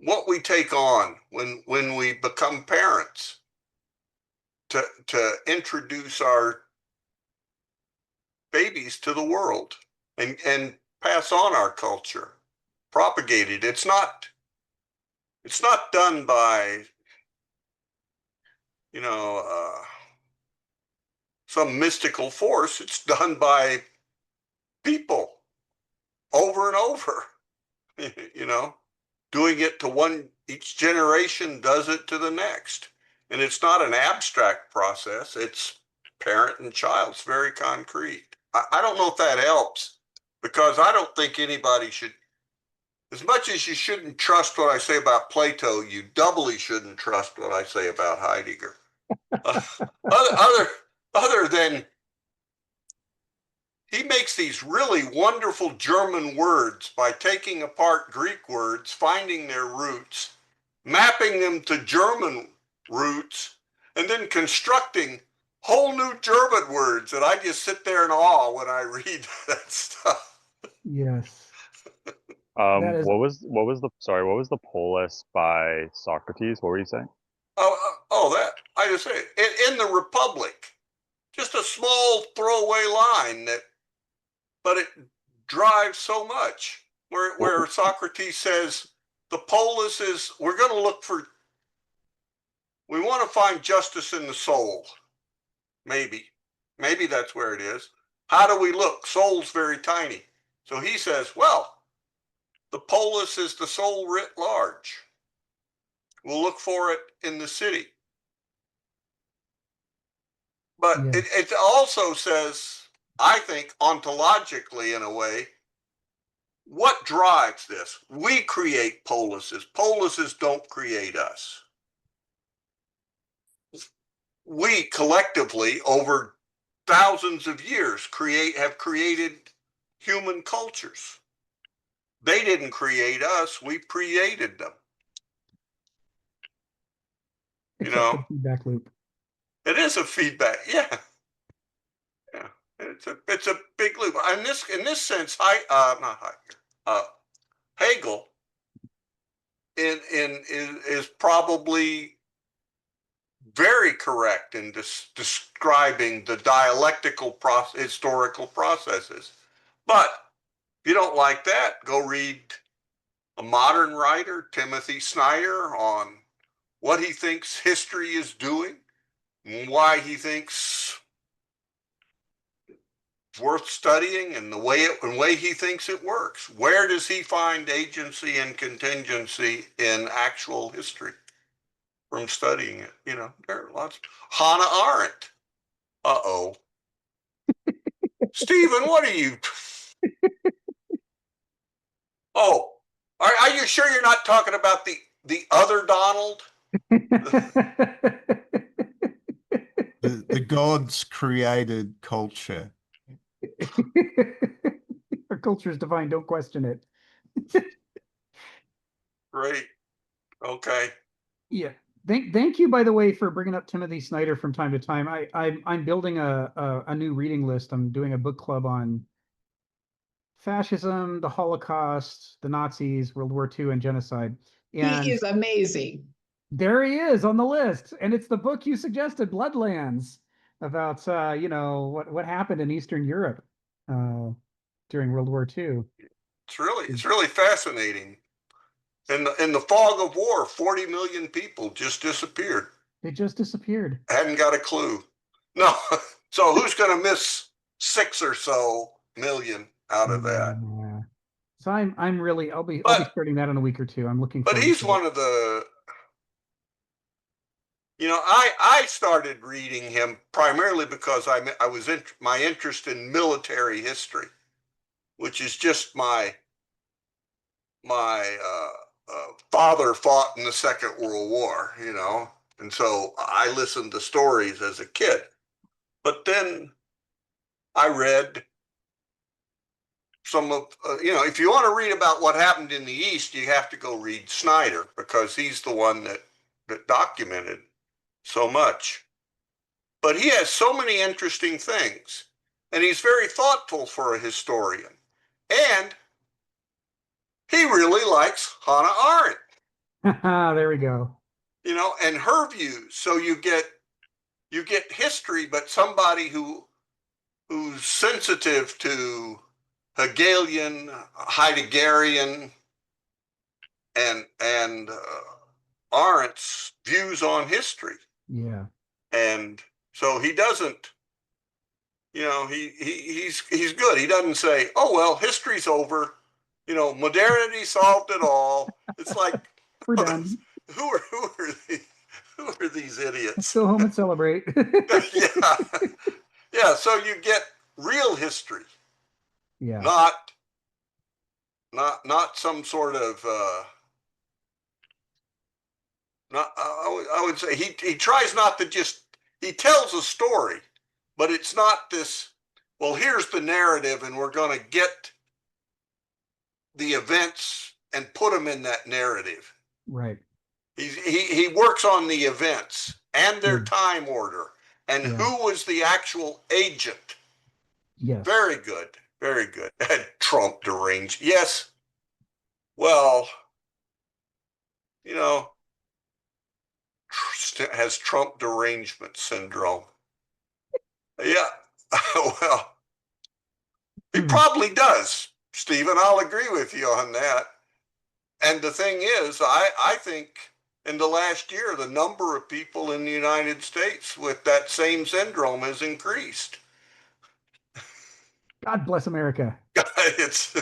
what we take on when we become parents to introduce our babies to the world and pass on our culture, propagate it. It's not done by, you know, some mystical force. It's done by people over and over, you know, doing it to one, each generation does it to the next. And it's not an abstract process. It's parent and child. It's very concrete. I don't know if that helps, because I don't think anybody should, as much as you shouldn't trust what I say about Plato, you doubly shouldn't trust what I say about Heidegger. Other than he makes these really wonderful German words by taking apart Greek words, finding their roots, mapping them to German roots, and then constructing whole new German words. And I just sit there in awe when I read that stuff. Yes. That is- what was the polis by Socrates? What were you saying? That I just say in the Republic, just a small throwaway line but it drives so much. Where Socrates says the polis is, we want to find justice in the soul. Maybe that's where it is. How do we look? Soul's very tiny. So he says, well, the polis is the soul writ large. We'll look for it in the city. But Yes. it also says, I think, ontologically in a way, what drives this? We create polises. Polises don't create us. We collectively, over thousands of years, have created human cultures. They didn't create us. We created them. Except for the feedback loop. It is a feedback. Yeah. It's a big loop. In this sense, Hegel is probably very correct in describing the dialectical historical processes. But if you don't like that, go read a modern writer, Timothy Snyder, on what he thinks history is doing, and why he thinks it's worth studying, and the way he thinks it works. Where does he find agency and contingency in actual history from studying it? You know, there are lots. Hannah Arendt. Uh-oh. Stephen, what are you? Oh, are you sure you're not talking about the other Donald? The gods created culture. Our culture is divine. Don't question it. Great. Okay. Yeah. Thank you, by the way, for bringing up Timothy Snyder from time to time. I'm building a new reading list. I'm doing a book club on fascism, the Holocaust, the Nazis, World War II, and genocide. And He is amazing. there he is on the list, and it's the book you suggested, Bloodlands, about what happened in Eastern Europe during World War II. It's really fascinating. In the fog of war, 40 million people just disappeared. They just disappeared. Hadn't got a clue. No. So who's going to miss 6 or so million out of that? Yeah. So I'll be starting that in a week or two. I'm looking But forward he's to one of the, I started reading him primarily because my interest in military history, which is just my father fought in the Second World War, and so I listened to stories as a kid. But then I read some of, if you want to read about what happened in the East, you have to go read Snyder, because he's the one that documented so much. But he has so many interesting things, and he's very thoughtful for a historian. And he really likes Hannah Arendt. There we go. you know, and her views. So you get history, but somebody who's sensitive to Hegelian, Heideggerian, and Arendt's views on history. Yeah. And so he doesn't, you know, he's good. He doesn't say, "Oh well, history's over," you know, modernity solved it all. It's like, We're done. who are these idiots? Let's go home and celebrate. Yeah, yeah. So you get real history, Yeah. not some sort of not. I would say he tries not to just, he tells a story, but it's not this. Well, here's the narrative, and we're going to get the events and put them in that narrative. Right. He works on the events and their Good. time order and Yeah. who was the actual agent. Yes. Very good. Very good. And Trump deranged. Yes. Well, you know, has Trump derangement syndrome. Yeah. Well, he probably does, Stephen. I'll agree with you on that. And the thing is, I think in the last year, the number of people in the United States with that same syndrome has increased. God bless America. It's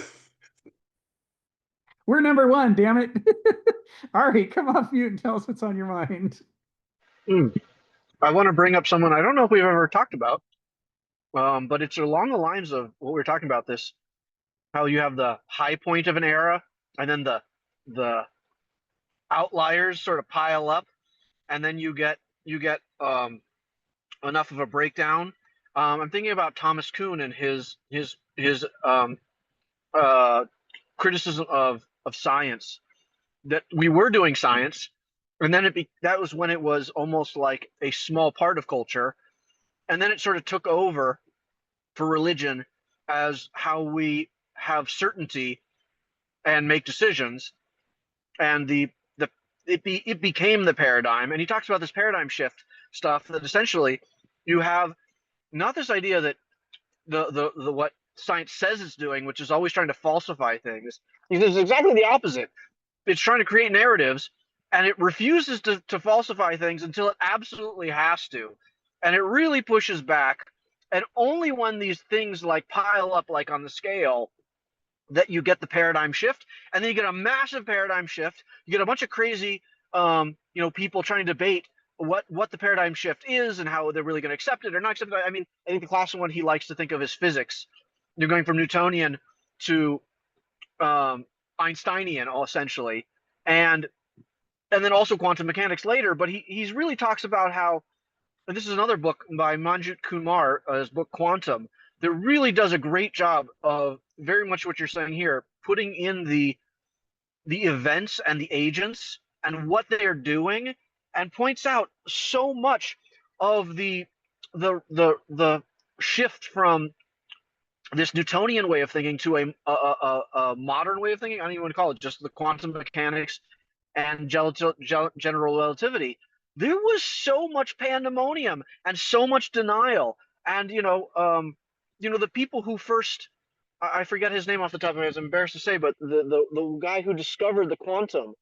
We're number one, damn it. Ari, come off mute and tell us what's on your mind. I want to bring up someone I don't know if we've ever talked about, but it's along the lines of what we were talking about, this, how you have the high point of an era and then the outliers sort of pile up, and then you get enough of a breakdown. I'm thinking about Thomas Kuhn and his criticism of science, that we were doing science, and then that was when it was almost like a small part of culture, and then it sort of took over for religion as how we have certainty and make decisions, and it became the paradigm. And he talks about this paradigm shift stuff, that essentially you have not this idea that the what science says it's doing, which is always trying to falsify things. It's exactly the opposite. It's trying to create narratives, and it refuses to falsify things until it absolutely has to, and it really pushes back. And only when these things like pile up, like on the scale, that you get the paradigm shift, and then you get a massive paradigm shift. You get a bunch of crazy people trying to debate what the paradigm shift is and how they're really going to accept it or not accept it. I mean, I think the classic one he likes to think of is physics. You're going from Newtonian to Einsteinian, essentially, and then also quantum mechanics later. But he's really talks about how, and this is another book by Manjit Kumar, his book Quantum, that really does a great job of very much what you're saying here, putting in the events and the agents and what they are doing, and points out so much of the shift from this Newtonian way of thinking to a modern way of thinking. I don't even want to call it, just the quantum mechanics and general relativity. There was so much pandemonium and so much denial, and the people who first, I forget his name off the top of my head, I'm embarrassed to say, but the guy who discovered the quantum,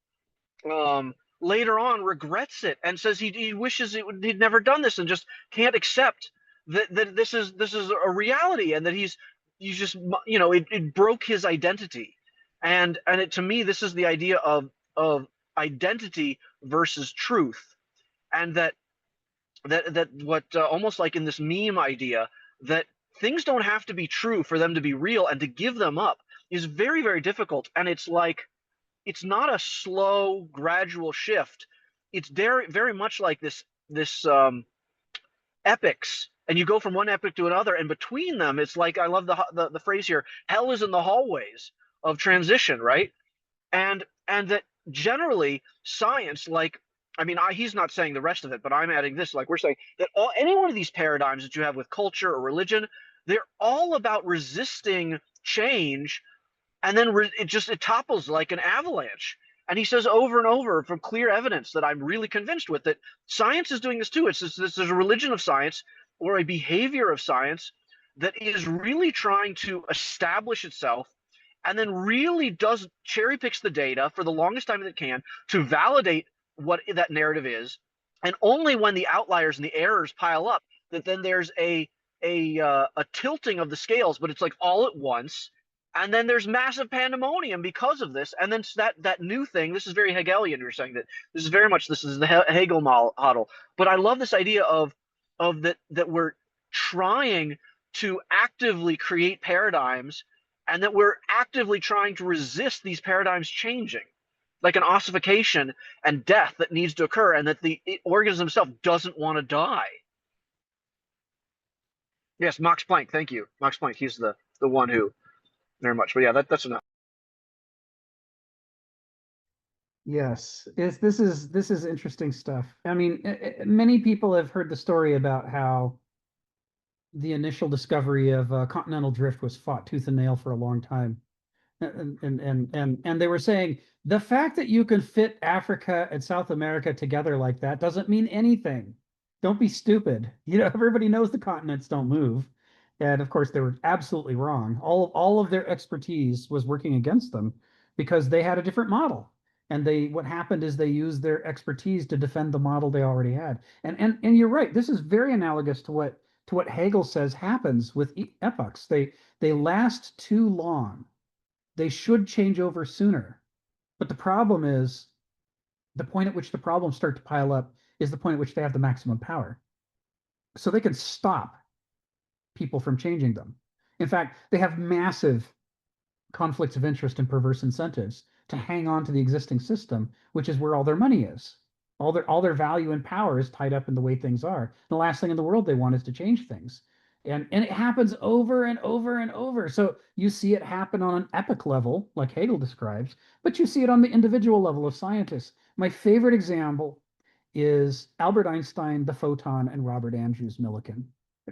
later on regrets it and says he wishes he'd never done this, and just can't accept that this is a reality, and that he's just, it broke his identity. And to me, this is the idea of identity versus truth, and that what almost like in this meme idea, that things don't have to be true for them to be real, and to give them up is very, very difficult. And it's like, it's not a slow gradual shift. It's very much like this epics, and you go from one epic to another, and between them, it's like, I love the phrase here, hell is in the hallways of transition, right? And that generally science, like, I mean, he's not saying the rest of it, but I'm adding this, like, we're saying that any one of these paradigms that you have with culture or religion, they're all about resisting change, and then it topples like an avalanche. And he says over and over from clear evidence that I'm really convinced with, that science is doing this too. There's a religion of science or a behavior of science that is really trying to establish itself, and then really does cherry picks the data for the longest time that it can to validate what that narrative is. And only when the outliers and the errors pile up, that then there's a tilting of the scales, but it's like all at once. And then there's massive pandemonium because of this. And then that new thing, this is very Hegelian. You're saying that this is very much, this is the Hegel model. But I love this idea of that we're trying to actively create paradigms, and that we're actively trying to resist these paradigms changing, like an ossification and death that needs to occur, and that the organism itself doesn't want to die. Yes, Max Planck. Thank you, Max Planck. He's the one who very much. But yeah, that's enough. Yes, this is interesting stuff. I mean, many people have heard the story about how the initial discovery of continental drift was fought tooth and nail for a long time. And they were saying the fact that you can fit Africa and South America together like that doesn't mean anything. Don't be stupid. You know, everybody knows the continents don't move. And of course, they were absolutely wrong. All of their expertise was working against them because they had a different model. And what happened is they used their expertise to defend the model they already had. And you're right. This is very analogous to what Hegel says happens with epochs. They last too long. They should change over sooner. But the problem is, the point at which the problems start to pile up is the point at which they have the maximum power. So they can stop people from changing them. In fact, they have massive conflicts of interest and perverse incentives to hang on to the existing system, which is where all their money is. All their value and power is tied up in the way things are. The last thing in the world they want is to change things. And it happens over and over and over. So you see it happen on an epoch level, like Hegel describes, but you see it on the individual level of scientists. My favorite example is Albert Einstein, the photon, and Robert Andrews Millikan.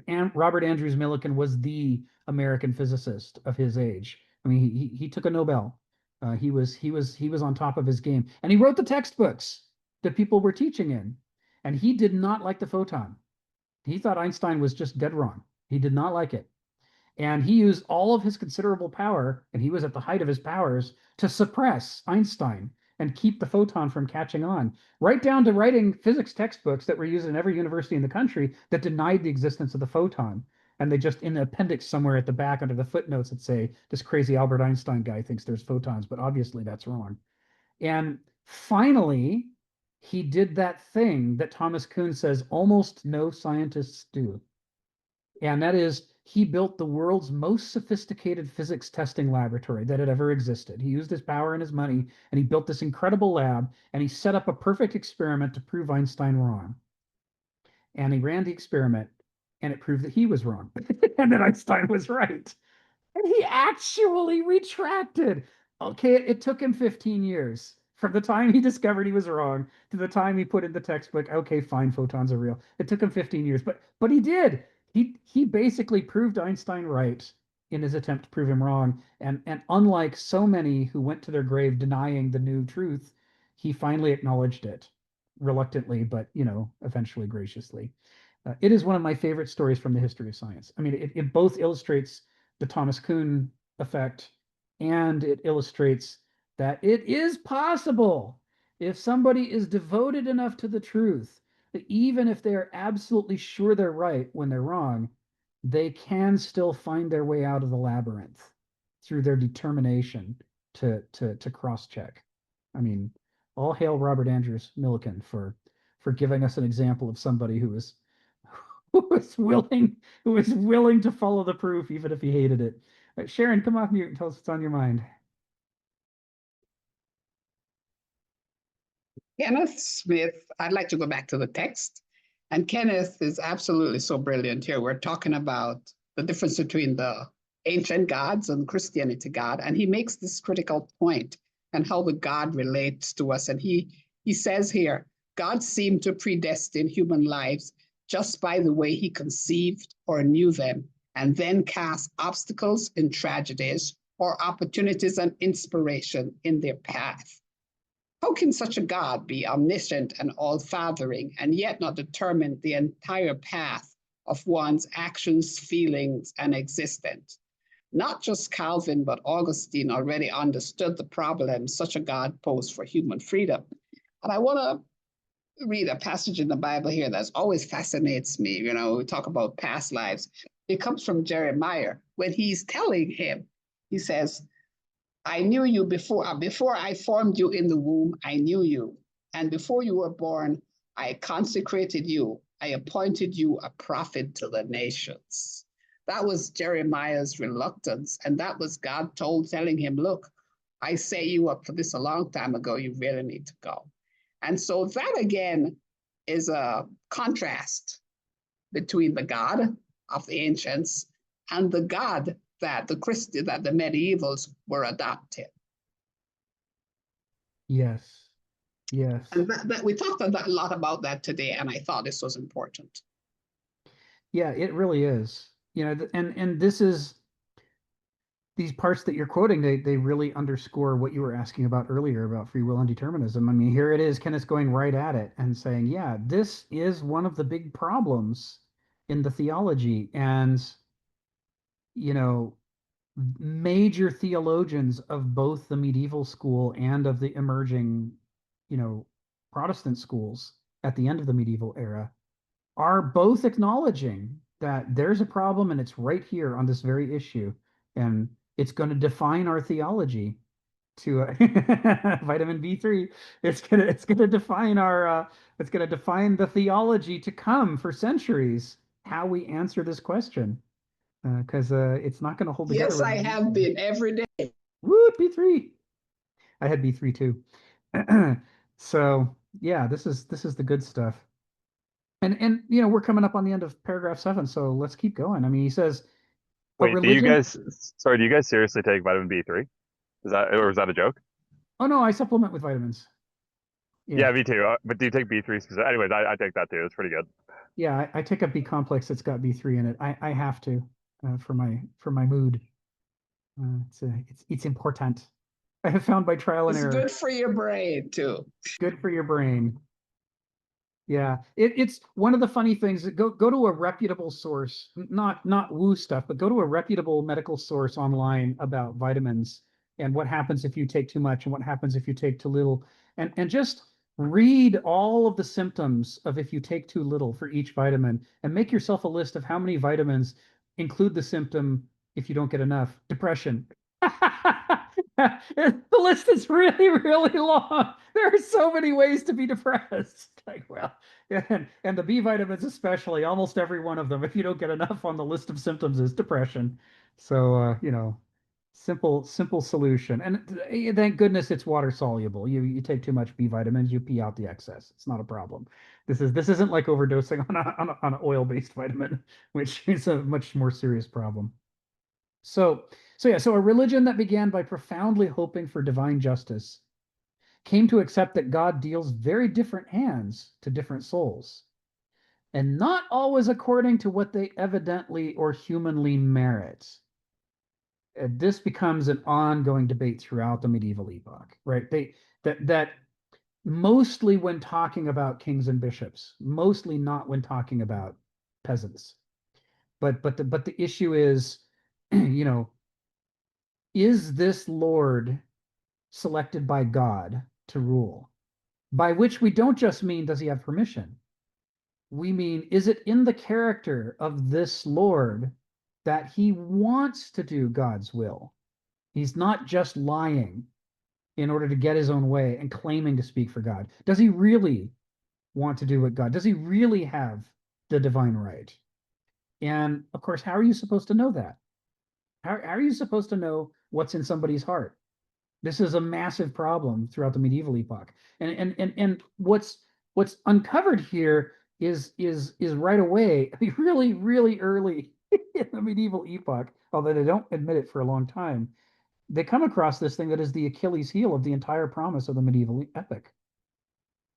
And Robert Andrews Millikan was the American physicist of his age. I mean, he took a Nobel. He was on top of his game, and he wrote the textbooks that people were teaching in. And he did not like the photon. He thought Einstein was just dead wrong. He did not like it. And he used all of his considerable power, and he was at the height of his powers, to suppress Einstein and keep the photon from catching on, right down to writing physics textbooks that were used in every university in the country that denied the existence of the photon. And they just, in the appendix somewhere at the back under the footnotes, that say, this crazy Albert Einstein guy thinks there's photons, but obviously that's wrong. And finally, he did that thing that Thomas Kuhn says almost no scientists do. And that is, he built the world's most sophisticated physics testing laboratory that had ever existed. He used his power and his money, and he built this incredible lab, and he set up a perfect experiment to prove Einstein wrong. And he ran the experiment, and it proved that he was wrong, and that Einstein was right. And he actually retracted. Okay, it took him 15 years. From the time he discovered he was wrong to the time he put in the textbook, okay, fine, photons are real. It took him 15 years, but he did. He basically proved Einstein right in his attempt to prove him wrong. And unlike so many who went to their grave denying the new truth, he finally acknowledged it, reluctantly, but eventually graciously. It is one of my favorite stories from the history of science. I mean, it both illustrates the Thomas Kuhn effect, and it illustrates that it is possible, if somebody is devoted enough to the truth, that even if they are absolutely sure they're right when they're wrong, they can still find their way out of the labyrinth through their determination to cross-check. I mean, all hail Robert Andrews Millikan for giving us an example of somebody who was willing to follow the proof even if he hated it. Sharon, come off mute and tell us what's on your mind. Kenneth Smith, I'd like to go back to the text. And Kenneth is absolutely so brilliant here. We're talking about the difference between the ancient gods and Christianity God. And he makes this critical point and how the God relates to us. And he says here, God seemed to predestine human lives just by the way he conceived or knew them, and then cast obstacles and tragedies or opportunities and inspiration in their path. How can such a God be omniscient and all-fathering and yet not determine the entire path of one's actions, feelings, and existence? Not just Calvin, but Augustine already understood the problem such a God posed for human freedom. And I want to read a passage in the Bible here that's always fascinates me. You know, we talk about past lives. It comes from Jeremiah when he's telling him, he says, I knew you before I formed you in the womb, I knew you. And before you were born, I consecrated you. I appointed you a prophet to the nations. That was Jeremiah's reluctance. And that was God telling him, look, I set you up for this a long time ago. You really need to go. And so that again is a contrast between the God of the ancients and the God that the medievals were adopting. Yes. Yes. And we talked a lot about that today, and I thought this was important. Yeah, it really is. You know, and this is these parts that you're quoting, they really underscore what you were asking about earlier about free will and determinism. I mean, here it is, Kenneth's going right at it and saying, yeah, this is one of the big problems in the theology. And, you know, major theologians of both the medieval school and of the emerging, you know, Protestant schools at the end of the medieval era are both acknowledging that there's a problem and it's right here on this very issue. And it's going to define our theology to vitamin B3. It's going to define our it's going to define the theology to come for centuries, how we answer this question. Because it's not going to hold together. Yes, I have been every day. Woo, B3. I had B3 too. So yeah, this is the good stuff. And you know, we're coming up on the end of paragraph 7, so let's keep going. I mean, he says, Wait, religion... do you guys seriously take vitamin B3? Is that a joke? Oh no, I supplement with vitamins. Yeah, me too. But do you take B3 specific? Anyways, I take that too. It's pretty good. Yeah, I take a B complex that's got B3 in it. I have to for my mood. It's important. I have found by trial and It's error. good for your brain too. Good for your brain. Yeah, it's one of the funny things. Go to a reputable source, not woo stuff, but go to a reputable medical source online about vitamins and what happens if you take too much and what happens if you take too little, and just read all of the symptoms of if you take too little for each vitamin, and make yourself a list of how many vitamins include the symptom if you don't get enough. Depression. The list is really, really long. There are so many ways to be depressed. Like, well, and the B vitamins especially, almost every one of them, if you don't get enough on the list of symptoms, is depression. So you know, simple solution. And thank goodness it's water soluble. You take too much B vitamins, you pee out the excess. It's not a problem. This isn't like overdosing on an oil-based vitamin, which is a much more serious problem. So a religion that began by profoundly hoping for divine justice came to accept that God deals very different hands to different souls, and not always according to what they evidently or humanly merit. This becomes an ongoing debate throughout the medieval epoch, right? That mostly when talking about kings and bishops, mostly not when talking about peasants. But the issue is, you know, is this Lord selected by God to rule? By which we don't just mean, does he have permission? We mean, is it in the character of this Lord that he wants to do God's will? He's not just lying in order to get his own way and claiming to speak for God. Does he really want to do what God? Does he really have the divine right? And of course, how are you supposed to know that? How are you supposed to know what's in somebody's heart? This is a massive problem throughout the medieval epoch. And what's uncovered here is right away, I mean, really, really early in the medieval epoch, although they don't admit it for a long time, they come across this thing that is the Achilles heel of the entire promise of the medieval epic.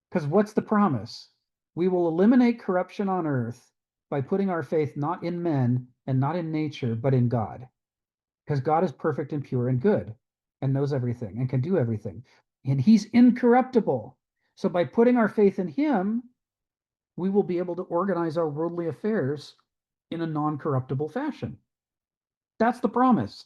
Because what's the promise? We will eliminate corruption on earth by putting our faith not in men and not in nature, but in God. Because God is perfect and pure and good and knows everything and can do everything. and he's incorruptible. So by putting our faith in him, we will be able to organize our worldly affairs in a non-corruptible fashion. That's the promise.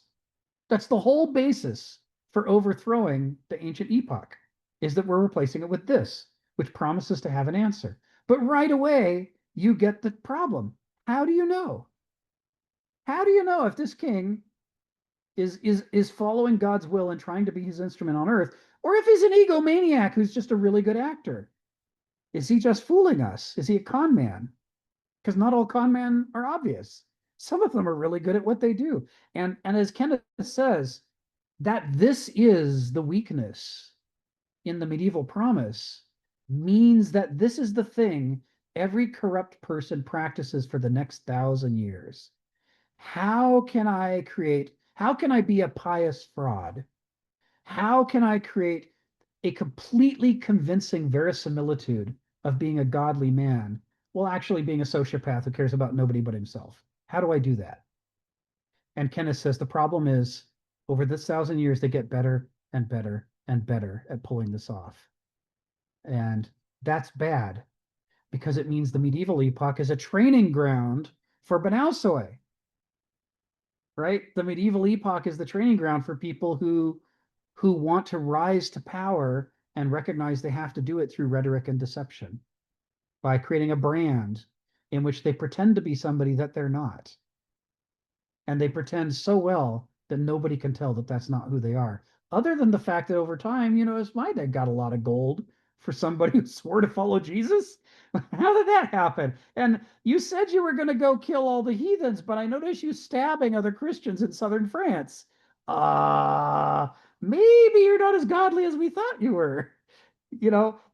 That's the whole basis for overthrowing the ancient epoch, is that we're replacing it with this, which promises to have an answer. But right away, you get the problem. How do you know? How do you know if this king is following God's will and trying to be his instrument on earth, or if he's an egomaniac who's just a really good actor? Is he just fooling us? Is he a con man? Because not all con men are obvious. Some of them are really good at what they do. And as Kenneth says, that this is the weakness in the medieval promise means that this is the thing every corrupt person practices for the next 1,000 years. How can I be a pious fraud? How can I create a completely convincing verisimilitude of being a godly man while actually being a sociopath who cares about nobody but himself? How do I do that? And Kenneth says the problem is, over this 1,000 years, they get better and better and better at pulling this off. And that's bad, because it means the medieval epoch is a training ground for Banausoi. Right? The medieval epoch is the training ground for people who want to rise to power and recognize they have to do it through rhetoric and deception, by creating a brand in which they pretend to be somebody that they're not. And they pretend so well that nobody can tell that that's not who they are. Other than the fact that over time, his mind had got a lot of gold for somebody who swore to follow Jesus. How did that happen? And you said you were going to go kill all the heathens, but I noticed you stabbing other Christians in southern France. Maybe you're not as godly as we thought you were.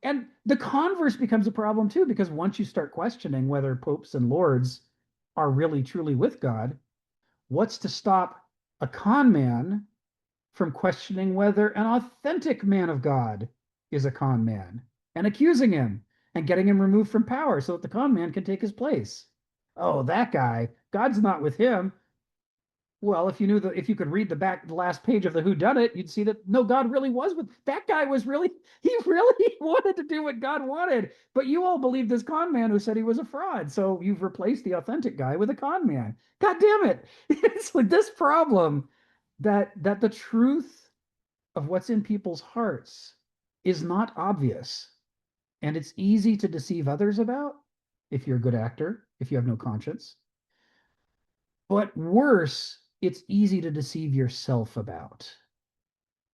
And the converse becomes a problem too, because once you start questioning whether popes and lords are really truly with God, what's to stop a con man from questioning whether an authentic man of God is a con man and accusing him and getting him removed from power so that the con man can take his place? Oh, that guy, God's not with him. Well, if you could read the last page of the Who Done It, you'd see that no, God really was with that guy. He really wanted to do what God wanted, but you all believed this con man who said he was a fraud. So you've replaced the authentic guy with a con man. God damn it! It's like this problem that the truth of what's in people's hearts is not obvious, and it's easy to deceive others about if you're a good actor, if you have no conscience. But worse, it's easy to deceive yourself about,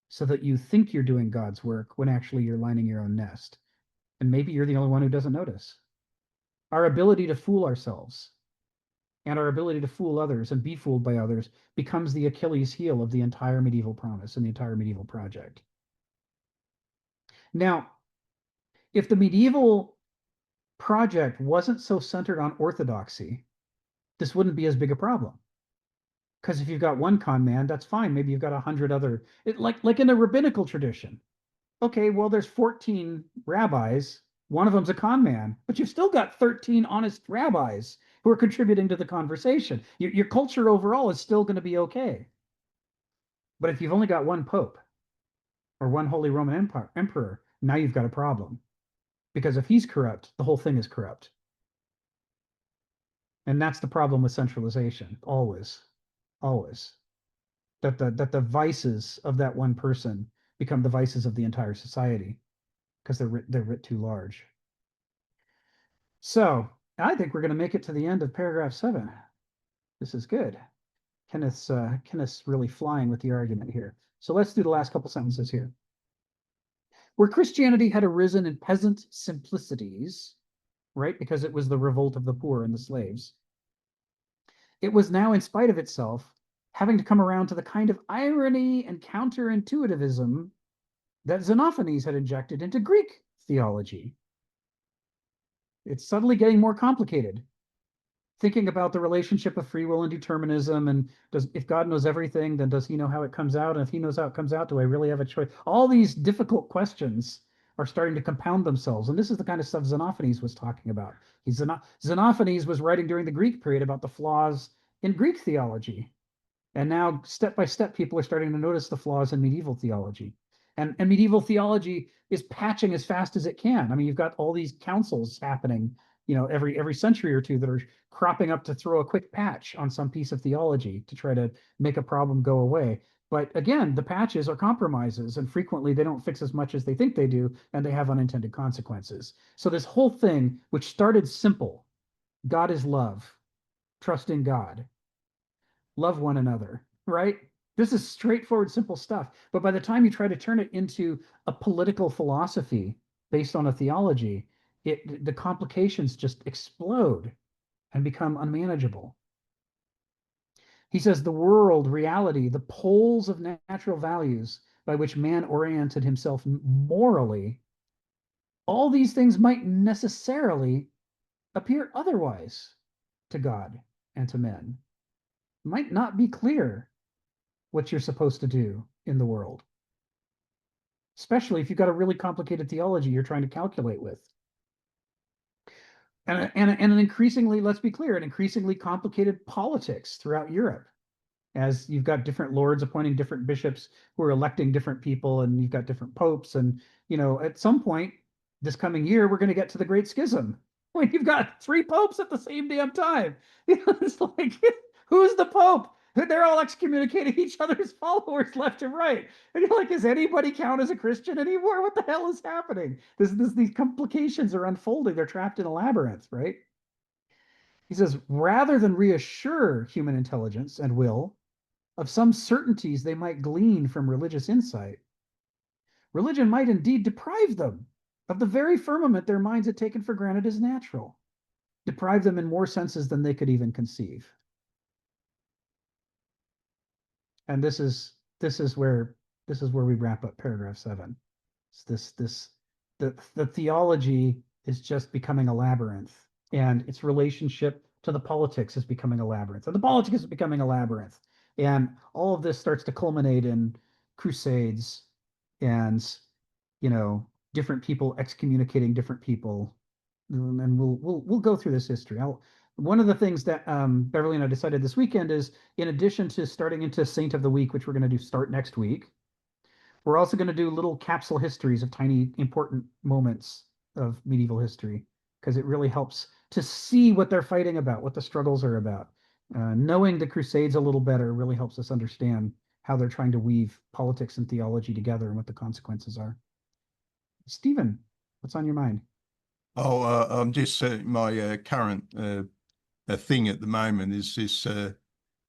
so that you think you're doing God's work when actually you're lining your own nest. And maybe you're the only one who doesn't notice. Our ability to fool ourselves and our ability to fool others and be fooled by others becomes the Achilles heel of the entire medieval promise and the entire medieval project. Now, if the medieval project wasn't so centered on orthodoxy, this wouldn't be as big a problem. Because if you've got one con man, that's fine. Maybe you've got 100 other, like in the rabbinical tradition. Okay, well, there's 14 rabbis. One of them's a con man, but you've still got 13 honest rabbis who are contributing to the conversation. Your culture overall is still going to be okay. But if you've only got one pope or one Holy Roman Emperor, now you've got a problem. Because if he's corrupt, the whole thing is corrupt. And that's the problem with centralization, always. That the vices of that one person become the vices of the entire society, because they're writ too large. So I think we're going to make it to the end of paragraph 7. This is good. Kenneth's really flying with the argument here. So let's do the last couple sentences here. Where Christianity had arisen in peasant simplicities, right, because it was the revolt of the poor and the slaves, it was now, in spite of itself, having to come around to the kind of irony and counterintuitivism that Xenophanes had injected into Greek theology. It's suddenly getting more complicated. Thinking about the relationship of free will and determinism, and if God knows everything, then does he know how it comes out? And if he knows how it comes out, do I really have a choice? All these difficult questions are starting to compound themselves. And this is the kind of stuff Xenophanes was talking about. Xenophanes was writing during the Greek period about the flaws in Greek theology. And now, step by step, people are starting to notice the flaws in medieval theology. And medieval theology is patching as fast as it can. I mean, you've got all these councils happening, every century or two that are cropping up to throw a quick patch on some piece of theology to try to make a problem go away. But again, the patches are compromises, and frequently they don't fix as much as they think they do, and they have unintended consequences. So this whole thing, which started simple, God is love, trust in God, love one another, right? This is straightforward, simple stuff. But by the time you try to turn it into a political philosophy based on a theology, the complications just explode and become unmanageable. He says the world, reality, the poles of natural values by which man oriented himself morally, all these things might necessarily appear otherwise to God and to men. It might not be clear what you're supposed to do in the world, especially if you've got a really complicated theology you're trying to calculate with. And an increasingly, let's be clear, an increasingly complicated politics throughout Europe, as you've got different lords appointing different bishops who are electing different people, and you've got different popes. And, at some point this coming year, we're going to get to the Great Schism when you've got 3 popes at the same damn time. It's like, who's the pope? They're all excommunicating each other's followers left and right. And you're like, does anybody count as a Christian anymore? What the hell is happening? These complications are unfolding. They're trapped in a labyrinth, right? He says, rather than reassure human intelligence and will of some certainties they might glean from religious insight, religion might indeed deprive them of the very firmament their minds had taken for granted as natural, deprive them in more senses than they could even conceive. And this is where we wrap up paragraph 7. The theology is just becoming a labyrinth, and its relationship to the politics is becoming a labyrinth, and the politics is becoming a labyrinth, and all of this starts to culminate in crusades and different people excommunicating different people, and we'll go through this history. One of the things that Beverly and I decided this weekend is, in addition to starting into Saint of the Week, which we're going to start next week, we're also going to do little capsule histories of tiny important moments of medieval history, because it really helps to see what they're fighting about, what the struggles are about. Knowing the Crusades a little better really helps us understand how they're trying to weave politics and theology together and what the consequences are. Stephen, what's on your mind? Oh, I'm just my current thing at the moment is this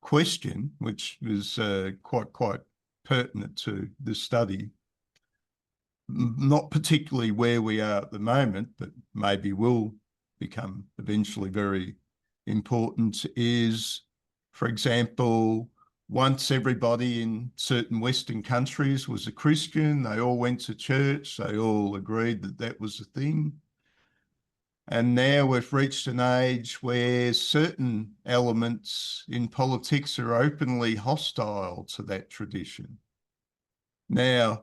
question, which is quite pertinent to the study. Not particularly where we are at the moment, but maybe will become eventually very important, is, for example, once everybody in certain Western countries was a Christian, they all went to church, they all agreed that that was a thing. And now we've reached an age where certain elements in politics are openly hostile to that tradition. Now,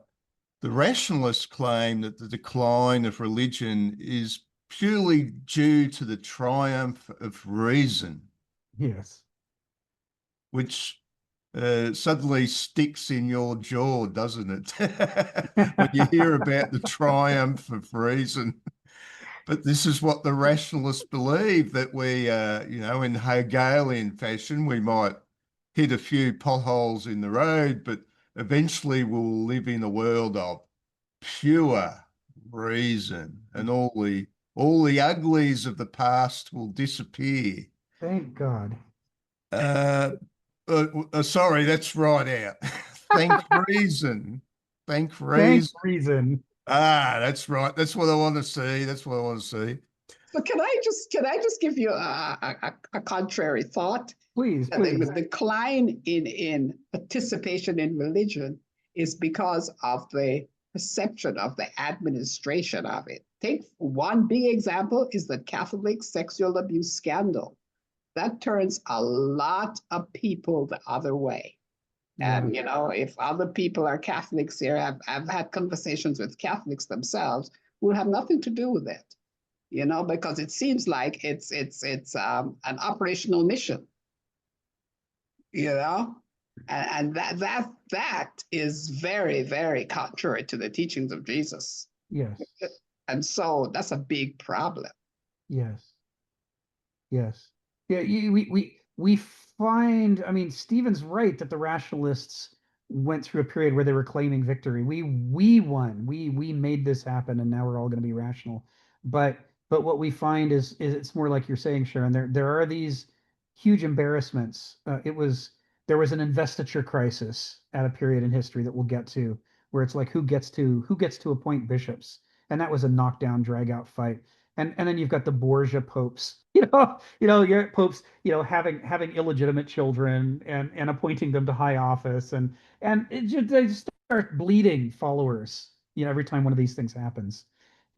the rationalists claim that the decline of religion is purely due to the triumph of reason. Yes. Which suddenly sticks in your jaw, doesn't it? When you hear about the triumph of reason. But this is what the rationalists believe, that we, in Hegelian fashion, we might hit a few potholes in the road, but eventually we'll live in a world of pure reason, and all the uglies of the past will disappear. Thank God. Sorry, that's right out. Thank reason. Thank reason. Thanks, reason. That's right. That's what I want to see. That's what I want to see. So can I just give you a contrary thought? Please, I think please. the decline in participation in religion is because of the perception of the administration of it. Take one big example is the Catholic sexual abuse scandal. That turns a lot of people the other way. Yeah. And, if other people are Catholics here, I've had conversations with Catholics themselves who have nothing to do with it, because it seems like it's an operational mission, And that is very, very contrary to the teachings of Jesus. Yes. And so that's a big problem. Yes. Yes. Yeah, we find, I mean, Stephen's right that the rationalists went through a period where they were claiming victory. We won. We made this happen and now we're all going to be rational. But what we find is it's more like you're saying, Sharon, there are these huge embarrassments. There was an investiture crisis at a period in history that we'll get to, where it's like who gets to appoint bishops. And that was a knockdown, drag out fight. And then you've got the Borgia popes, your popes, having illegitimate children and appointing them to high office, and they just start bleeding followers, every time one of these things happens.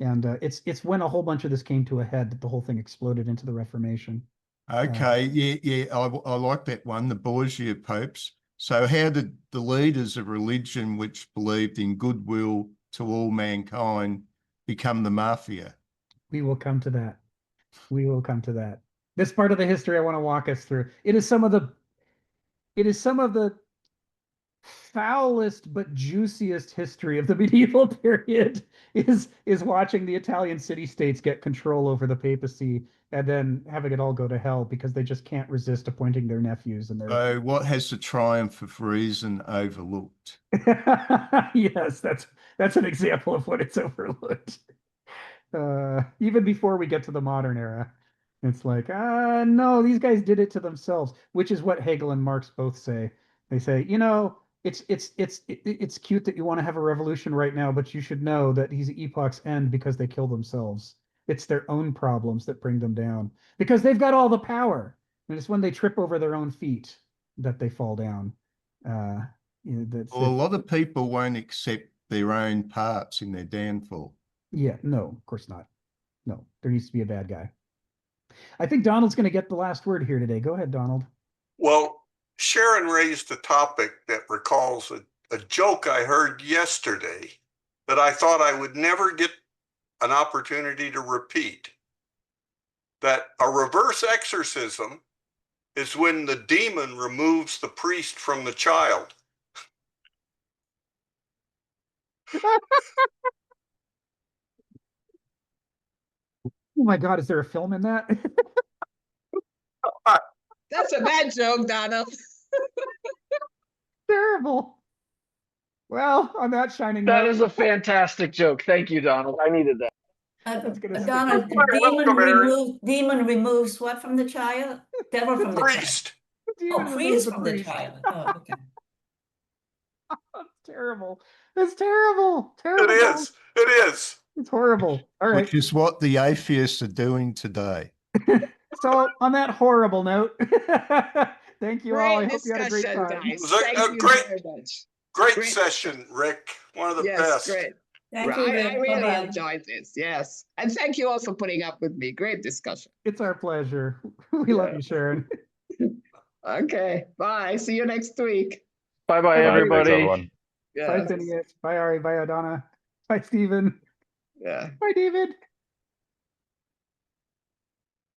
And it's when a whole bunch of this came to a head that the whole thing exploded into the Reformation. Okay, yeah, I like that one, the Borgia popes. So how did the leaders of religion which believed in goodwill to all mankind become the mafia? We will come to that. We will come to that. This part of the history I want to walk us through. It is some of the foulest but juiciest history of the medieval period is watching the Italian city-states get control over the papacy and then having it all go to hell because they just can't resist appointing their nephews and their So what has the triumph of reason overlooked? Yes, that's an example of what it's overlooked. Even before we get to the modern era, it's like, no, these guys did it to themselves, which is what Hegel and Marx both say. They say, it's cute that you want to have a revolution right now, but you should know that these epochs end because they kill themselves. It's their own problems that bring them down because they've got all the power. And it's when they trip over their own feet that they fall down. Well, a lot of people won't accept their own parts in their downfall. Yeah, no, of course not. No, there needs to be a bad guy. I think Donald's going to get the last word here today. Go ahead, Donald. Well, Sharon raised a topic that recalls a joke I heard yesterday that I thought I would never get an opportunity to repeat. That a reverse exorcism is when the demon removes the priest from the child. Oh my God, is there a film in that? That's a bad joke, Donald. Terrible. Well, on that shining That note, is a fantastic joke. Thank you, Donald. I needed that. That's gonna stick Donald, with me. demon removes what from the child? Devil from the child. Priest. Demon Oh, removes priest the from the priest. child. Oh, okay. That's terrible. It's terrible. It Terrible. is. It is. It's horrible. All right. Which is what the atheists are doing today. So on that horrible note, thank you all. I Great hope you had a great discussion, time. guys. was a Thank you great- very much. Great session, Rick. One of the Yes, best. great. Thank you, I Rick. really Bye-bye. enjoyed this. Yes. And thank you all for putting up with me. Great discussion. It's our pleasure. We love Yeah. you, Sharon. Okay. Bye. See you next week. Bye bye, Bye. Thanks, everybody. everyone. Bye, Yeah. Phineas. Bye, Ari. Bye, Adana. Bye, Stephen. Yeah. Bye, David.